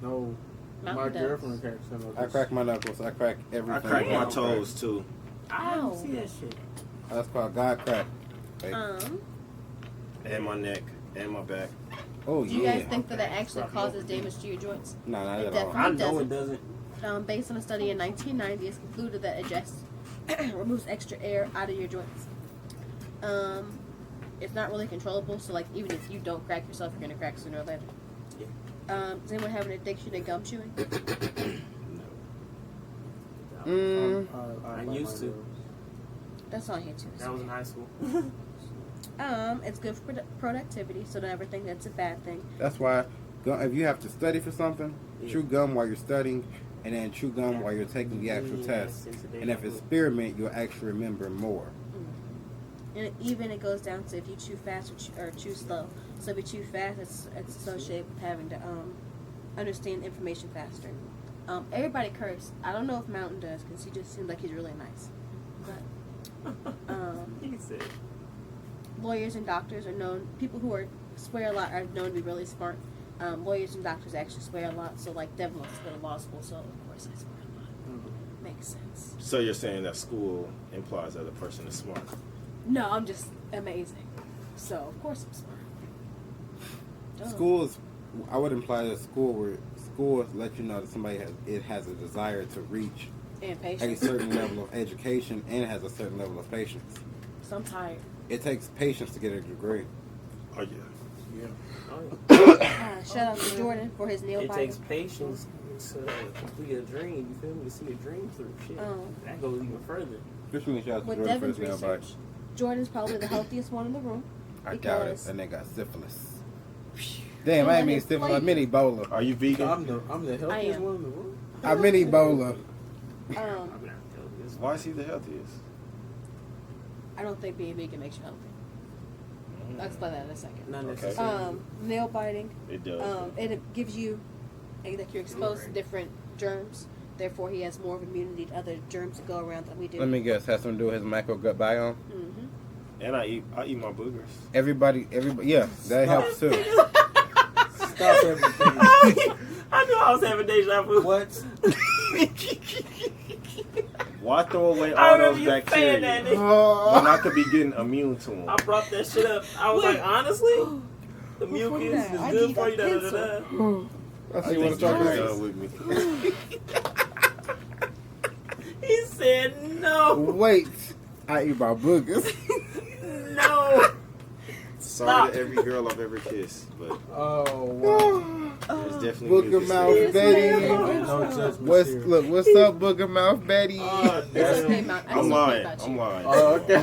No, Mountain my does. girlfriend cracks her knuckles. I crack my knuckles. I crack I everything. crack my else. toes too. I Ow. don't see that shit. That's called God crack. Hey. And my neck. And my back. Oh Do you yeah. guys think that that actually causes damage to your joints? No, not It at all. definitely- I know doesn't. it doesn't. Based on a study in 1990, it's concluded that it just removes extra air out of your joints. It's not really controllable, so like even if you don't crack yourself, you're gonna crack sooner or later. Does anyone have an addiction to gum chewing? Mm, I like used my to. girls. That's on here too. That was in high school. It's good for productivity, so don't ever think that's a bad thing. that's why if you have to study for something, Yeah. chew gum while you're studying, and then chew gum while you're taking the actual test. And if it's spearmint, you'll actually remember more. And even it goes down to if you chew fast or chew slow. So if you chew fast, it's associated with having to understand information faster. Everybody curse. I don't know if Mountain does because he just seems like he's really nice. But He said, lawyers and doctors are known. People who swear a lot are known to be really smart. Lawyers and doctors actually swear a lot. So like Devin wants to go to law school, so of course I swear a lot. Makes sense. So you're saying that school implies that a person is smart. No, I'm just amazing. So of course I'm smart. Duh. School is, I would imply that school let you know that somebody has a desire to reach And a patience. certain level of education and has a certain level of patience. So I'm tired. It takes patience to get a degree. Oh yeah. Shout out to Jordan for his nail it biter. takes patience to complete a dream. You feel me? To see a dream through. Shit. That goes even further. This really shout out to With Jordan for Devin's his nail bite. research, Jordan's probably the healthiest one in the room. I doubt it. Because- And they got syphilis. Damn, I ain't mean syphilis. I mean Ebola. Are you vegan? I'm the healthiest am. one in the room. I'm in Ebola. Why is he the healthiest? I don't think being vegan makes you healthy. I'll explain that in a second. Not Okay. necessarily. Nail biting. It does. It gives you like you're exposed to different germs. Therefore, he has more of immunity to other germs that go around than we do. Let me guess. Has something to do with his macro gut biome. Mm-hmm. And I eat my boogers. Everybody. Yeah, that helps too. Stop everything. I knew I was having deja vu. What? Why throw away I all remember those you saying that, bacteria nigga. when I could be getting immune to them? I brought that shit up. I was like, honestly, the mucus that? is I good need for a you. Da, da, da, da. I I see what I'm think you're talking about. done with me. He said no, Wait, I eat my boogers. no. Sorry Stop. to every girl I've ever kissed, but Oh wow. there's definitely Booger mucus mouth there. Betty. No judgment What's here. look? What's up, Booger mouth Betty? Oh, That's- damn. I'm lying. I'm lying. Oh, okay.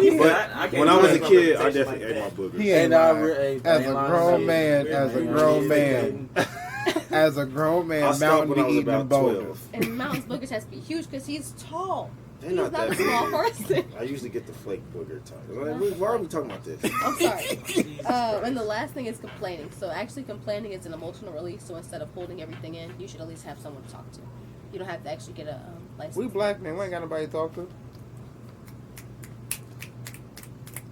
He said, But I can't when I was a do kid, I conversation definitely ate like my boogers. He ain't And I lying. re- As a lying grown shit. man, as a grown man, as a grown I man, stopped Mountain when I be was eating them about boulders. 12. And Mountain's boogers has to be huge because he's tall. They're He's not not a that small big. person. I usually get the flake booger type. Why are we talking about this? I'm sorry. And the last thing is complaining. So actually, complaining is an emotional release. So instead of holding everything in, you should at least have someone to talk to. You don't have to actually get a license. We black men, we ain't got nobody to talk to.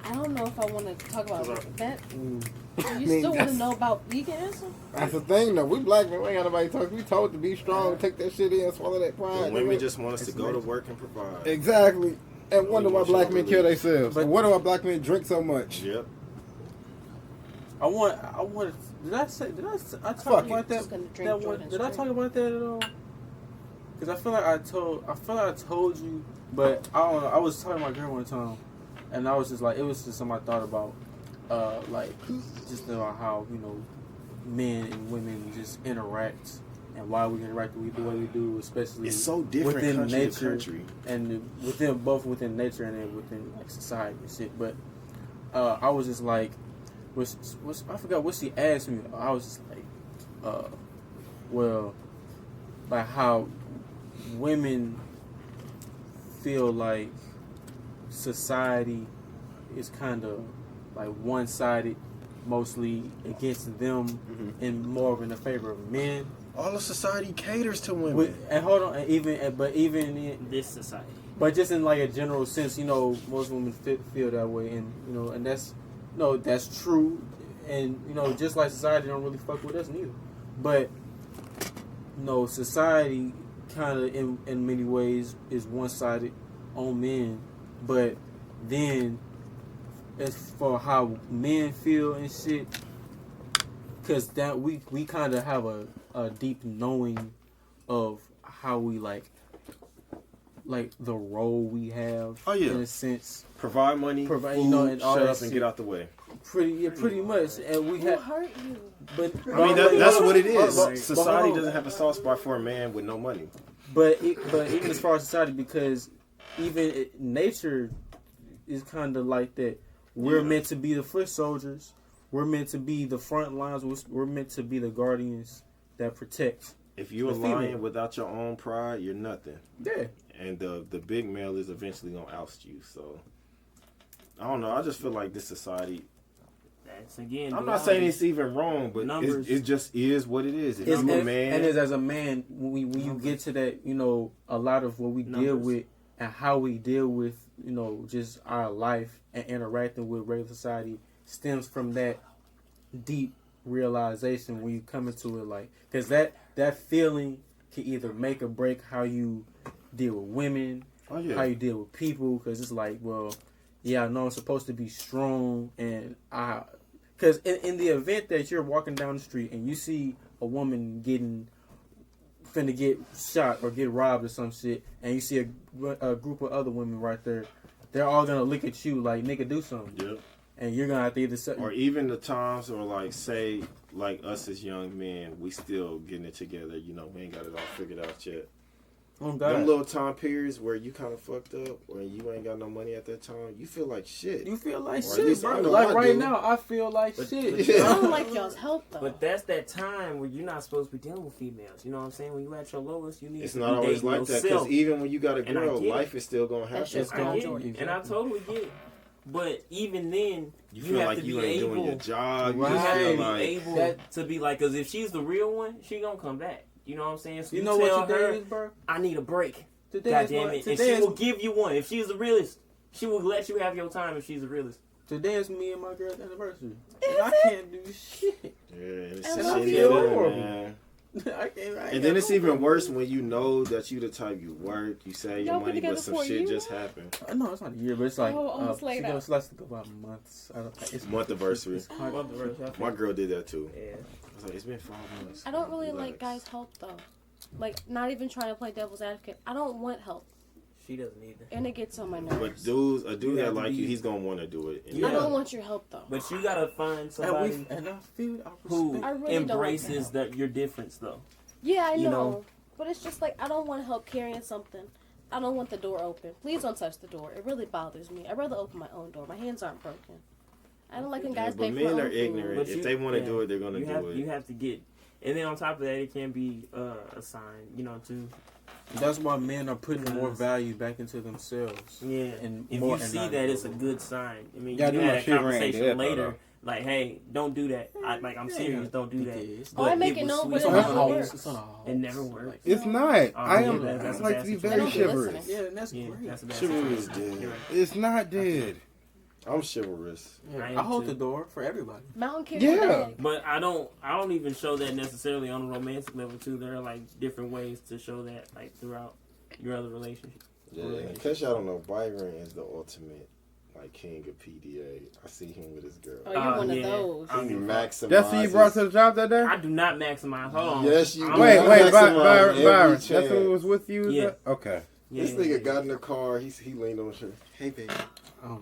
I don't know if I want to talk about that. Mm. You I mean, still want to that's- know about veganism? That's the thing, though. We black men, we ain't got nobody to talk to. We told to be strong, take that shit in, swallow that pride. Women nigga. just want us to go to work and provide. Exactly. And wonder why black men kill themselves. But- But wonder why black men drink so much. Yep. I want. Did I talk Fuck about it. that? Just gonna drink That one, Jordan's did I drink. talk about that at all? Because I feel like I told you, but I don't know. I was talking to my girl one time, and I was just like, it was just something I thought about, like just about how men and women just interact and why we interact the way we do, especially It's so different within country to nature country. and within nature and then within like society and shit. But I was just like, I forgot what she asked me. I was just like, well, like how women feel like society is kind of like one-sided, mostly against them, and more in the favor of men. All of society caters to women. And hold on, This society. but just in like a general sense, most women feel that way, and that's true, and just like society don't really fuck with us neither, but society kind of in many ways is one-sided on men, but then as for how men feel and shit, because that we kind of have a deep knowing of how we like the role we have. Oh, yeah. In a sense, Provide money, Provide, food, and all shut that up and shit. get out the way. pretty much, and we Who have. hurt you? But I mean, that's what it is. But Society hold on. doesn't have a soft spot for a man with no money. But even as far as society, because even nature is kind of like that. We're meant to be the foot soldiers. We're meant to be the front lines. We're meant to be the guardians that protect. If you're a The female. lion without your own pride, you're nothing. Yeah. And the big male is eventually gonna oust you. So I don't know. I just feel like this society. That's again. I'm not saying it's even wrong, but Numbers. it just is what it is. If you're a man, And as a man, when you get to that, a lot of what we deal Numbers. with and how we deal with, just our life and interacting with regular society stems from that deep realization when you come into it, like, because that feeling can either make or break how you deal with women, oh yeah, how you deal with people, because it's like, well, yeah, I know I'm supposed to be strong, and because in the event that you're walking down the street and you see a woman finna get shot or get robbed or some shit, and you see a group of other women right there, they're all gonna look at you like, nigga, do something. Yep. And you're gonna have to either say, Or even the times, or like say, like us as young men, we still getting it together. We ain't got it all figured out yet. Oh them God. little time periods where you kind of fucked up, or you ain't got no money at that time, you feel like shit. You feel like Or at shit, least I bro. know Like I right do. now, I feel like But- shit. but- I Yeah. don't like y'all's help though. But that's that time where you're not supposed to be dealing with females. You know what I'm saying? When you at your lowest, you need It's to not be always dating like that, yourself. because even when you got a And I girl, get it. life is still gonna That's happen. just I gonna get join it, you. and I totally get it. But even then, You you feel have like to you be ain't able. doing your job. You Right. just You have feel to be like able that- to be like, because if she's the real one, she gonna come back. You know what I'm saying? So You know tell what today her, is, bro? I need a break. Today God is damn my- it. And today she is- will give you one. If she's the realist, she will let you have your time if she's the realist. Today is me and my girl's anniversary. And I can't do shit. yeah, it's I shit love in you. there, Horrible. man. I can't. And then it's even worse when you know that you the type you work, you save your Y'all been money, together but some for a shit year just now? happened. No, it's not a year, but it's like Oh, almost she laid goes, out. she likes to go by months. It's Month anniversary. It's hard. My girl did that too. Yeah. I was like, it's been 5 months. I don't really Relax. like guys' help though. Like, not even trying to play devil's advocate. I don't want help, She doesn't either. and it gets on my But nerves. a You dude have that to like be- you, he's gonna want to do it. And Yeah. I don't want your help though. But you gotta find And, somebody I feel I who respect. I really don't like embraces that. that your difference, though. Yeah, I know. You know. But it's just like I don't want help carrying something. I don't want the door open. Please don't touch the door. It really bothers me. I'd rather open my own door. My hands aren't broken. I don't like when Yeah, guys but pay for men my are own food. ignorant. But If you- they want to yeah. do it, they're gonna You do have, it. you have to get, and then on top of that, it can be a sign, you know, too. That's why men are putting more Because- value back into themselves. Yeah, And if more you and see not that, it's a more. good sign. I mean, Yeah, I you do had my a shit ring conversation dead, later, though. like, hey, don't do that. I'm serious, don't do that. It's Oh, I make it it was known, sweet. but It's it on never a never house. works. It's on a house. It never works. It's not. I am. yeah, that's I a like bad to be situation. very Don't be chivalrous. listening. Yeah, and that's Yeah, great. that's a bad Chivalry is situation. dead. You're right. It's not dead. I'm chivalrous. Yeah, I I, am hold too. the door for everybody. Mountain carry Yeah. the bag. But I don't even show that necessarily on a romantic level too. There are like different ways to show that, like throughout your other relationships. Yeah. In case y'all don't know, Byron is the ultimate like king of PDA. I see him with his girl. Oh, you're one of those. I don't He give a fuck. maximizes. That's who you brought to the job that day? I do not maximize. Hold on. Yes, you I'm- do. Wait, Maximize Byron. every Byron. That's chance. who was with you? Yeah. Okay. Yeah, This nigga got in the car. He leaned on the shirt. Hey, baby. Oh,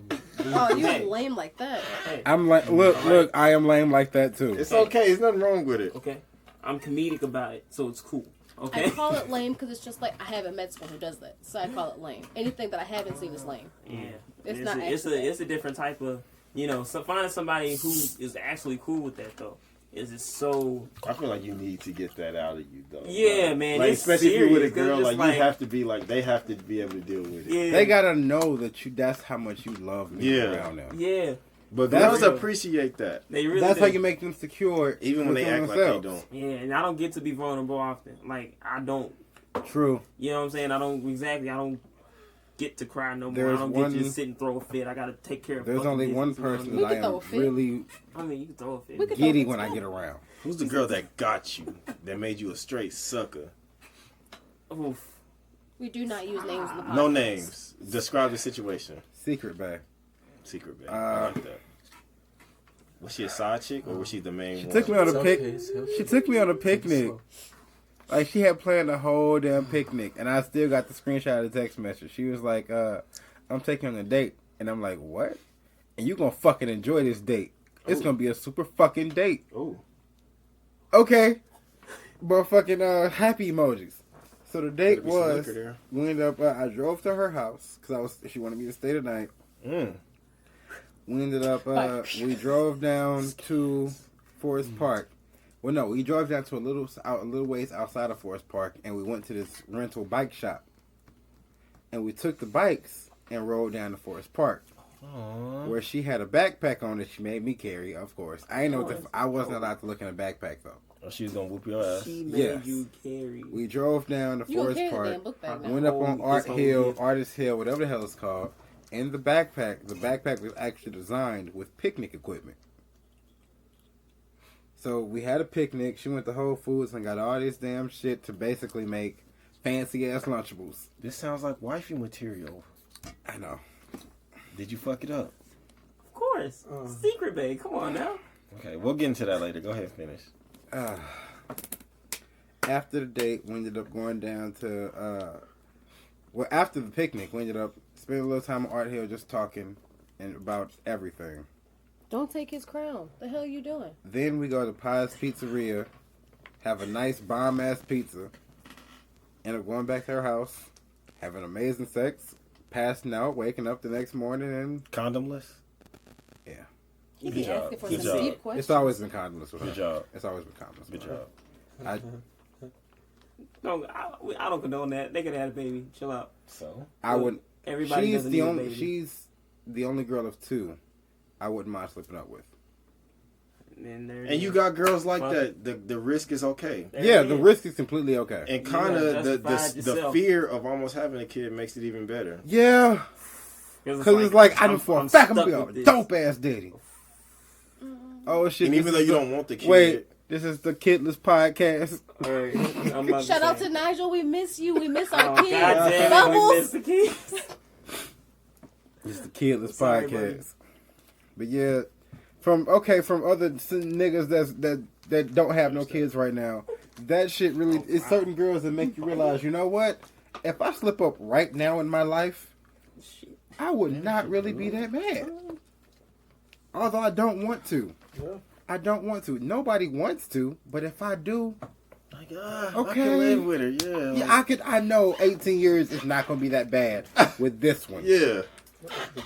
you Hey. lame like that. Hey, I'm like, look, I am lame like that too. It's okay. There's nothing wrong with it. okay. I'm comedic about it, so it's cool. I Okay. call it lame because it's just like I haven't met someone who does that, so I call it lame. Anything that I haven't seen is lame. Yeah. It's It's not actually it's a different type of, you know. So finding somebody who is actually cool with that though is just so. I feel like you need to get that out of you, though. Yeah, Like- man, Like, it's especially if you're with a serious, 'cause girl, it's like, like- you have to be like, they have to be able to deal with it. Yeah. They gotta know that that's how much you love me Yeah. around them. Yeah. But That's girls real. appreciate that, They really. That's do. how you make them secure, even when they within act like they themselves. don't. Yeah, and I don't get to be vulnerable often. Like I don't. True. You know what I'm saying? I don't get to cry no more. There's I don't one- get to just sit and throw a fit. I gotta take care of. There's fucking only one business, you know person what We that I can throw am a fit. really I mean, you can throw a fit. We could- giddy when I get around. Who's the girl that got you, that made you a straight sucker? Oof. We do not use names in the podcast. No names. Describe the situation. Secret Bay. Secret babe. I like that. Was she a side chick or was she the main She one? took me on It's a okay, pic. it's okay. She took me on a Take it picnic. slow. Like she had planned the whole damn picnic, and I still got the screenshot of the text message. She was like, "I'm taking you on a date," and I'm like, "What?" And you gonna fucking enjoy this date? It's Ooh. gonna be a super fucking date. Ooh. Okay, but fucking happy emojis. So the date Better be some was liquor there. we ended up. I drove to her house because she wanted me to stay the night. Mm. We ended up. We drove down to Forest Park. Well, no, we drove down to a little ways outside of Forest Park, and we went to this rental bike shop. And we took the bikes and rode down to Forest Park, where she had a backpack on that she made me carry. Of course, I ain't know what I wasn't allowed to look in a backpack though. Oh, she was gonna whoop your ass. She made Yes. you carry. We drove down to You gonna Forest carry the Park. damn book bag now. Went up on Oh, Art this Hill, whole- Artist Hill, whatever the hell it's called. In the backpack was actually designed with picnic equipment. So we had a picnic. She went to Whole Foods and got all this damn shit to basically make fancy ass Lunchables. This sounds like wifey material. I know. Did you fuck it up? Of course. Secret babe. Come on now. Okay, we'll get into that later. Go ahead, finish. After the date, we ended up going down to. Well, after the picnic, we ended up spending a little time at Art Hill just talking and about everything. Don't take his crown. The hell you doing? Then we go to Pies Pizzeria, have a nice bomb ass pizza, end up going back to her house, having amazing sex, passing out, waking up the next morning, and Condomless. You Good be job. asking for Good some job. deep questions. it's always been condomless with her. Good job. It's always been condomless. Good with her. job. No, I don't condone that. They could have had a baby. Chill out. So I would. Everybody She's doesn't the need a only. baby. She's the only girl of two. I wouldn't mind slipping up with. And, there it and you is. got girls like Fuck. that. The risk is okay. There Yeah, it the is. risk is completely okay. And You kind gotta of justify it the yourself. fear of almost having a kid makes it even better. Yeah, because it's like I know for a fact I'm stuck gonna with be a this. dope ass daddy. Oh shit! And this even is though you the- don't want the kid, wait, this is the Kidless podcast. Right. I'm about Shout out say. to Nigel. We miss you. We miss our Oh, kids. God damn it, we Bubbles. missed the kids. It's the Kidless Sorry, podcast. But yeah, from other niggas that don't have no kids right now, that shit really it's certain girls that make you realize, you know what? If I slip up right now in my life, I would not really be that mad. Although I don't want to. Yeah. I don't want to. Nobody wants to, but if I do, like, I Okay. can live with her. Yeah, yeah, I know 18 years is not gonna be that bad with this one. yeah.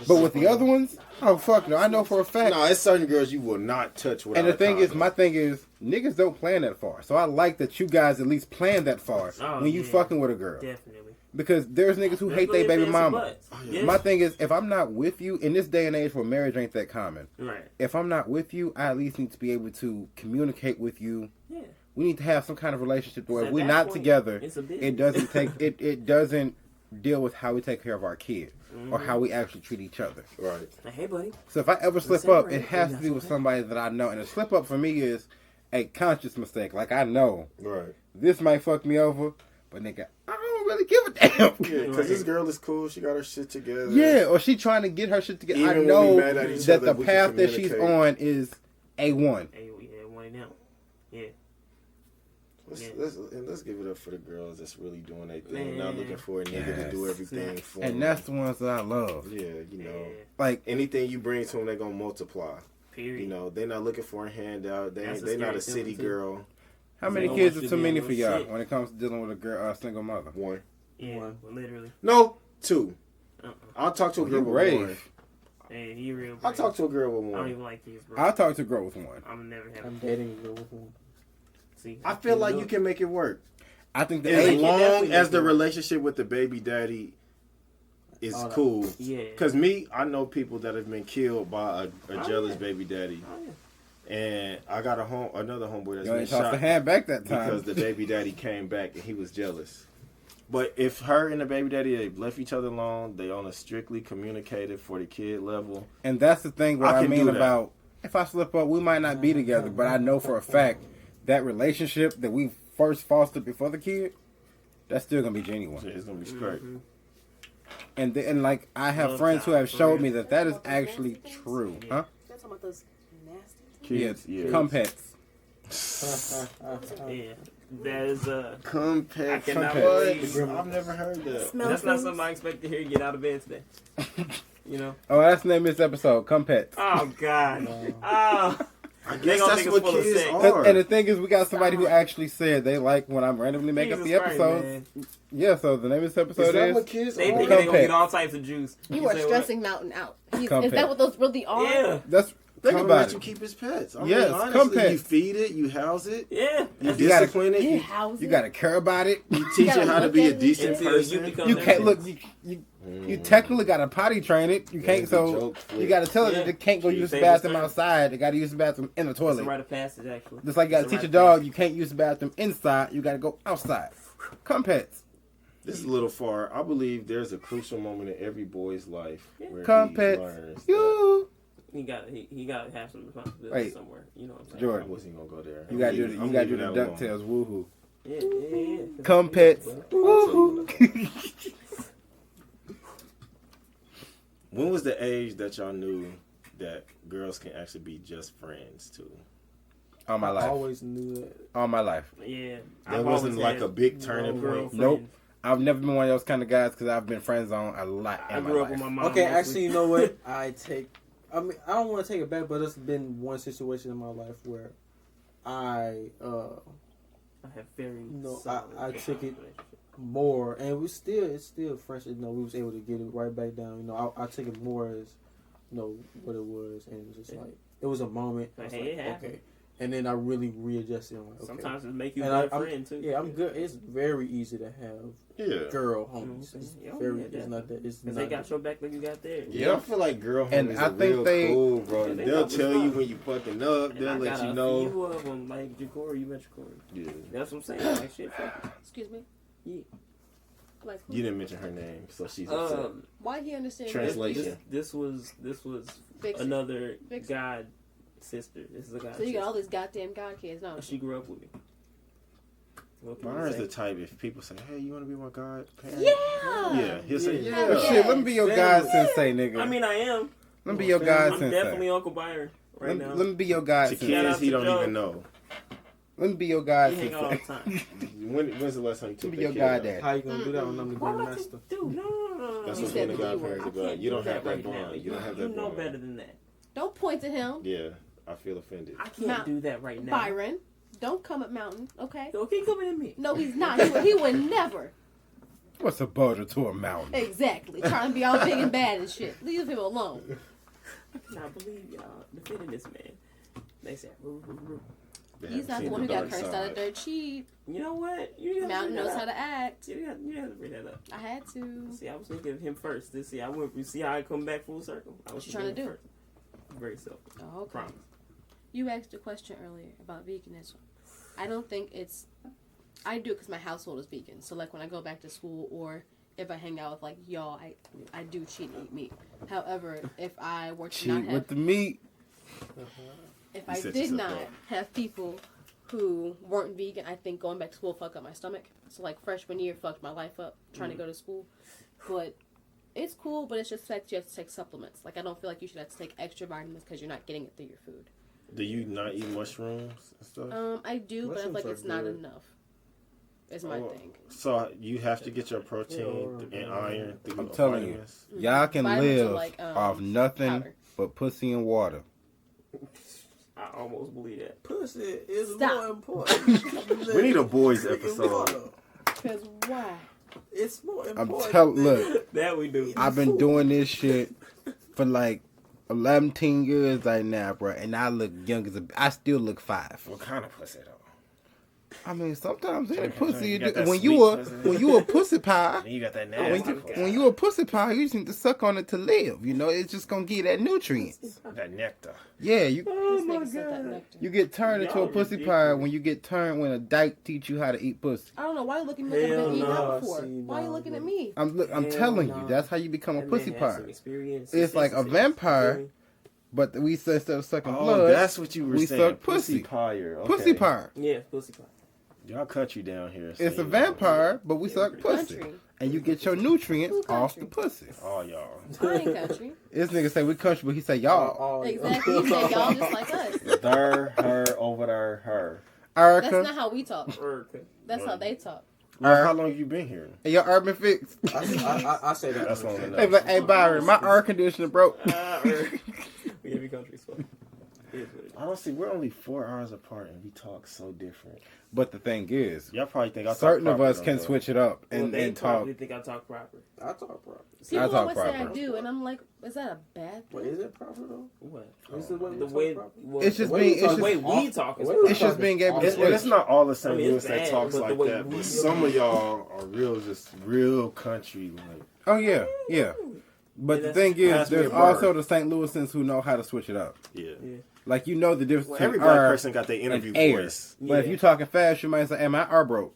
But with the other ones, oh fuck no, I know for a fact. No, it's certain girls you will not touch without. And the a thing is, condom. my thing is, niggas don't plan that far. So I like that you guys at least plan that far Oh, when you yeah. fucking with a girl. Definitely. Because there's niggas who Let's hate go their get baby fancy mama. butts. Oh, Yeah. My thing is, if I'm not with you, in this day and age where marriage ain't that common, Right. if I'm not with you, I at least need to be able to communicate with you. Yeah. We need to have some kind of relationship where if At we're that not point, together, it's a business. it doesn't take it doesn't deal with how we take care of our kid or Mhm. how we actually treat each other. right. Like, hey, buddy. So if I ever slip Separate, up, it has to be with somebody that I know. And a slip up for me is a conscious mistake. Like I know Right. this might fuck me over, but nigga, I don't really give a damn. Yeah, because this girl is cool. She got her shit together. Yeah, or she trying to get her shit together. Even I when know we mad at each that other, the we can path that she's communicate. on is A1. Hey, yeah, one of them. Yeah. Let's give it up for the girls that's really doing their thing, Man. not looking for a nigga to do Yes. everything for And them. that's the ones that I love. Yeah, you know, Yeah. Like, anything you bring to them, they're gonna multiply. Period. You know, they're not looking for a handout. That's a They're not a scary city feeling, too. girl. how many They kids want are you too to be many able for to y'all sit. when it comes to dealing with a girl, single mother? One. Yeah, One. literally. No, two. Uh-uh. I'll talk to a Oh, girl you with brave. one. Hey, he real. I'll brave. talk to a girl with I don't one. even like kids, bro. I'll talk to a girl with one. I'm never having. I'm dating a girl with one. See, I feel like you can make it work. I think the As age, long definitely as make the it work. relationship with the baby daddy is Oh, no. cool. Yeah. Because me, I know people that have been killed by a Oh, jealous yeah. baby daddy. Oh, yeah. And I got another homeboy that's you been ain't tossed shot the hand back that time. because the baby daddy came back and he was jealous. But if her and the baby daddy, they left each other alone, they on a strictly communicated for the kid level. And that's the thing what I I can mean do that. about if I slip up, we might not be together, but I know for a fact that relationship that we first fostered before the kid, that's still gonna be genuine. It's gonna be straight. Mhm. And like I have Love friends who child, have for showed real. me that is actually true, huh? That's talking about those nasty. Kids, Yeah, yeah. cum pets. Yeah. That is Cum I pet. cannot What? believe- I've never heard that. Smell That's not things. something I expect to hear you get out of bed today. You know? Oh, that's the name of this episode, cum pets. Oh God. Oh. I They guess gonna that's think what it's full of kids sex. are. And the thing is, we got somebody who actually said they like when I randomly make up Jesus the Christ, episodes. man. Yeah, so the name of this episode Is that is what kids They are? think Cum they gonna pet. get all types of juice. You are say what? stressing Mountain out. Cum Is pet. that what those really are? Yeah. That's They think gonna let about you it. keep his pets. I Yes, mean, honestly, cum pets. you feed it, you house it, Yeah. you You gotta- discipline it, You you, house You it. gotta care about it. you teach gotta it how to look be a at it. decent Until person. you become You their can't look. kids. You technically gotta potty train it. You can't. the So joke you flip. gotta tell it Yeah. that it can't go You use the say bathroom this time. outside. It gotta use the bathroom in the It's a toilet. rite of passage, actually. Just like you gotta It's a teach a rite of dog, passage. you can't use the bathroom inside. You gotta go outside. Cum pets. This is a little far. I believe there's a crucial moment in every boy's life where Cum he pets. learns. that- You. He got to have some responsibility Wait. somewhere. You know what I'm saying? I Jordan. wasn't gonna go there. You gotta do the. I'm You gotta do leaving the that alone. Ducktales. Woohoo. Yeah, yeah, yeah. Cum pets. Woohoo. When was the age that y'all knew that girls can actually be just friends too? All my I life. always knew that. All my life. Yeah. There wasn't like a big turning point. Nope. I've never been one of those kind of guys because I've been friend zoned a lot in I my grew up life. with my mom. Okay, mostly. actually, you know what? I mean, I don't want to take it back, but it's been one situation in my life where I I have very. No, solid I took it- relationship. more, and it's still fresh. You know, we was able to get it right back down. You know, I take it more as, you know, what it was, and just like it was a moment. I was Hey, like, it happened. okay, and then I really readjusted. I'm like, okay. Sometimes it make you And a good I'm- friend too. Yeah, I'm good. It's very easy to have Yeah. girl You know what I'm homies. saying? It's Yeah, very. yeah, It's not that. It's Because not they got your back like you got theirs. Yeah, I feel like girl And homies I are think real they- cool, bro. Yeah, they They'll got tell what's you up. when you fucking up. And They'll I let got you a know. few of them, like Jacory, you met Jacory. Yeah. That's what I'm saying. Like shit. Excuse me. Yeah. Like who? You didn't mention her name, so she's upset. Why he understand? Translation. This was Fix it. another Fix it. god sister. This is a god So you got all sister. these goddamn god kids, no? And she grew up with me. What can you Byron's say? the type, if people say, hey, you want to be my godparent? Yeah. Yeah, he'll say, Yeah. yeah. Well, shit, let me be your God sensei, nigga. I mean, I am. Let me be your God I'm sensei. definitely Uncle Byron right now. Let me be your God To sensei. Shout out kids, he to don't Joe. even know. Let me be your God We hang out all sensei. the time. When's the last time you Let took me be that your kid God out? dad. How you gonna do that when I'm the Why would I grandmaster? take, dude, no. That's You what said being a the B word. godparent is I about. can't You do don't have that right now. bond. You don't have that You know bond. better than that. Don't point to him, Yeah, I feel offended. I can't Mount- do that right now. Byron. Don't come at Mountain, okay? Yo, keep coming at me. No, he's not. He would never. What's a boulder to a mountain? Exactly. Trying to be all big and bad and shit. Leave him alone. I cannot believe y'all defending this man. They said, roo, roo, roo. They He's haven't not the seen one who got dark cursed out side. of dirt cheap. You know what? You have Mountain to bring knows that how up. to act. You have to bring that up. I had to. See, I was thinking of him first. To see, I went. You see how I come back full circle. I was What you trying to thinking do? of him first. Very selfish. Oh, okay. Promise. You asked a question earlier about veganism. I don't think it's. I do it because my household is vegan. So like when I go back to school or if I hang out with like y'all, I do cheat and eat meat. However, if I were to not Cheat have, with the meat. if You I set did yourself not up. have people who weren't vegan, I think going back to school fuck up my stomach. So like freshman year fucked my life up trying to go to school. But it's cool, but it's just that you have to take supplements. Like I don't feel like you should have to take extra vitamins because you're not getting it through your food. Do you not eat mushrooms and stuff? I do, but I feel like Mushrooms it's are not good. enough. Is my Oh, thing. So you have to get your protein Yeah. and iron through I'm telling you. vitamins. Y'all can Vitamins are live like, off nothing powder. but pussy and water. I almost believe that. Pussy is Stop. more important. We need a boys Freaking episode. water. Because why? It's more I'm important. telling, than- look, That we do. I've been doing this shit for like 11 years right now, bro, and I look young as I still look 5. What kind of pussy though? I mean, sometimes any Okay, pussy you got that when sweet you a pussy. when you a pussy pie. You got that When nasty you, pussy. when you a pussy pie, you just need to suck on it to live. You know, it's just gonna give you that nutrients. That nectar. Yeah, you This nigga said that nectar. you get turned into a Y'all pussy pie ridiculous. when you get turned when a dyke teach you how to eat pussy. I don't know why you looking at me like I've Hell been eating no. out before. See, Why you no, looking at bro. me? I'm Hell telling no. you, that's how you become a That pussy man had pie. some experience. It's like a vampire, but we instead of sucking Oh, blood, that's what you were we saying. suck pussy. Pyer. Okay. pussy pie. Yeah, pussy pie. Y'all country down here. so It's a you know. vampire, but we Yeah, suck pretty pussy, Country. and you get your nutrients Who off the country? pussy. All y'all. I ain't country. This nigga say we country, but he say y'all. Exactly. You said y'all just like us. There, her, over there, her. That's Erica, not how we talk. Okay. That's how they talk. Well, how long have you been here? hey, your urban fix. I say that. That's long enough. Hey, but, hey Byron, my air conditioner broke. We every country so. It is what it is. Honestly, we're only 4 hours apart and we talk so different. But the thing is, Y'all probably think I talk certain of proper, us though, can but- switch it up Well, and, they and talk. probably think I talk proper. I talk proper. People talk always say I proper. do, and I'm like, is that a bad But thing? is it proper though? What? Is the way The we way, talk proper? well, It's just The way being, we it's talk- the way just, we talk is The way we it's just being able to It's, and switch. it's not all the St. I mean, Louis it's that bad, talks but the like way that, we- but some of y'all are real country. Like, Oh yeah, yeah. But Yeah, the thing is, pass me a there's bird. also the St. Louisans who know how to switch it up. yeah. Yeah. Like you know the difference Well, between every black R person got their interview and air. voice. But if Yeah. you talking fast, you might say, "Hey, my R broke,"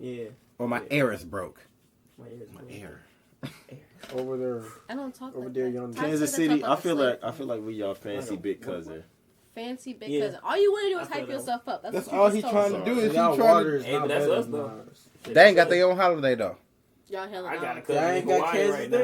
Yeah. or "My Yeah. air is broke." My ears. My ear. Over there. I don't talk Over like there, that. young I Kansas say that City, talk I a feel slave. like we y'all fancy big cousin. Fancy big Yeah. cousin. All you want to do is I feel hype that. yourself up. That's That's what you all just he's told trying us. to do. Is he Y'all trying water to? is Hey, not but that's better us, than though. ours. They ain't got their own holiday though. Y'all hella I got a not. cousin Y'all in ain't got Hawaii Kansas right now.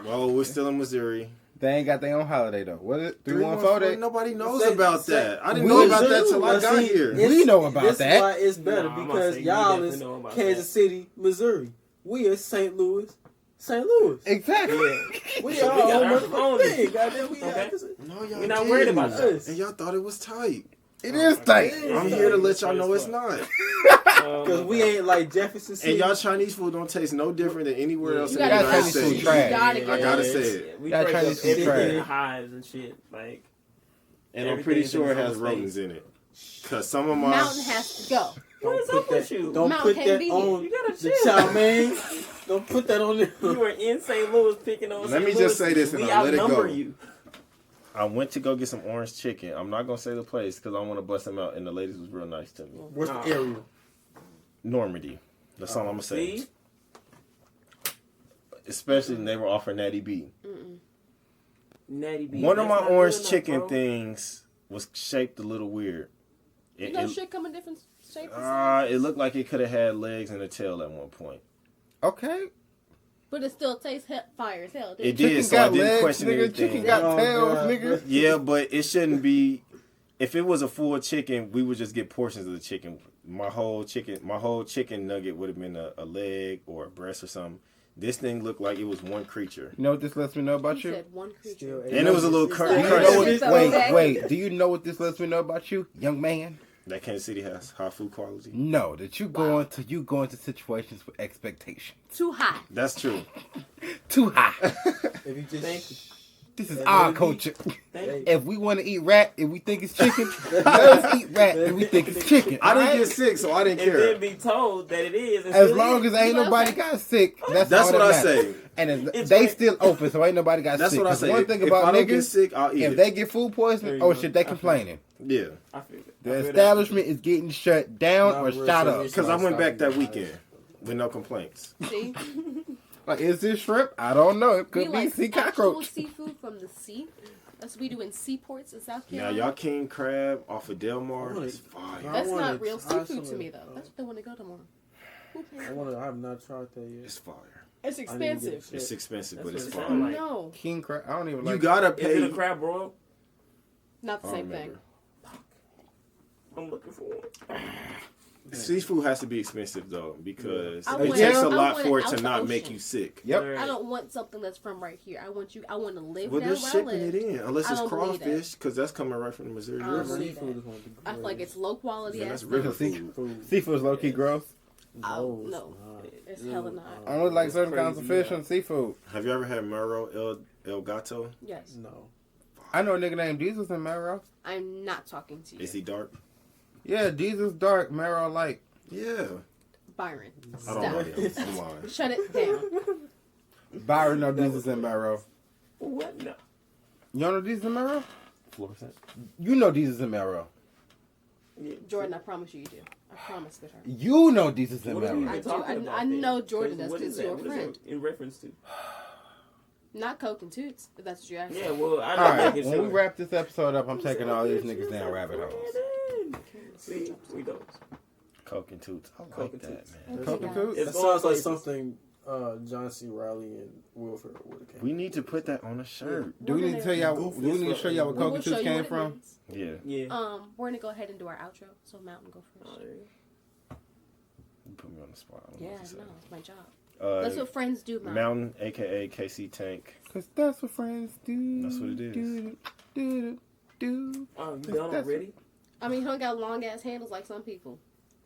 Day. Well, we're still in Missouri. They ain't got their own holiday though. What is it? 314 day? Nobody knows Say- about say- that. I didn't We know about that do, till I but got see, here. it's- We know about this that. is why it's better Nah, I'm gonna because say we y'all definitely is know about Kansas that. City, Missouri. We is St. Louis, St. Louis. Exactly. We So are we got all our own. motherfucking thing. Goddamn, we Okay. got this. No, y'all We're not didn't. worried about that. Us. And y'all thought it was tight. It is tight. I'm here to let y'all know it's not. Because we ain't like Jefferson City. And y'all Chinese food don't taste no different than anywhere else You in the gotta United Chinese food States. trash. Gotta get I gotta it. say it. We That break up Chinese food everything in trash. hives and shit. Like, And I'm pretty everything's sure in it its has own rodents space. in it. Cause some of my Mountain has to go. What is Don't up put with that. you? Don't Mountain put can't that be on You gotta the chill. chow mein. Don't put that on there. You were in St. Louis picking on. Let St. me Louis. just say this and we I'll let it outnumber go. you. I went to go get some orange chicken. I'm not gonna say the place because I want to bust them out, and the ladies was real nice to me. What's the area? Normandy. That's all I'm gonna say. See, Especially when they were offering Natty B. Natty B. One of That's my not orange good enough, chicken bro. things was shaped a little weird. You It, know, it, shit come in different shapes. it looked like it could have had legs and a tail at one point. Okay. But it still tastes fire as hell. It Dude. did, Chicken so I got didn't legs, question nigga. anything. Chicken got Oh, tails, God. nigga. Yeah, but it shouldn't be. If it was a full chicken, we would just get portions of the chicken. My whole chicken nugget would have been a leg or a breast or something. This thing looked like it was one creature, You know what this lets me know about He you? said one creature. and it was a little Do curry. you Sorry. know Crunch. what, Okay. wait. Do you know what this lets me know about you, young man? That Kansas City has high food quality. No, that you go into situations with expectations. Too high. That's true. Too high. If you just Thank you. This is That our would be- culture. Thank you. If we want to eat rat and we think it's chicken, let us eat rat and we think it's chicken. I didn't alright? get sick, so I didn't And care. then be told that it is. and As still long is. as ain't You nobody okay? got sick, that's That's all what that I matters. say. And It's they like- still open, so ain't nobody got That's sick. what I 'Cause say. one thing If about I don't get niggas, sick, I'll eat if it. they get food There poisoning, you oh go. shit, they I feel complaining. Yeah, I feel it. The I feel that. establishment is getting shut down Not or real shot up. serious. because I went back that weekend with no complaints. See? Like, is this shrimp? I don't know. It We could be like sea actual cockroach. seafood from the sea. That's what we do in seaports in South Now Carolina. y'all king crab off of Del Mar I is wanna- fire. That's I wanna not real try seafood to some me of though. it. That's what they want to go tomorrow. Who pays? I have not tried that yet. It's fire. It's I need to get expensive. it. It's expensive, That's but what it's it fire. sound like. No, King crab. I don't even You like. gotta Is it a pay. crab broil? not the I same don't thing. remember. I'm looking for one. Seafood has to be expensive though because I it want- takes I a lot want for it it to out not the make ocean. you sick. Yep. Right. I don't want something that's from right here. I want to live Well, down they're where I shipping live. it in unless I it's don't believe crawfish because that's coming right from the Missouri I don't River. believe Seafood that. is gonna be I feel like it's low quality Yeah, ass that's food. river See- food. food. Seafood's low key gross. Oh, it's no. not. It's Ew, hella not. I only like it's certain kinds of crazy, fish yeah. and seafood. Have you ever had Mero El Gato? Yes, No. I know a nigga named Jesus in Marrow. I'm not talking to you, Is he dark? Yeah, Jesus dark, Marrow light. Yeah. Byron. I don't know Stop. him. I'm lying. Shut it down. Byron know Jesus in Marrow. What? No. You don't know Jesus in Marrow? Fluorescent. You know Jesus in Marrow. Yeah. Jordan, I promise you do. I promise, good heart. You know Jesus in What are we Marrow. I even do. talking I- about I then? know Jordan does, What 'cause is he's your that? What is friend. that in reference to? Not Coke and Toots, if that's what you're asking. Yeah, well, I All know right, making when we sure. wrap this episode up, I'm taking all these niggas down rabbit holes. See, we don't. Coke and Toots. I like Coke and that, Toots. man. Coke and Toots? It's That going sounds like places. something John C. Riley and Will Ferrell would have came. We need to put that on a shirt. Do we need to tell y'all? Goofy Do we as need to fuck. show y'all where We will Coke and show Toots you came what it from? means. Yeah. Yeah. We're gonna go ahead and do our outro. So Mountain, go first. You put me on the spot. I don't know Yeah, what to say. no, it's my job. Uh, That's what friends do, Mountain. Mountain, aka KC Tank. Cause that's what friends do. That's what it is. Do. Oh, you That's- done already? I mean, he don't got long ass handles like some people.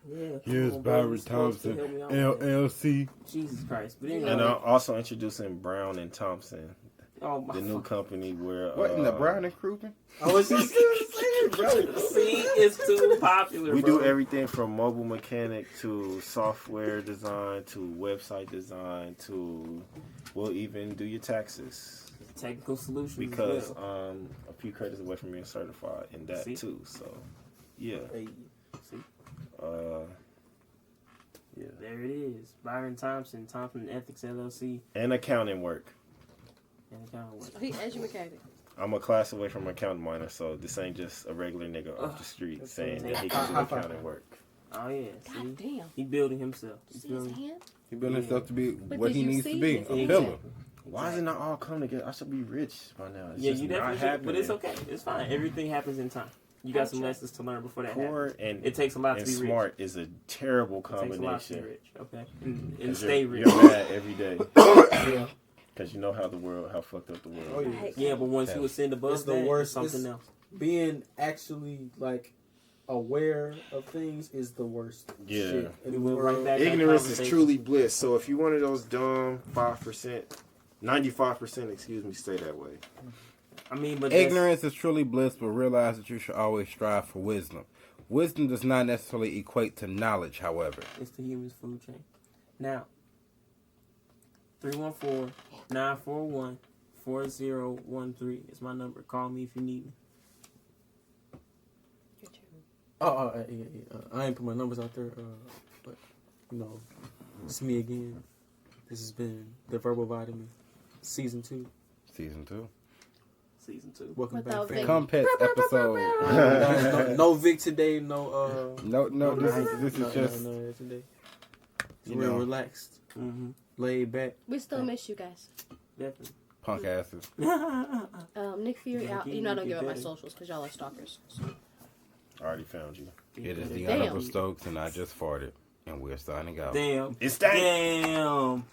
Yeah. come Here's on, bro. You're Byron supposed to Thompson, help me out, man. LLC. Jesus Christ. But anyway. And also introducing Brown and Thompson, Oh my the new company where What in the Brown and Crouppen? I was just saying, bro. See, it's too popular. we bro. do everything from mobile mechanic to software design to website design to we'll even do your taxes technical solutions because as well. a few credits away from being certified in that See? too. So yeah, Hey, yeah, There it is. Byron Thompson, Thompson Ethics LLC, and accounting work. and kind of what? He educated. I'm a class away from accounting minor, so this ain't just a regular nigga off the street That's saying right. that he can do accounting work. Oh yeah. God See, damn. he building himself. He's See his building. hand? He built himself to be But what did he you needs see to be, his a hand? pillar. Why does it not all come together? I should be rich by now. It's Yeah, just you not definitely should, happening. but it's okay. It's fine. Everything happens in time. You got some Gotcha. lessons to learn before that Poor happens. and It takes a lot to and be smart is a terrible rich. It takes a lot to be combination. rich. Okay, and 'Cause stay you're, rich. You're mad every day yeah. because you know how fucked up the world. Oh is. yeah. Hate Yeah, but once Yeah. you ascend above It's the that, worst. it's something It's- else. Being actually like aware of things is the worst. Yeah. shit in We the went right world. back. That Ignorance is conversation. truly bliss. So if you're one of those dumb 5%, 95%, excuse me, stay that way. I mean, but that's- Ignorance is truly bliss, but realize that you should always strive for wisdom. Wisdom does not necessarily equate to knowledge, however. It's the human's food chain. Now, 314-941-4013 is my number. Call me if you need me. I ain't put my numbers out there, but you know, it's me again. This has been the Verbal Vitamin, season 2. Season 2. Season 2. Welcome Without back, Vic. fam. Come Pets episode. no Vic today. No. No, this is just no today. you Real know, relaxed, Mm-hmm. laid back. We still miss you guys. Definitely. punk asses. Nick Fury Yeah, out. You know I don't give up my better. socials because y'all are stalkers. So. I already found you. It is the Damn. Honorable Stokes, and I just farted, and we're signing out. Damn. It's that. Damn.